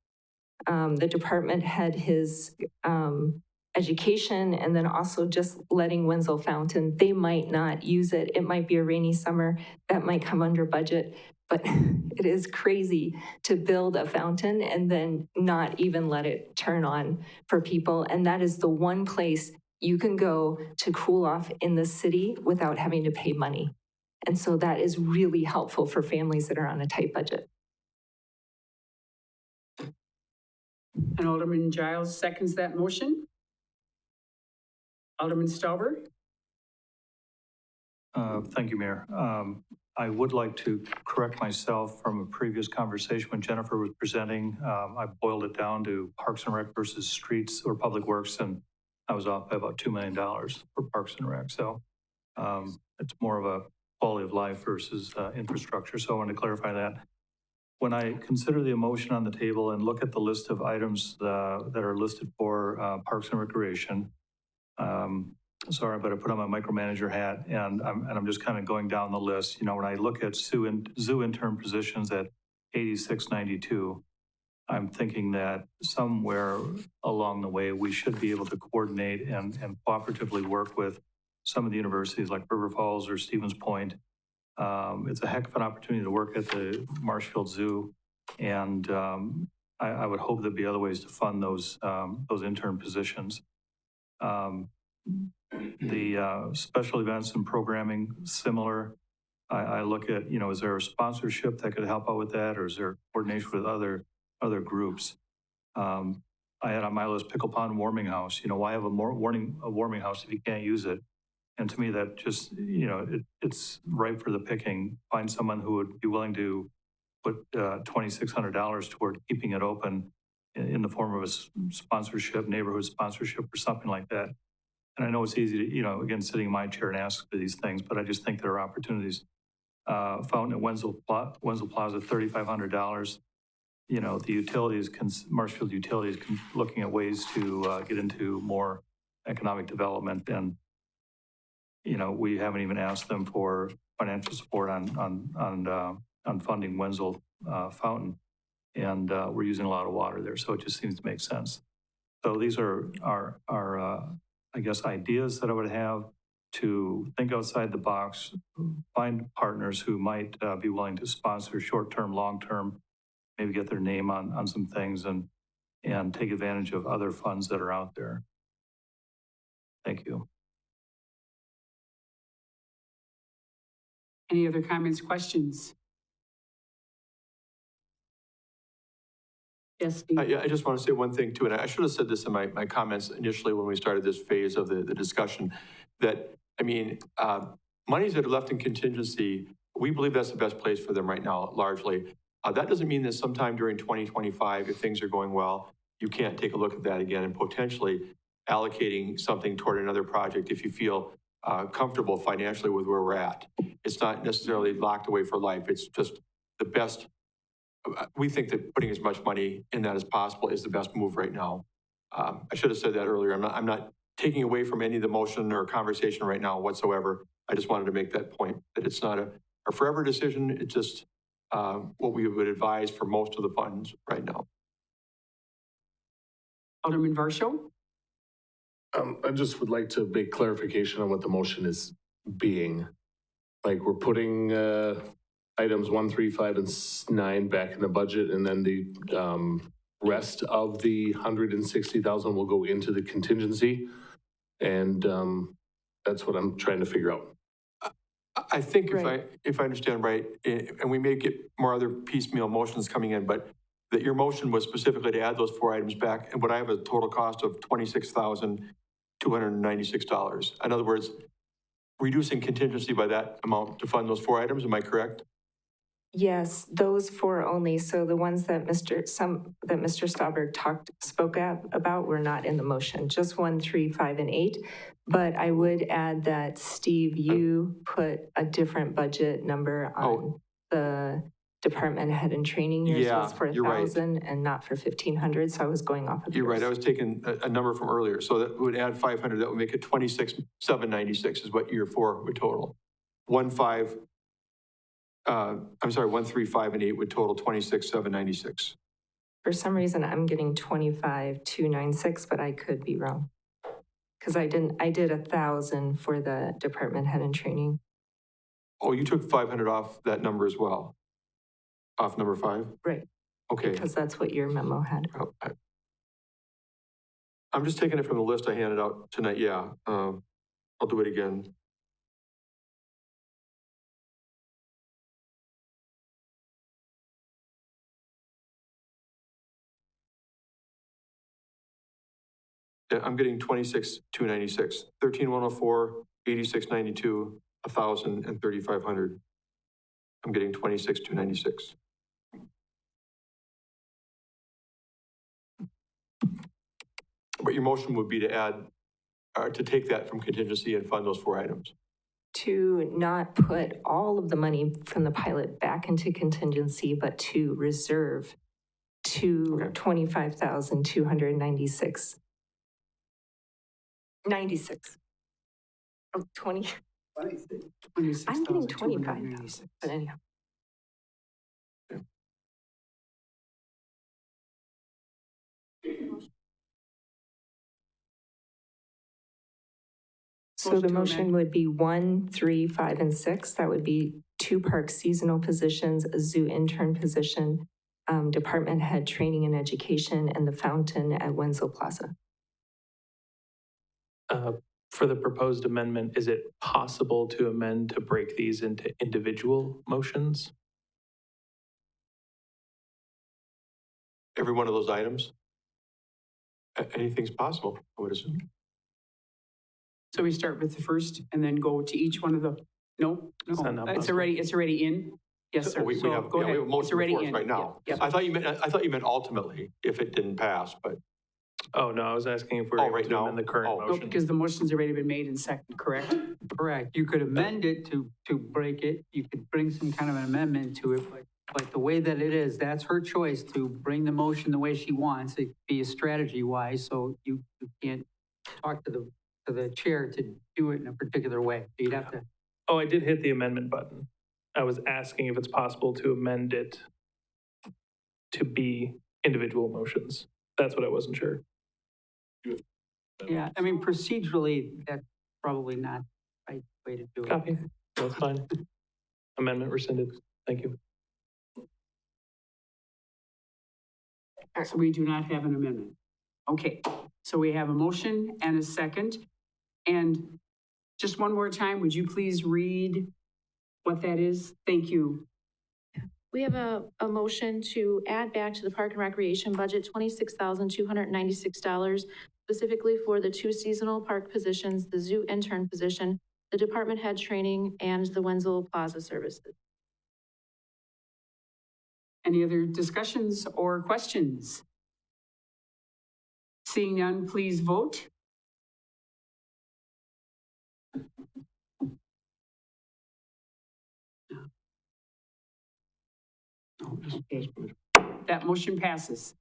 the department head his education, and then also just letting Wenzel Fountain, they might not use it. It might be a rainy summer, that might come under budget, but it is crazy to build a fountain and then not even let it turn on for people. And that is the one place you can go to cool off in the city without having to pay money. And so that is really helpful for families that are on a tight budget. And Alderman Giles seconds that motion. Alderman Stauber? Thank you, Mayor. I would like to correct myself from a previous conversation when Jennifer was presenting. I boiled it down to Parks and Rec versus streets or public works, and I was off by about $2 million for Parks and Rec. So it's more of a quality of life versus infrastructure. So I want to clarify that. When I consider the motion on the table and look at the list of items that are listed for Parks and Recreation, sorry, but I put on my micromanager hat, and I'm just kind of going down the list. You know, when I look at zoo intern positions at 8692. I'm thinking that somewhere along the way, we should be able to coordinate and cooperatively work with some of the universities like River Falls or Stevens Point. It's a heck of an opportunity to work at the Marshfield Zoo, and I would hope there'd be other ways to fund those intern positions. The special events and programming, similar. I look at, is there a sponsorship that could help out with that, or is there coordination with other groups? I had on my list Pickle Pond Warming House. Why have a warming house if you can't use it? And to me, that just, it's ripe for the picking. Find someone who would be willing to put $2,600 toward keeping it open in the form of a sponsorship, neighborhood sponsorship, or something like that. And I know it's easy to, again, sitting in my chair and ask for these things, but I just think there are opportunities. Fountain at Wenzel Plaza, $3,500. The utilities, Marshfield Utilities, looking at ways to get into more economic development. And, we haven't even asked them for financial support on funding Wenzel Fountain. And we're using a lot of water there, so it just seems to make sense. So these are I guess, ideas that I would have to think outside the box, find partners who might be willing to sponsor short-term, long-term, maybe get their name on some things and take advantage of other funds that are out there. Thank you. Any other comments, questions? Yes, Steve. I just want to say one thing too, and I should have said this in my comments initially when we started this phase of the discussion, that, monies that are left in contingency, we believe that's the best place for them right now, largely. That doesn't mean that sometime during 2025, if things are going well, you can't take a look at that again and potentially allocating something toward another project if you feel comfortable financially with where we're at. It's not necessarily locked away for life. It's just the best. We think that putting as much money in that as possible is the best move right now. I should have said that earlier. I'm not taking away from any of the motion or conversation right now whatsoever. I just wanted to make that point, that it's not a forever decision. It's just what we would advise for most of the funds right now. Alderman Varsho? I just would like to make clarification on what the motion is being. Like, we're putting items 1, 3, 5, and 9 back in the budget, and then the rest of the $160,000 will go into the contingency, and that's what I'm trying to figure out. I think if I understand right, and we may get more other piecemeal motions coming in, but that your motion was specifically to add those 4 items back, and what I have a total cost of $26,296. In other words, reducing contingency by that amount to fund those 4 items. Am I correct? Yes, those 4 only. So the ones that Mr. Stauberg spoke about were not in the motion, just 1, 3, 5, and 8. But I would add that, Steve, you put a different budget number on the department head and training. Yours was for 1,000 and not for 1,500. So I was going off of You're yours. right. I was taking a number from earlier. So that would add 500. That would make it 26,796 is what year 4 would total. 1, 3, 5, and 8 would total 26,796. For some reason, I'm getting 25,296, but I could be wrong. Because I did 1,000 for the department head and training. Oh, you took 500 off that number as well? Off number 5? Right. Okay. Because that's what your memo had. Oh, I'm just taking it from the list I handed out tonight. Yeah, I'll do it again. Yeah, I'm getting 26,296, 13,104, 86,92, 1,000, and 3,500. I'm getting 26,296. But your motion would be to add, to take that from contingency and fund those 4 items. To not put all of the money from the pilot back into contingency, but to reserve to 25,296. 96. Oh, 20. 26. I'm getting 25,000, but anyhow. So the to motion amend. would be 1, 3, 5, and 6. That would be 2 park seasonal positions, a zoo intern position, department head training and education, and the fountain at Wenzel Plaza. For the proposed amendment, is it possible to amend to break these into individual motions? Every one of those items? Anything's possible, I would assume. So we start with the first and then go to each one of the, no? Is that not It's possible? already in? Yes, sir. We So have, go yeah, we ahead. have a motion It's already before us in. right now. Yep. I thought you meant ultimately, if it didn't pass, but. Oh, no, I was asking if we're Oh, able right to now? amend the current Oh. No, motion. because the motion's already been made and seconded, correct? Correct. You could amend it to break it. You could bring some kind of an amendment to it, but like the way that it is, that's her choice to bring the motion the way she wants. It could be a strategy wise, so you can't talk to the chair to do it in a particular way. So you'd have to. Oh, I did hit the amendment button. I was asking if it's possible to amend it to be individual motions. That's what I wasn't sure. Yeah, I mean, procedurally, that's probably not the right way to do it. Copy. That's fine. Amendment rescinded. Thank you. So we do not have an amendment. Okay, so we have a motion and a second. And just one more time, would you please read what that is? Thank you. We have a motion to add back to the Park and Recreation budget $26,296, specifically for the 2 seasonal park positions, the zoo intern position, the department head training, and the Wenzel Plaza services. Any other discussions or questions? Seeing none, please vote. Okay. That motion passes.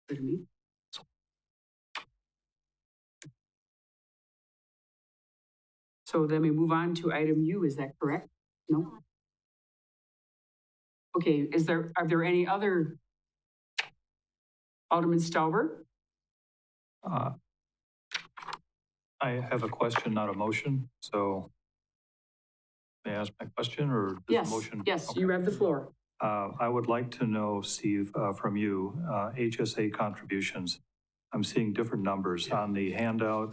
Good to me. So then we move on to item U, is that correct? No? Okay, are there any other? Alderman Stauber? I have a question, not a motion, so may I ask my question or does the Yes, motion? yes, Okay. you have the floor. I would like to know, Steve, from you, HSA contributions. I'm seeing different numbers on the handout,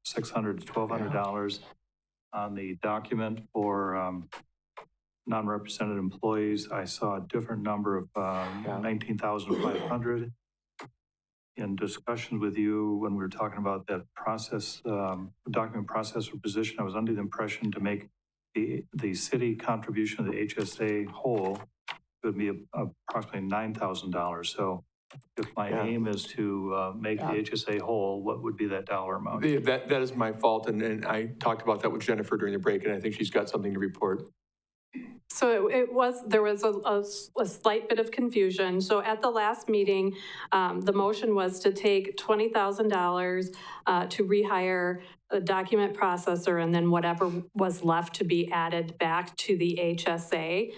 $600 to $1,200. On the document for non-represented employees, I saw a different number of 19,500. In discussions with you, when we were talking about that process, document processor position, I was under the impression to make the city contribution to the HSA whole would be approximately $9,000. So if my aim is to make the HSA whole, what would be that dollar amount? That is my fault, and I talked about that with Jennifer during the break, and I think she's got something to report. So there was a slight bit of confusion. So at the last meeting, the motion was to take $20,000 to rehire a document processor and then whatever was left to be added back to the HSA.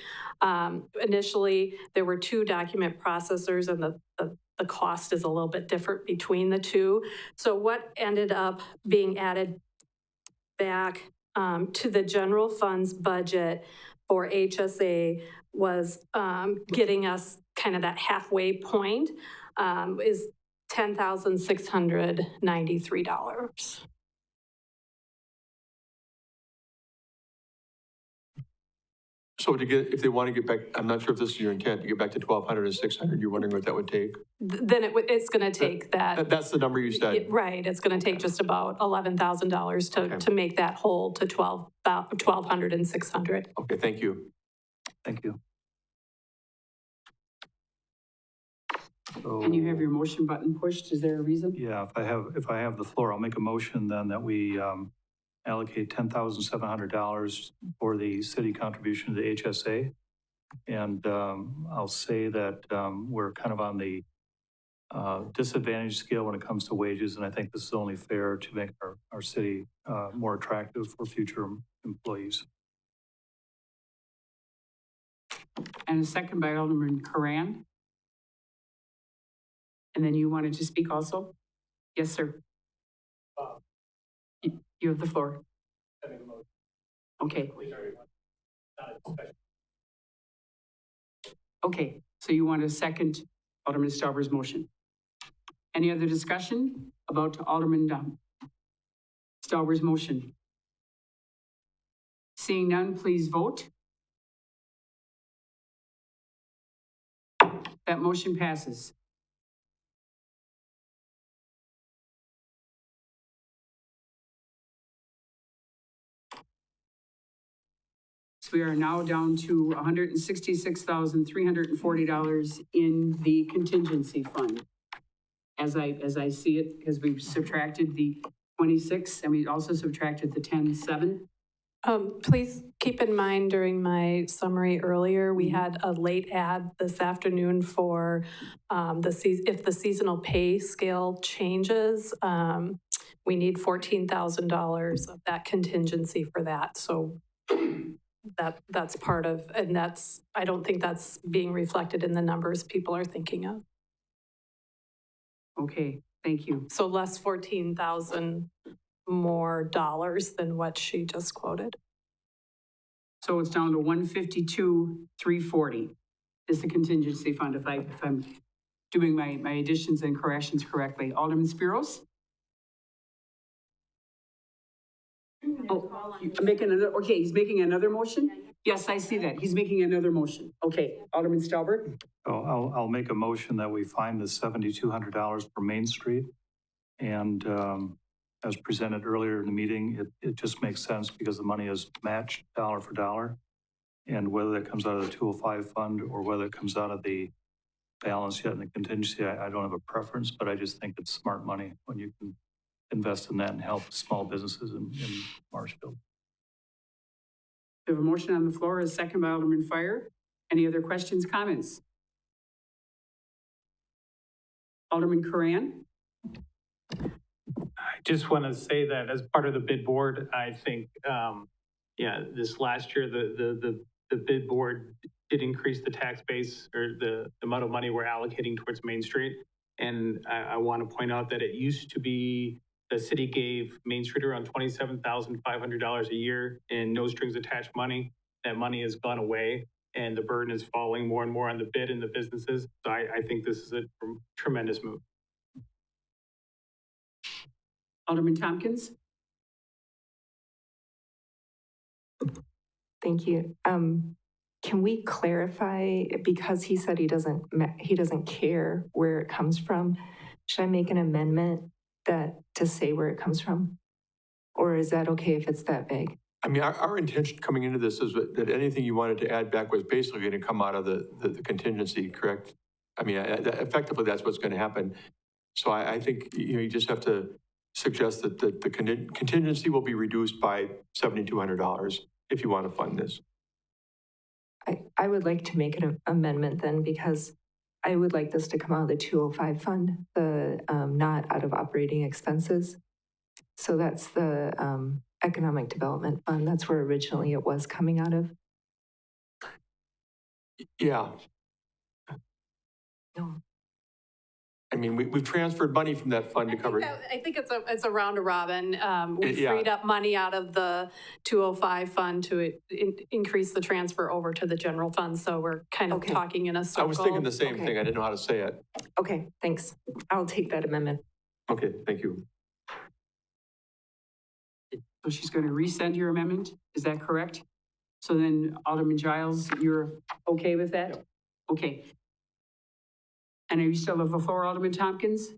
Initially, there were 2 document processors and the cost is a little bit different between the 2. So what ended up being added back to the general funds budget for HSA was getting us kind of that halfway point is $10,693. So if they want to get back, I'm not sure if this is your intent, to get back to 1,200 or 600, you're wondering what that would take? Then it's going to take that. That's the number you said. Right, it's going to take just about $11,000 to make that whole to 1,200 and 600. Okay, thank you. Thank you. And you have your motion button pushed, is there a reason? Yeah, if I have the floor, I'll make a motion then that we allocate $10,700 for the city contribution to the HSA. And I'll say that we're kind of on the disadvantage scale when it comes to wages, and I think this is only fair to make our city more attractive for future employees. And a second by Alderman Curran. And then you wanted to speak also? Yes, sir. You have the floor. Okay. Okay, so you want to second Alderman Stauber's motion. Any other discussion about Alderman Stauber's motion? Seeing none, please vote. That motion passes. So we are now down to $166,340 in the contingency fund. As I see it, because we've subtracted the 26 and we also subtracted the 10.7. Please keep in mind during my summary earlier, we had a late ad this afternoon for if the seasonal pay scale changes, we need $14,000 of that contingency for that. So that's part of, and I don't think that's being reflected in the numbers people are thinking of. Okay, thank you. So less 14,000 more dollars than what she just quoted. So it's down to 152,340 is the contingency fund if I'm doing my additions and corrections correctly. Alderman Spiros? Oh, I'm making another, okay, he's making another motion? Yes, I see that. He's making another motion. Okay, Alderman Stauber? Oh, I'll make a motion that we find the $7,200 for Main Street. And as presented earlier in the meeting, it just makes sense because the money is matched dollar for dollar. And whether that comes out of the 205 fund or whether it comes out of the balance yet in the contingency, I don't have a preference, but I just think it's smart money when you can invest in that and help small businesses in Marshfield. We have a motion on the floor, a second by Alderman Fire. Any other questions, comments? Alderman Curran? I just want to say that as part of the bid board, I think, this last year, the bid board did increase the tax base or the amount of money we're allocating towards Main Street. And I want to point out that it used to be the city gave Main Street around $27,500 a year in no strings attached money. That money has gone away and the burden is falling more and more on the bid and the businesses. So I think this is a tremendous move. Alderman Tompkins? Thank you. Can we clarify, because he said he doesn't care where it comes from, should I make an amendment to say where it comes from? Or is that okay if it's that vague? I mean, our intention coming into this is that anything you wanted to add back was basically going to come out of the contingency, correct? I mean, effectively, that's what's going to happen. So I think, you just have to suggest that the contingency will be reduced by $7,200 if you want to fund this. I would like to make an amendment then, because I would like this to come out of the 205 fund, not out of operating expenses. So that's the economic development fund. That's where originally it was coming out of. Yeah. No. I mean, we've transferred money from that fund to cover. I think it's a round robin. We Yeah. freed up money out of the 205 fund to increase the transfer over to the general fund. So we're kind of talking in a circle. I was thinking the same thing. I didn't know how to say it. Okay, thanks. I'll take that amendment. Okay, thank you. So she's going to resend your amendment, is that correct? So then Alderman Giles, you're okay with that? Yep. Okay. And are you still have the floor, Alderman Tompkins?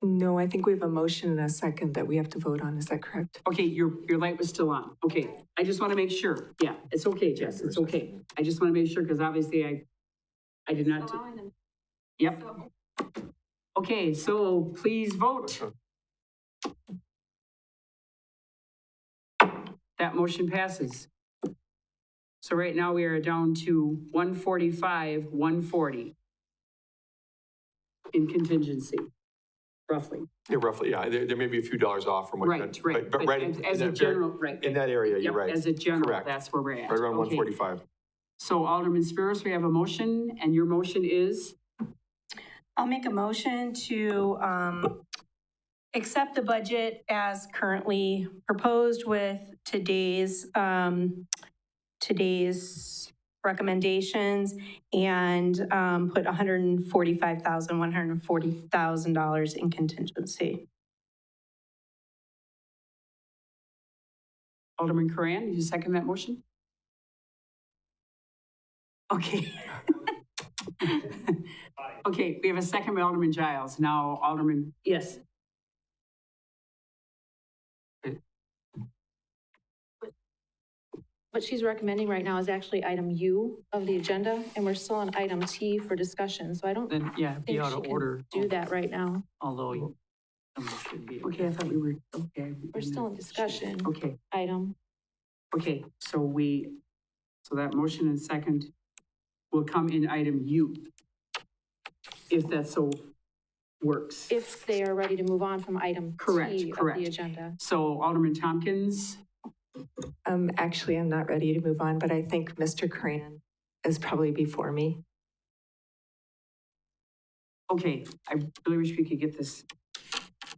No, I think we have a motion and a second that we have to vote on. Is that correct? Okay, your light was still on. Okay, I just want to make sure. Yeah, it's okay, Jess, it's okay. I just want to make sure because obviously I did not. Yep. Okay, so please vote. That motion passes. So right now we are down to 145, 140 in contingency, roughly. Yeah, roughly, yeah. There may be a few dollars off from what. Right. But right as a general, right. In that area, Yep, you're right. As a general, Correct. that's where we're at. Right around Okay. 145. So Alderman Spiros, we have a motion, and your motion is? I'll make a motion to accept the budget as currently proposed with today's recommendations and put $140,000 in contingency. Alderman Coran, did you second that motion? Okay. Okay, we have a second by Alderman Giles. Now Alderman, yes. What she's recommending right now is actually item U of the agenda, and we're still on item T for discussion, so I don't Then, yeah, be think out she of can order. do that right now. Although you should be. Okay, I thought we were, okay. We're still in discussion. Okay, Item. okay, so that motion and second will come in item U. If that so works. If they are ready to move on from item Correct, T of correct. the agenda. So Alderman Tompkins, Actually, I'm not ready to move on, but I think Mr. Coran is probably before me. okay, I really wish we could get this.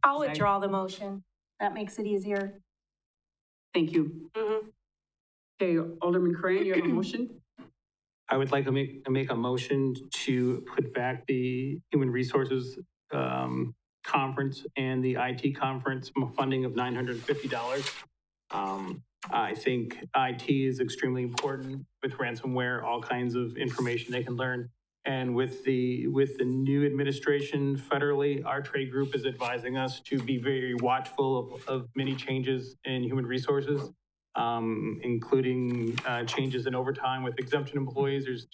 I'll withdraw the motion. That makes it easier. Thank you. Okay, Alderman Coran, you have a motion? I would like to make a motion to put back the Human Resources Conference and the IT Conference funding of $950. I think IT is extremely important with ransomware, all kinds of information they can learn. And with the new administration federally, our trade group is advising us to be very watchful of many changes in human resources, including changes in overtime with exemption employees. There's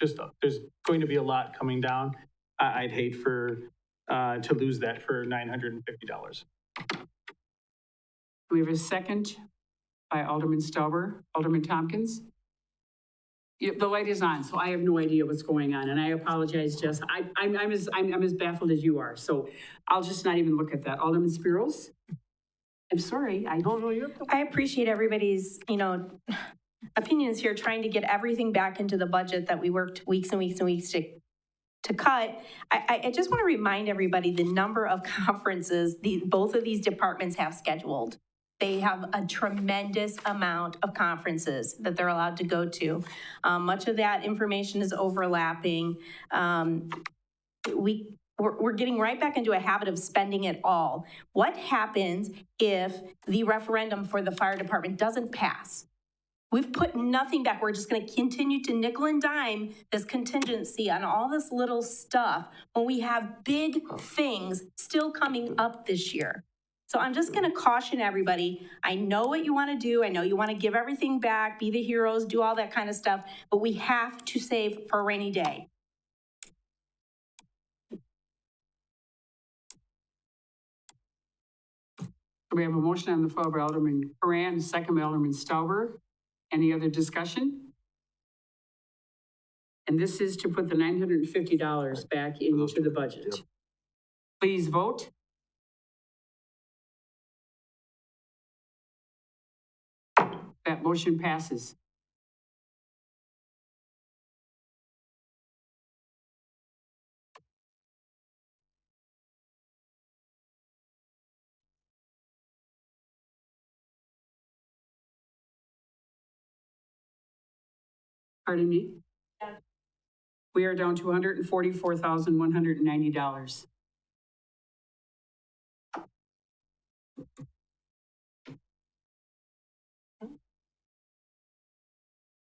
going to be a lot coming down. I'd hate to lose that for $950. We have a second by Alderman Stauber. Alderman Tompkins? Yeah, the light is on, so I have no idea what's going on, and I apologize, Jess. I'm as baffled as you are, so I'll just not even look at that. Alderman Spiros? I'm sorry, I don't know your. I appreciate everybody's, opinions here, trying to get everything back into the budget that we worked weeks and weeks and weeks to cut. I just want to remind everybody the number of conferences both of these departments have scheduled. They have a tremendous amount of conferences that they're allowed to go to. Much of that information is overlapping. We're getting right back into a habit of spending it all. What happens if the referendum for the fire department doesn't pass? We've put nothing back. We're just going to continue to nickel and dime this contingency on all this little stuff when we have big things still coming up this year. So I'm just going to caution everybody. I know what you want to do. I know you want to give everything back, be the heroes, do all that kind of stuff, but we have to save for a rainy day. We have a motion on the floor by Alderman Coran, second by Alderman Stauber. Any other discussion? And this is to put the $950 back into the budget. Please vote. That motion passes. Pardon me? We are down to $144,190.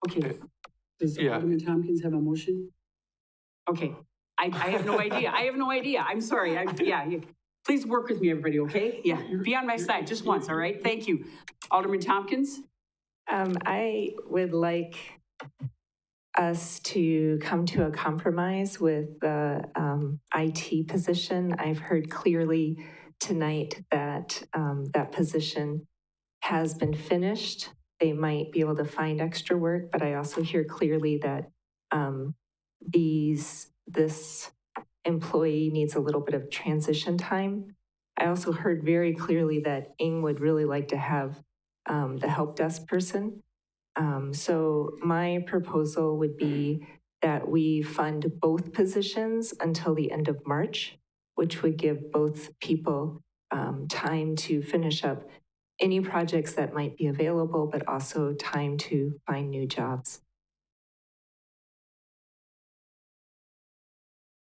Okay. Does Alderman Tompkins have a motion? Okay. I have no idea. I have no idea. I'm sorry. Please work with me, everybody, okay? Yeah, be on my side just once, all right? Thank you. Alderman Tompkins? I would like us to come to a compromise with the IT position. I've heard clearly tonight that that position has been finished. They might be able to find extra work, but I also hear clearly that this employee needs a little bit of transition time. I also heard very clearly that Ing would really like to have the help desk person. So my proposal would be that we fund both positions until the end of March, which would give both people time to finish up any projects that might be available, but also time to find new jobs.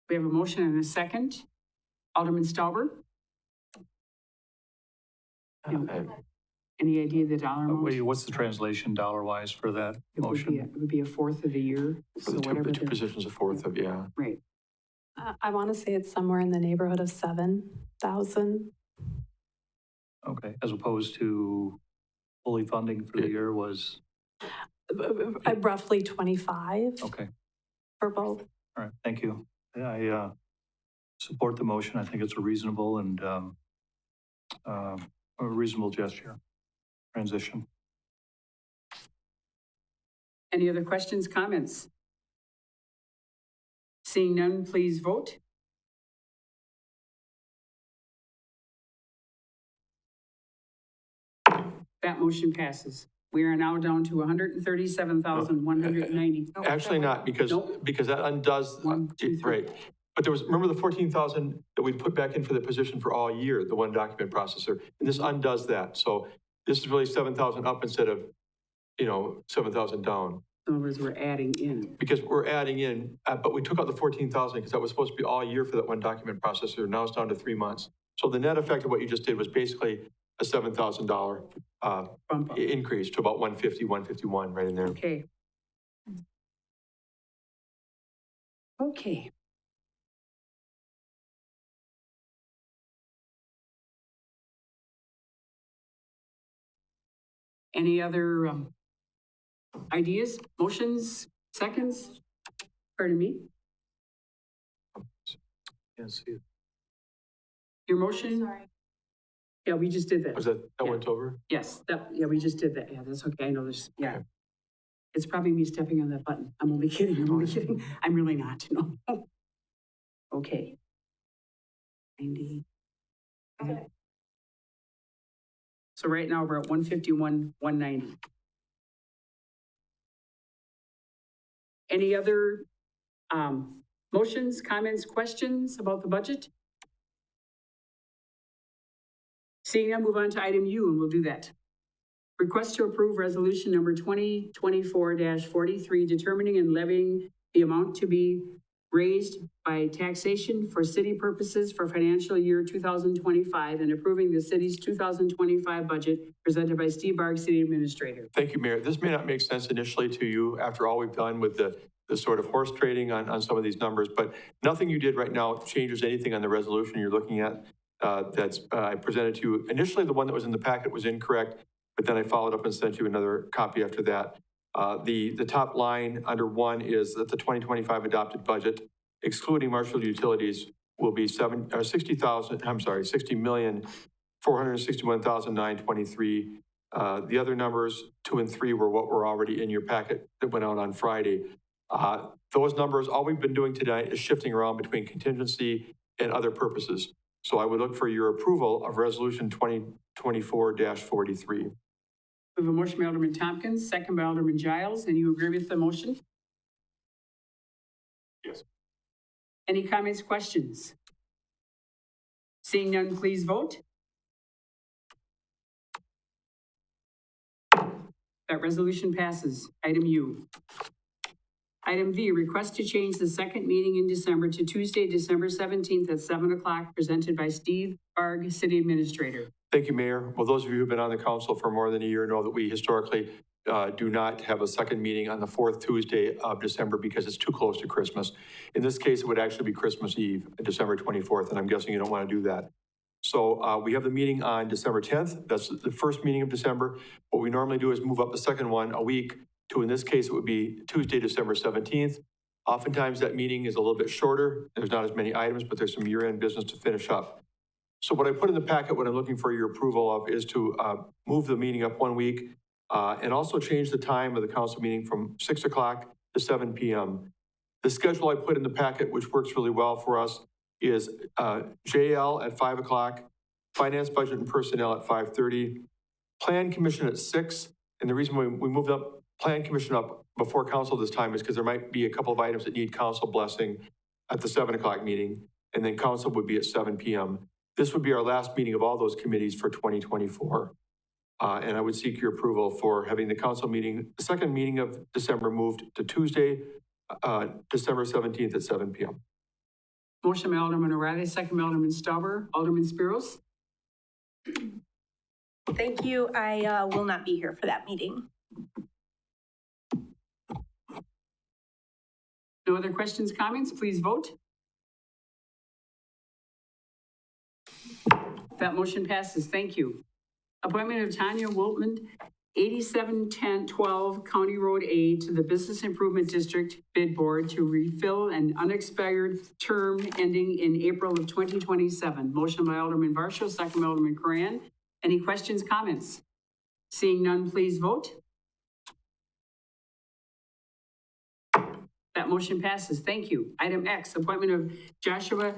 We have a motion and a second. Alderman Stauber? Any idea the dollar amount? Wait, what's the translation dollar-wise for that motion? It would be a fourth of the year. For the two positions, a fourth of, yeah. Right. I want to say it's somewhere in the neighborhood of 7,000. Okay, as opposed to fully funding for the year was? Roughly 25 Okay, for both. all right, thank you. I support the motion. I think it's a reasonable and a reasonable gesture, transition. Any other questions, comments? Seeing none, please vote. That motion passes. We are now down to 137,190. Actually not, because that undoes, right. But there was, remember the 14,000 that we put back in for the position for all year, the one document processor, and this undoes that. So this is really 7,000 up instead of, 7,000 down. In other words, we're adding in. Because we're adding in, but we took out the 14,000 because that was supposed to be all year for that one document processor. Now it's down to 3 months. So the net effect of what you just did was basically a $7,000 increase to about 150, 151 right in there. Okay. Okay. Any other ideas, motions, seconds? Pardon me? Can't see it. Your motion? Sorry. Yeah, we just did that. Was that went over? Yes, we just did that. Yeah, that's okay. I know this, yeah. Okay. It's probably me stepping on that button. I'm only kidding. I'm really not, no. Okay. 90. Okay. So right now we're at 151, 190. Any other motions, comments, questions about the budget? Seeing none, move on to item U, and we'll do that. Request to approve resolution number 2024-43, determining and levying the amount to be raised by taxation for city purposes for financial year 2025 and approving the city's 2025 budget presented by Steve Barg, City Administrator. Thank you, Mayor. This may not make sense initially to you after all we've done with the sort of horse trading on some of these numbers, but nothing you did right now changes anything on the resolution you're looking at. That's I presented to you. Initially, the one that was in the packet was incorrect, but then I followed up and sent you another copy after that. The top line under 1 is that the 2025 adopted budget, excluding Marshfield utilities, will be $60,461,923. The other numbers, 2 and 3, were what were already in your packet that went out on Friday. Those numbers, all we've been doing tonight is shifting around between contingency and other purposes. So I would look for your approval of Resolution 2024-43. We have a motion by Alderman Tompkins, second by Alderman Giles, and you agree with the motion? Yes. Any comments, questions? Seeing none, please vote. That resolution passes. Item U. Item V, request to change the second meeting in December to Tuesday, December 17th at 7 o'clock, presented by Steve Barg, City Administrator. Thank you, Mayor. Well, those of you who've been on the council for more than a year know that we historically do not have a second meeting on the 4th Tuesday of December because it's too close to Christmas. In this case, it would actually be Christmas Eve, December 24th, and I'm guessing you don't want to do that. So we have the meeting on December 10th. That's the first meeting of December. What we normally do is move up the second one a week to, in this case, it would be Tuesday, December 17th. Oftentimes that meeting is a little bit shorter. There's not as many items, but there's some year-end business to finish up. So what I put in the packet, what I'm looking for your approval of, is to move the meeting up 1 week and also change the time of the council meeting from 6 o'clock to 7 p.m. The schedule I put in the packet, which works really well for us, is JL at 5 o'clock, Finance, Budget, and Personnel at 5:30, Plan Commission at 6. And the reason we moved up Plan Commission up before council this time is because there might be a couple of items that need council blessing at the 7 o'clock meeting, and then council would be at 7 p.m. This would be our last meeting of all those committees for 2024. And I would seek your approval for having the council meeting, the second meeting of December moved to Tuesday, December 17th at 7 p.m. Motion by Alderman O'Reilly, second by Alderman Stauber. Alderman Spiros? Thank you. I will not be here for that meeting. No other questions, comments? Please vote. That motion passes. Thank you. Appointment of Tanya Wiltman, 871012 County Road A to the Business Improvement District Bid Board to refill an unexpired term ending in April of 2027. Motion by Alderman Varsho, second by Alderman Coran. Any questions, comments? Seeing none, please vote. That motion passes. Thank you. Item X, appointment of Joshua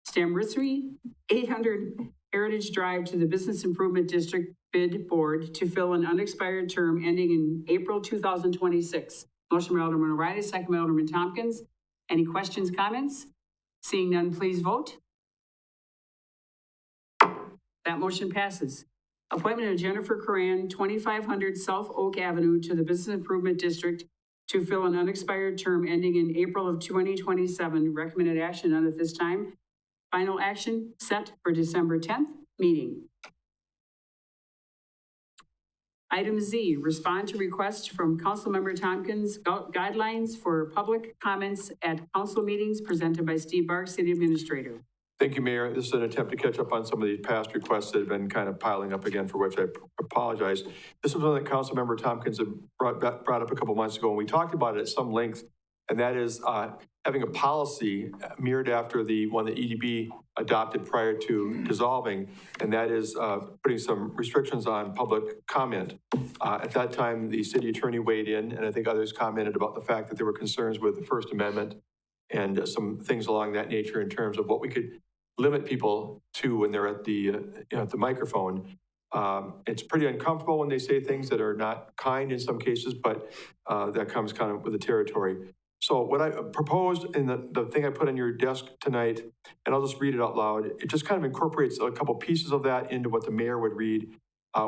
Stamritsri, 800 Heritage Drive to the Business Improvement District Bid Board to fill an unexpired term ending in April 2026. Motion by Alderman O'Reilly, second by Alderman Tompkins. Any questions, comments? Seeing none, please vote. That motion passes. Appointment of Jennifer Coran, 2500 South Oak Avenue to the Business Improvement District to fill an unexpired term ending in April of 2027. Recommended action none at this time. Final action set for December 10th meeting. Item Z, respond to requests from Councilmember Tompkins, guidelines for public comments at council meetings presented by Steve Bark, City Administrator. Thank you, Mayor. This is an attempt to catch up on some of these past requests that have been kind of piling up again, for which I apologize. This was one that Councilmember Tompkins had brought up a couple months ago, and we talked about it at some length, and that is having a policy mirrored after the one that EDB adopted prior to dissolving, and that is putting some restrictions on public comment. At that time, the city attorney weighed in, and I think others commented about the fact that there were concerns with the First Amendment and some things along that nature in terms of what we could limit people to when they're at the microphone. It's pretty uncomfortable when they say things that are not kind in some cases, but that comes kind of with the territory. So what I proposed in the thing I put on your desk tonight, and I'll just read it out loud, it just kind of incorporates a couple pieces of that into what the mayor would read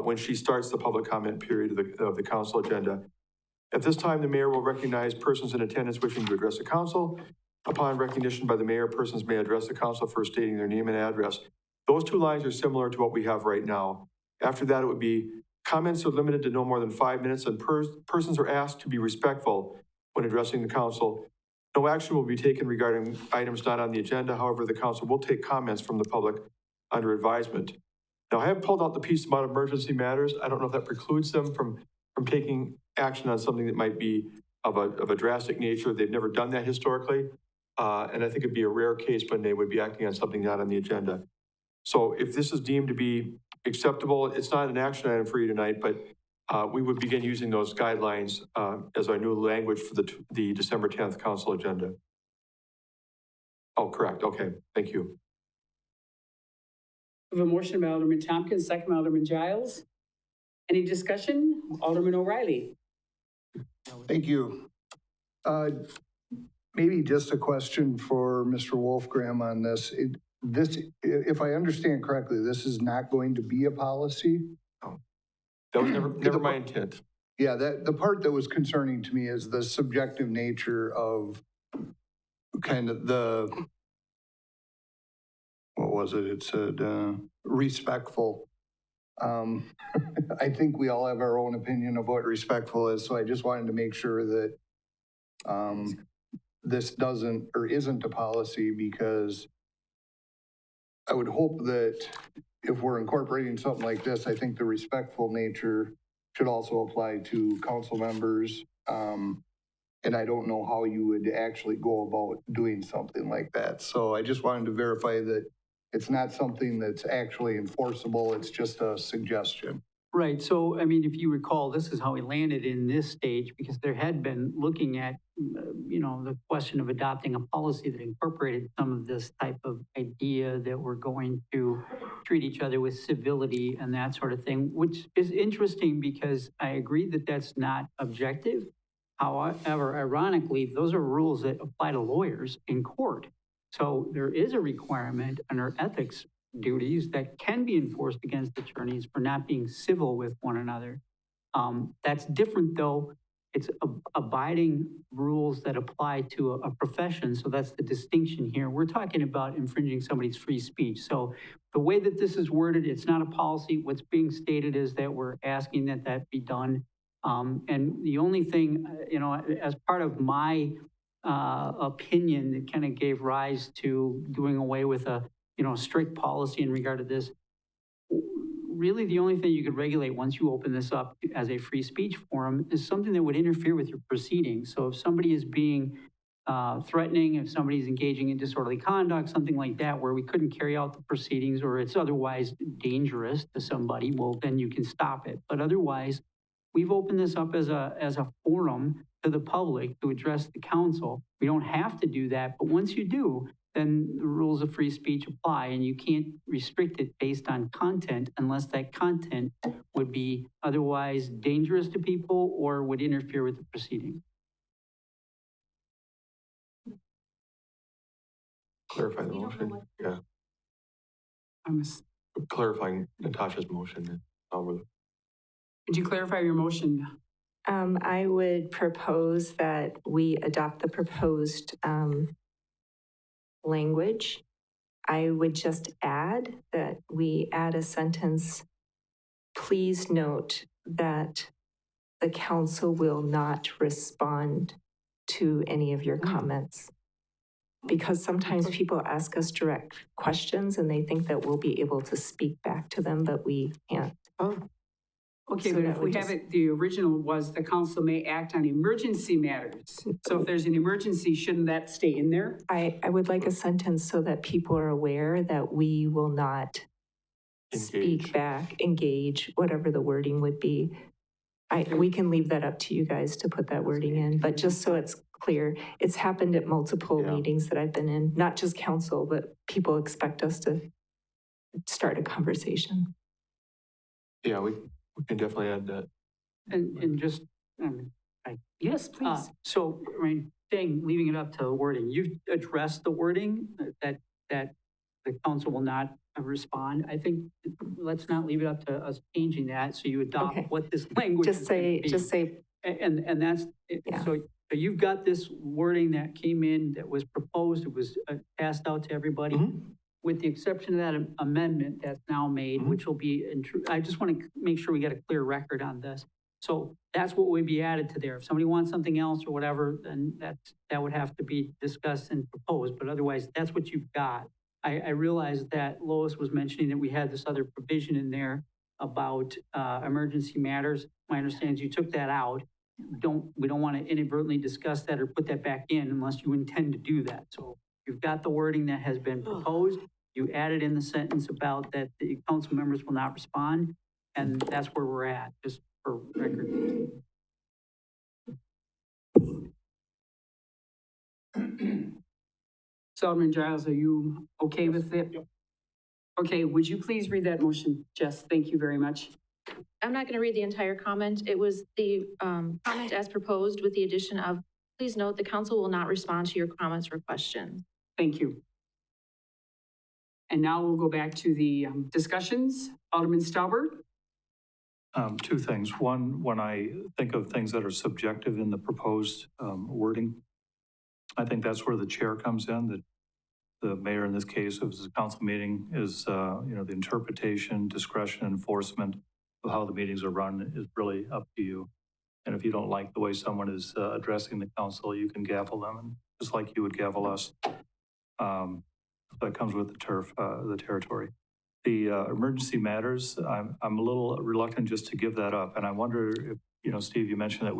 when she starts the public comment period of the council agenda. At this time, the mayor will recognize persons in attendance wishing to address the council. Upon recognition by the mayor, persons may address the council first stating their name and address. Those two lines are similar to what we have right now. After that, it would be comments are limited to no more than 5 minutes, and persons are asked to be respectful when addressing the council. No action will be taken regarding items not on the agenda. However, the council will take comments from the public under advisement. Now, I have pulled out the piece about emergency matters. I don't know if that precludes them from taking action on something that might be of a drastic nature. They've never done that historically. And I think it'd be a rare case when they would be acting on something not on the agenda. So if this is deemed to be acceptable, it's not an action item for you tonight, but we would begin using those guidelines as our new language for the December 10th council agenda. Oh, correct. Okay, thank you. We have a motion by Alderman Tompkins, second by Alderman Giles. Any discussion? Alderman O'Reilly. Thank you. Maybe just a question for Mr. Wolfgram on this. If I understand correctly, this is not going to be a policy? Oh. That was never my intent. Yeah, the part that was concerning to me is the subjective nature of kind of what was it? It said respectful. I think we all have our own opinion of what respectful is, so I just wanted to make sure that this doesn't or isn't a policy, because I would hope that if we're incorporating something like this, I think the respectful nature should also apply to council members. And I don't know how you would actually go about doing something like that. So I just wanted to verify that it's not something that's actually enforceable. It's just a suggestion. Right. So, I mean, if you recall, this is how we landed in this stage, because there had been looking at, the question of adopting a policy that incorporated some of this type of idea that we're going to treat each other with civility and that sort of thing, which is interesting because I agree that that's not objective. However, ironically, those are rules that apply to lawyers in court. So there is a requirement under ethics duties that can be enforced against attorneys for not being civil with one another. That's different, though. It's abiding rules that apply to a profession, so that's the distinction here. We're talking about infringing somebody's free speech. So the way that this is worded, it's not a policy. What's being stated is that we're asking that that be done. And the only thing, as part of my opinion that kind of gave rise to doing away with a, strict policy in regard to this, really the only thing you could regulate once you open this up as a free speech forum is something that would interfere with your proceedings. So if somebody is being threatening, if somebody's engaging in disorderly conduct, something like that, where we couldn't carry out the proceedings or it's otherwise dangerous to somebody, well, then you can stop it. But otherwise, we've opened this up as a forum to the public to address the council. We don't have to do that, but once you do, then the rules of free speech apply, and you can't restrict it based on content unless that content would be otherwise dangerous to people or would interfere with the proceeding. Clarify the motion, yeah. I'm Clarifying Natasha's motion. Could you clarify your motion? I would propose that we adopt the proposed language. I would just add that we add a sentence, please note that the council will not respond to any of your comments. Because sometimes people ask us direct questions and they think that we'll be able to speak back to them, but we can't. Oh. Okay, So but that if we would have just- it, the original was the council may act on emergency matters. So if there's an emergency, shouldn't that stay in there? I would like a sentence so that people are aware that we will not speak back, engage, whatever the wording would be. We can leave that up to you guys to put that wording in, but just so it's clear, it's happened at multiple meetings that I've been in, not just council, but people expect us to start a conversation. Yeah, we can definitely add that. And just, yes, please. So, leaving it up to wording, you've addressed the wording that the council will not respond. I think let's not leave it up to us changing that. So you adopt what this language Just is gonna say, be. just say, And that's, so you've got this wording that came in that was proposed, it was passed out to everybody. With the exception of that amendment that's now made, which will be, I just want to make sure we get a clear record on this. So that's what would be added to there. If somebody wants something else or whatever, then that would have to be discussed and proposed, but otherwise, that's what you've got. I realize that Lois was mentioning that we had this other provision in there about emergency matters. My understanding is you took that out. We don't want to inadvertently discuss that or put that back in unless you intend to do that. So you've got the wording that has been proposed. You added in the sentence about that the council members will not respond, and that's where we're at, just for record. So Alderman Giles, are you okay with it? Yep. Okay, would you please read that motion, Jess? Thank you very much. I'm not going to read the entire comment. It was the comment as proposed with the addition of, please note the council will not respond to your comments or questions. Thank you. And now we'll go back to the discussions. Alderman Stauber? Two things. One, when I think of things that are subjective in the proposed wording, I think that's where the chair comes in, that the mayor in this case, if it's a council meeting, is, the interpretation, discretion, enforcement of how the meetings are run is really up to you. And if you don't like the way someone is addressing the council, you can gavel them, and just like you would gavel us. That comes with the territory. The emergency matters, I'm a little reluctant just to give that up. And I wonder if, Steve, you mentioned that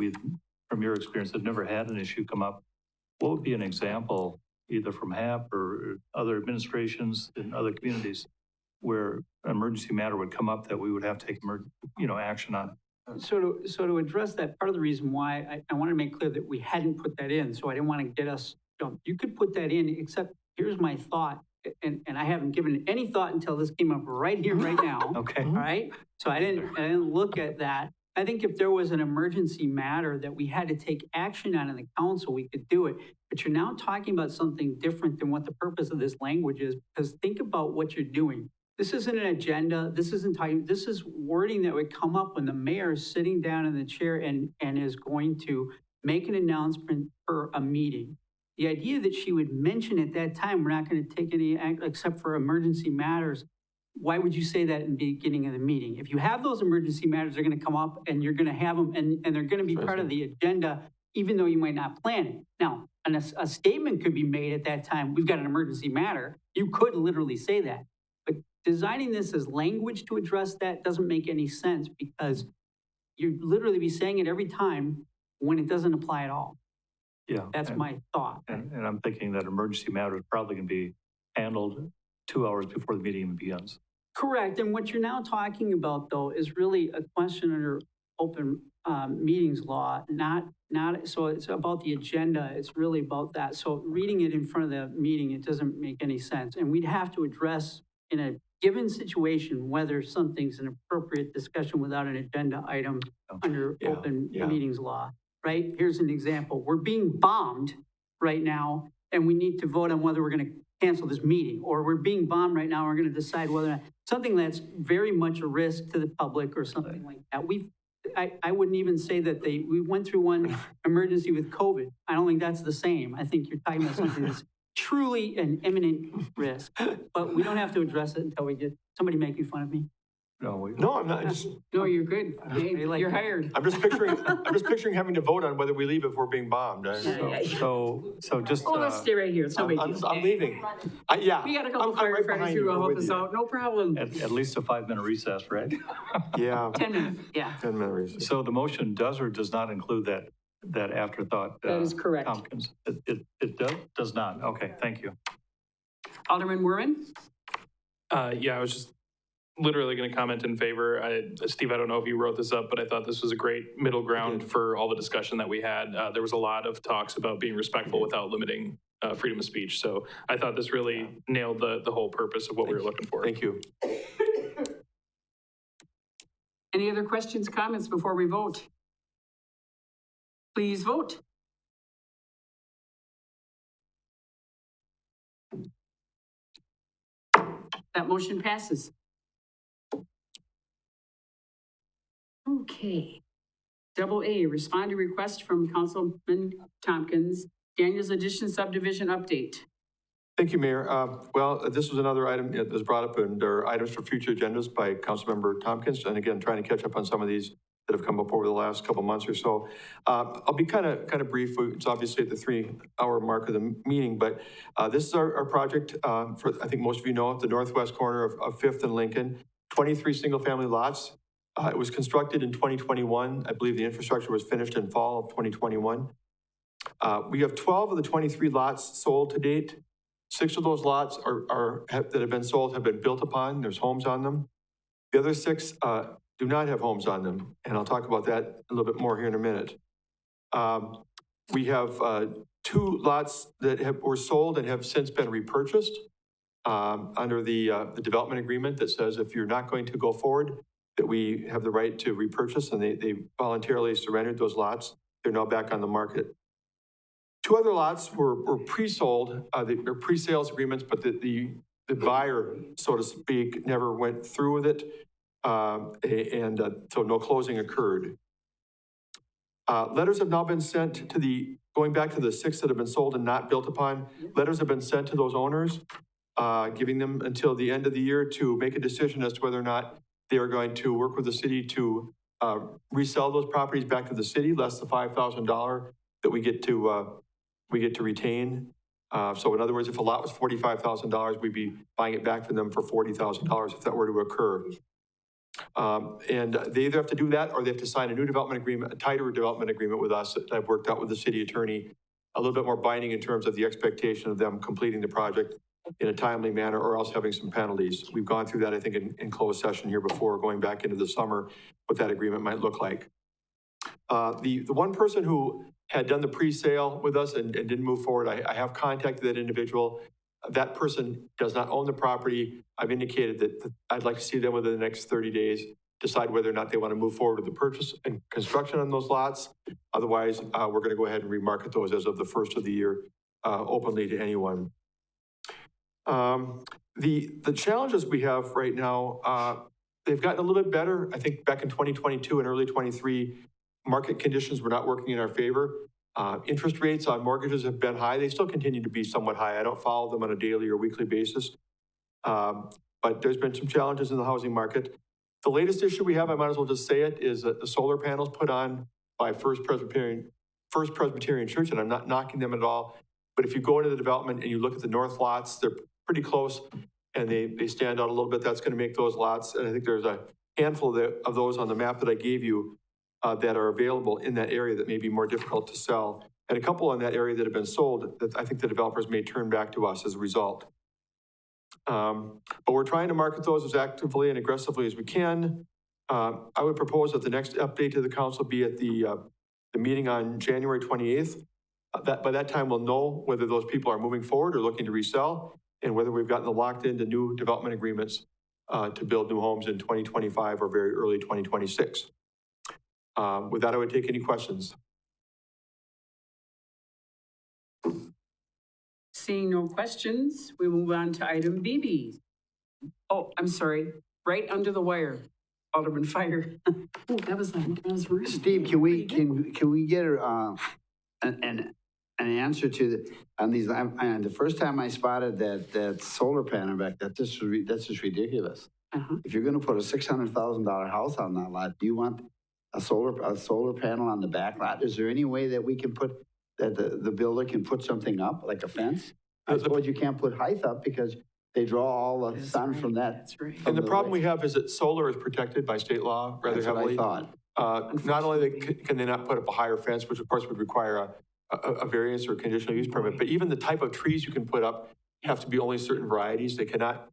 from your experience, have never had an issue come up. What would be an example, either from HAP or other administrations in other communities, where an emergency matter would come up that we would have to take, action on? So to address that, part of the reason why I want to make clear that we hadn't put that in, so I didn't want to get us jumped. You could put that in, except here's my thought, and I haven't given it any thought until this came up right here, right now. Okay. All right? So I didn't look at that. I think if there was an emergency matter that we had to take action on in the council, we could do it. But you're now talking about something different than what the purpose of this language is, because think about what you're doing. This isn't an agenda, this isn't time, this is wording that would come up when the mayor is sitting down in the chair and is going to make an announcement for a meeting. The idea that she would mention at that time, we're not gonna take any act except for emergency matters. Why would you say that in the beginning of the meeting? If you have those emergency matters, they're gonna come up and you're gonna have them and they're gonna be part of the agenda, even though you might not plan it. Now, a statement could be made at that time, we've got an emergency matter. You could literally say that. But designing this as language to address that doesn't make any sense because you'd literally be saying it every time when it doesn't apply at all. Yeah. That's my thought. And I'm thinking that emergency matters probably can be handled 2 hours before the meeting even begins. Correct. And what you're now talking about, though, is really a question under open meetings law, not, so it's about the agenda. It's really about that. So reading it in front of the meeting, it doesn't make any sense. And we'd have to address in a given situation whether something's an appropriate discussion without an agenda item under open meetings law, right? Here's an example. We're being bombed right now, and we need to vote on whether we're going to cancel this meeting, or we're being bombed right now, we're going to decide whether or not, something that's very much a risk to the public or something like that. I wouldn't even say that we went through one emergency with COVID. I don't think that's the same. I think you're talking about something that's truly an imminent risk, but we don't have to address it until we get, somebody making fun of me. No, I'm not. No, you're good. You're hired. I'm just picturing having to vote on whether we leave if we're being bombed. So just. Oh, let's stay right here. It's no big deal. I'm leaving. Yeah. We got a couple I'm right firefighters behind who you. will We're help with us you. out. No problem. At least a 5-minute recess, right? Yeah. 10 minutes, yeah. 10-minute recess. So the motion does or does not include that afterthought? That is correct. Tompkins. It does not. Okay, thank you. Alderman Werman? Yeah, I was just literally going to comment in favor. Steve, I don't know if you wrote this up, but I thought this was a great middle ground for all the discussion that we had. There was a lot of talks about being respectful without limiting freedom of speech. So I thought this really nailed the whole purpose of what we were looking for. Thank you. Any other questions, comments before we vote? Please vote. That motion passes. Okay. Double A, respond to request from Councilman Tompkins, Daniels Addition subdivision update. Thank you, Mayor. Well, this was another item that was brought up under items for future agendas by Councilmember Tompkins. And again, trying to catch up on some of these that have come up over the last couple months or so. I'll be kind of brief. It's obviously at the 3-hour mark of the meeting, but this is our project for, I think most of you know, the northwest corner of 5th and Lincoln, 23 single-family lots. It was constructed in 2021. I believe the infrastructure was finished in fall of 2021. We have 12 of the 23 lots sold to date. 6 of those lots that have been sold have been built upon. There's homes on them. The other 6 do not have homes on them, and I'll talk about that a little bit more here in a minute. We have 2 lots that were sold and have since been repurchased under the development agreement that says if you're not going to go forward, that we have the right to repurchase, and they voluntarily surrendered those lots. They're now back on the market. 2 other lots were pre-sold, they're pre-sales agreements, but the buyer, so to speak, never went through with it, so no closing occurred. Letters have now been sent to going back to the 6 that have been sold and not built upon, letters have been sent to those owners, giving them until the end of the year to make a decision as to whether or not they are going to work with the city to resell those properties back to the city, less the $5,000 that we get to retain. So in other words, if a lot was $45,000, we'd be buying it back from them for $40,000 if that were to occur. And they either have to do that or they have to sign a new development agreement, a tighter development agreement with us that I've worked out with the city attorney, a little bit more binding in terms of the expectation of them completing the project in a timely manner or else having some penalties. We've gone through that, I think, in closed session here before, going back into the summer, what that agreement might look like. The one person who had done the pre-sale with us and didn't move forward, I have contacted that individual. That person does not own the property. I've indicated that I'd like to see them within the next 30 days, decide whether or not they want to move forward with the purchase and construction on those lots. Otherwise, we're going to go ahead and remarket those as of the first of the year openly to anyone. The challenges we have right now, they've gotten a little bit better. I think back in 2022 and early 23, market conditions were not working in our favor. Interest rates on mortgages have been high. They still continue to be somewhat high. I don't follow them on a daily or weekly basis. But there's been some challenges in the housing market. The latest issue we have, I might as well just say it, is that the solar panels put on by First Presbyterian Church, and I'm not knocking them at all. But if you go into the development and you look at the north lots, they're pretty close and they stand out a little bit. That's going to make those lots. And I think there's a handful of those on the map that I gave you that are available in that area that may be more difficult to sell. And a couple in that area that have been sold that I think the developers may turn back to us as a result. But we're trying to market those as actively and aggressively as we can. I would propose that the next update to the council be at the meeting on January 28th. By that time, we'll know whether those people are moving forward or looking to resell, and whether we've gotten them locked into new development agreements to build new homes in 2025 or very early 2026. With that, I would take any questions. Seeing no questions, we move on to item BB. Oh, I'm sorry, right under the wire, Alderman Fire. Oh, that was rude. Steve, can we get an answer to on these? And the first time I spotted that solar panel back, that's just ridiculous. If you're going to put a $600,000 house on that lot, do you want a solar panel on the back lot? Is there any way that we can put that the builder can put something up like a fence? I suppose you can't put height up because they draw all the sun from that. That's right. And the problem we have is that solar is protected by state law rather heavily. That's what I thought. Not only can they not put up a higher fence, which of course would require a variance or conditional use permit, but even the type of trees you can put up have to be only certain varieties. They cannot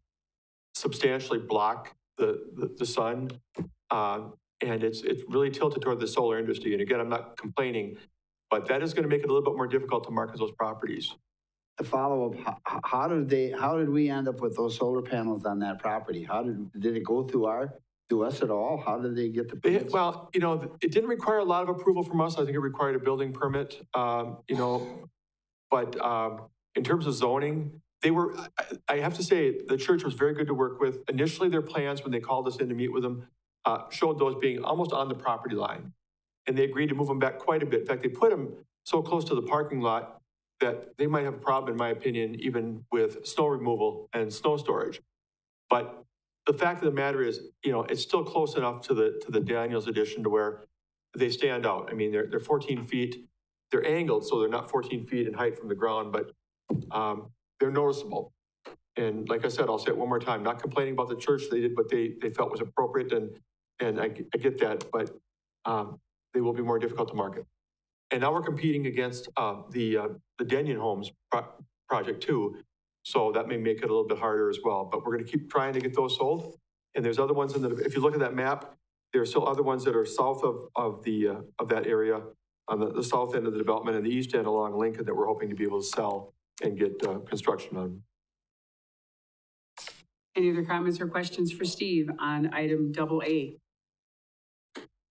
substantially block the sun. And it's really tilted toward the solar industry. And again, I'm not complaining, but that is going to make it a little bit more difficult to market those properties. The follow-up, how did we end up with those solar panels on that property? Did it go through us at all? How did they get the permits? Well, it didn't require a lot of approval from us. I think it required a building permit, but in terms of zoning, I have to say, the church was very good to work with. Initially, their plans, when they called us in to meet with them, showed those being almost on the property line. And they agreed to move them back quite a bit. In fact, they put them so close to the parking lot that they might have a problem, in my opinion, even with snow removal and snow storage. But the fact of the matter is, it's still close enough to the Daniels addition to where they stand out. I mean, they're 14 feet. They're angled, so they're not 14 feet in height from the ground, but they're noticeable. And like I said, I'll say it one more time, not complaining about the church. They did what they felt was appropriate, and I get that, but they will be more difficult to market. And now we're competing against the Denyon Homes project too. So that may make it a little bit harder as well, but we're going to keep trying to get those sold. And there's other ones if you look at that map, there are still other ones that are south of that area on the south end of the development and the east end along Lincoln that we're hoping to be able to sell and get construction on. Any other comments or questions for Steve on item AA?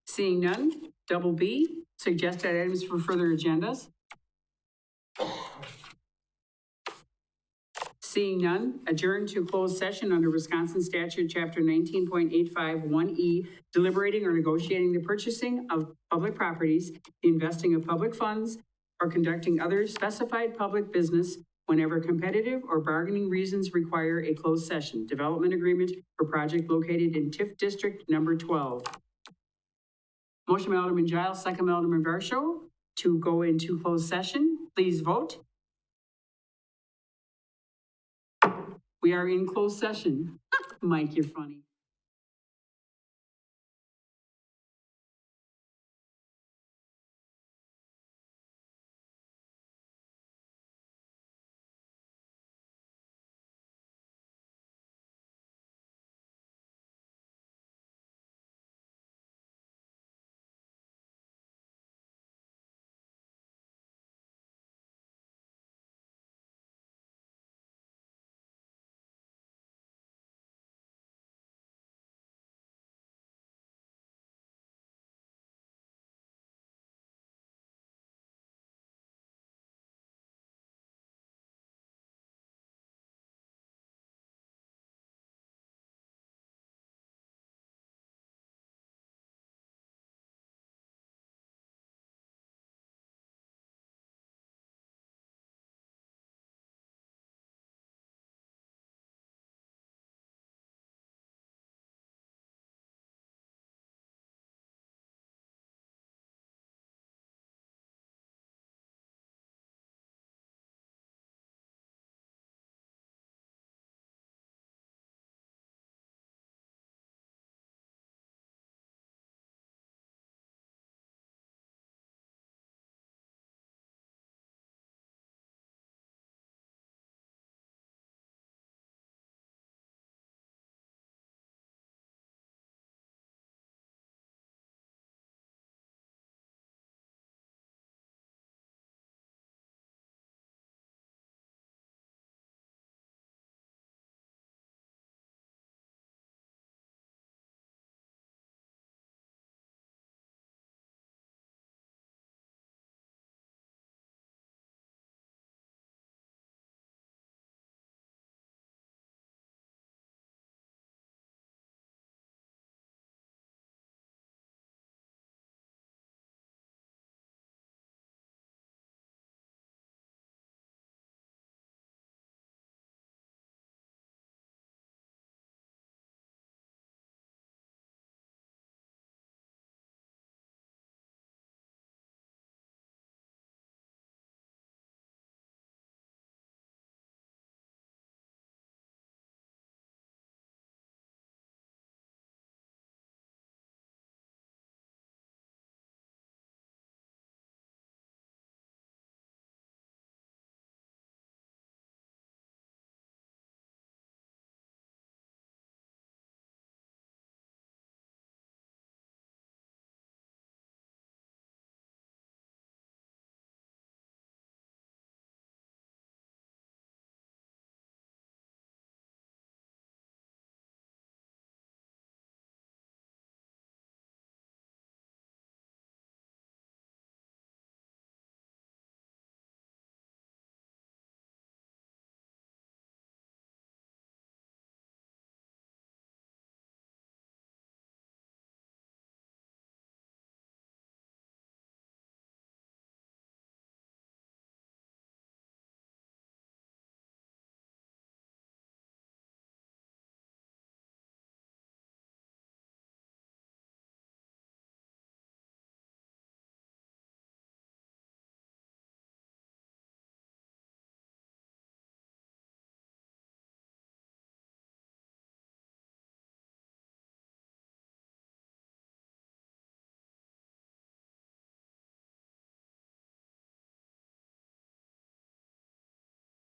Seeing none, BB, suggested items for further agendas. Seeing none, adjourn to closed session under Wisconsin Statute Chapter 19.851E, deliberating or negotiating the purchasing of public properties, the investing of public funds, or conducting other specified public business whenever competitive or bargaining reasons require a closed session. Development agreement for project located in TIF District Number 12. Motion by Alderman Giles, second by Alderman Varsho to go into closed session. Please vote. We are in closed session. Mike, you're funny.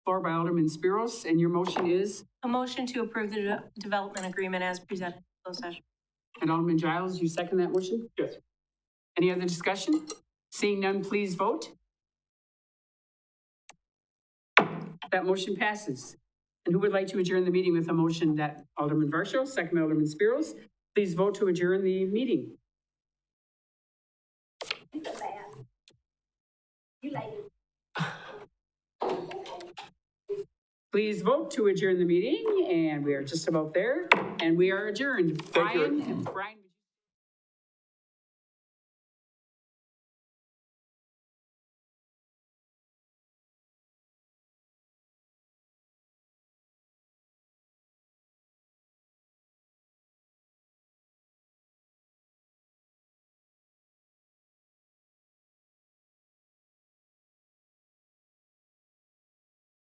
floor by Alderman Spiros, and your motion is? A motion to approve the development agreement as presented in closed session. And Alderman Giles, you second that motion? Yes. Any other discussion? Seeing none, please vote. That motion passes. And who would like to adjourn the meeting with a motion that Alderman Varsho, second by Alderman Spiros? Please vote to adjourn the meeting. Please vote to adjourn the meeting, and we are just about there, and we are adjourned. Thank you. Brian.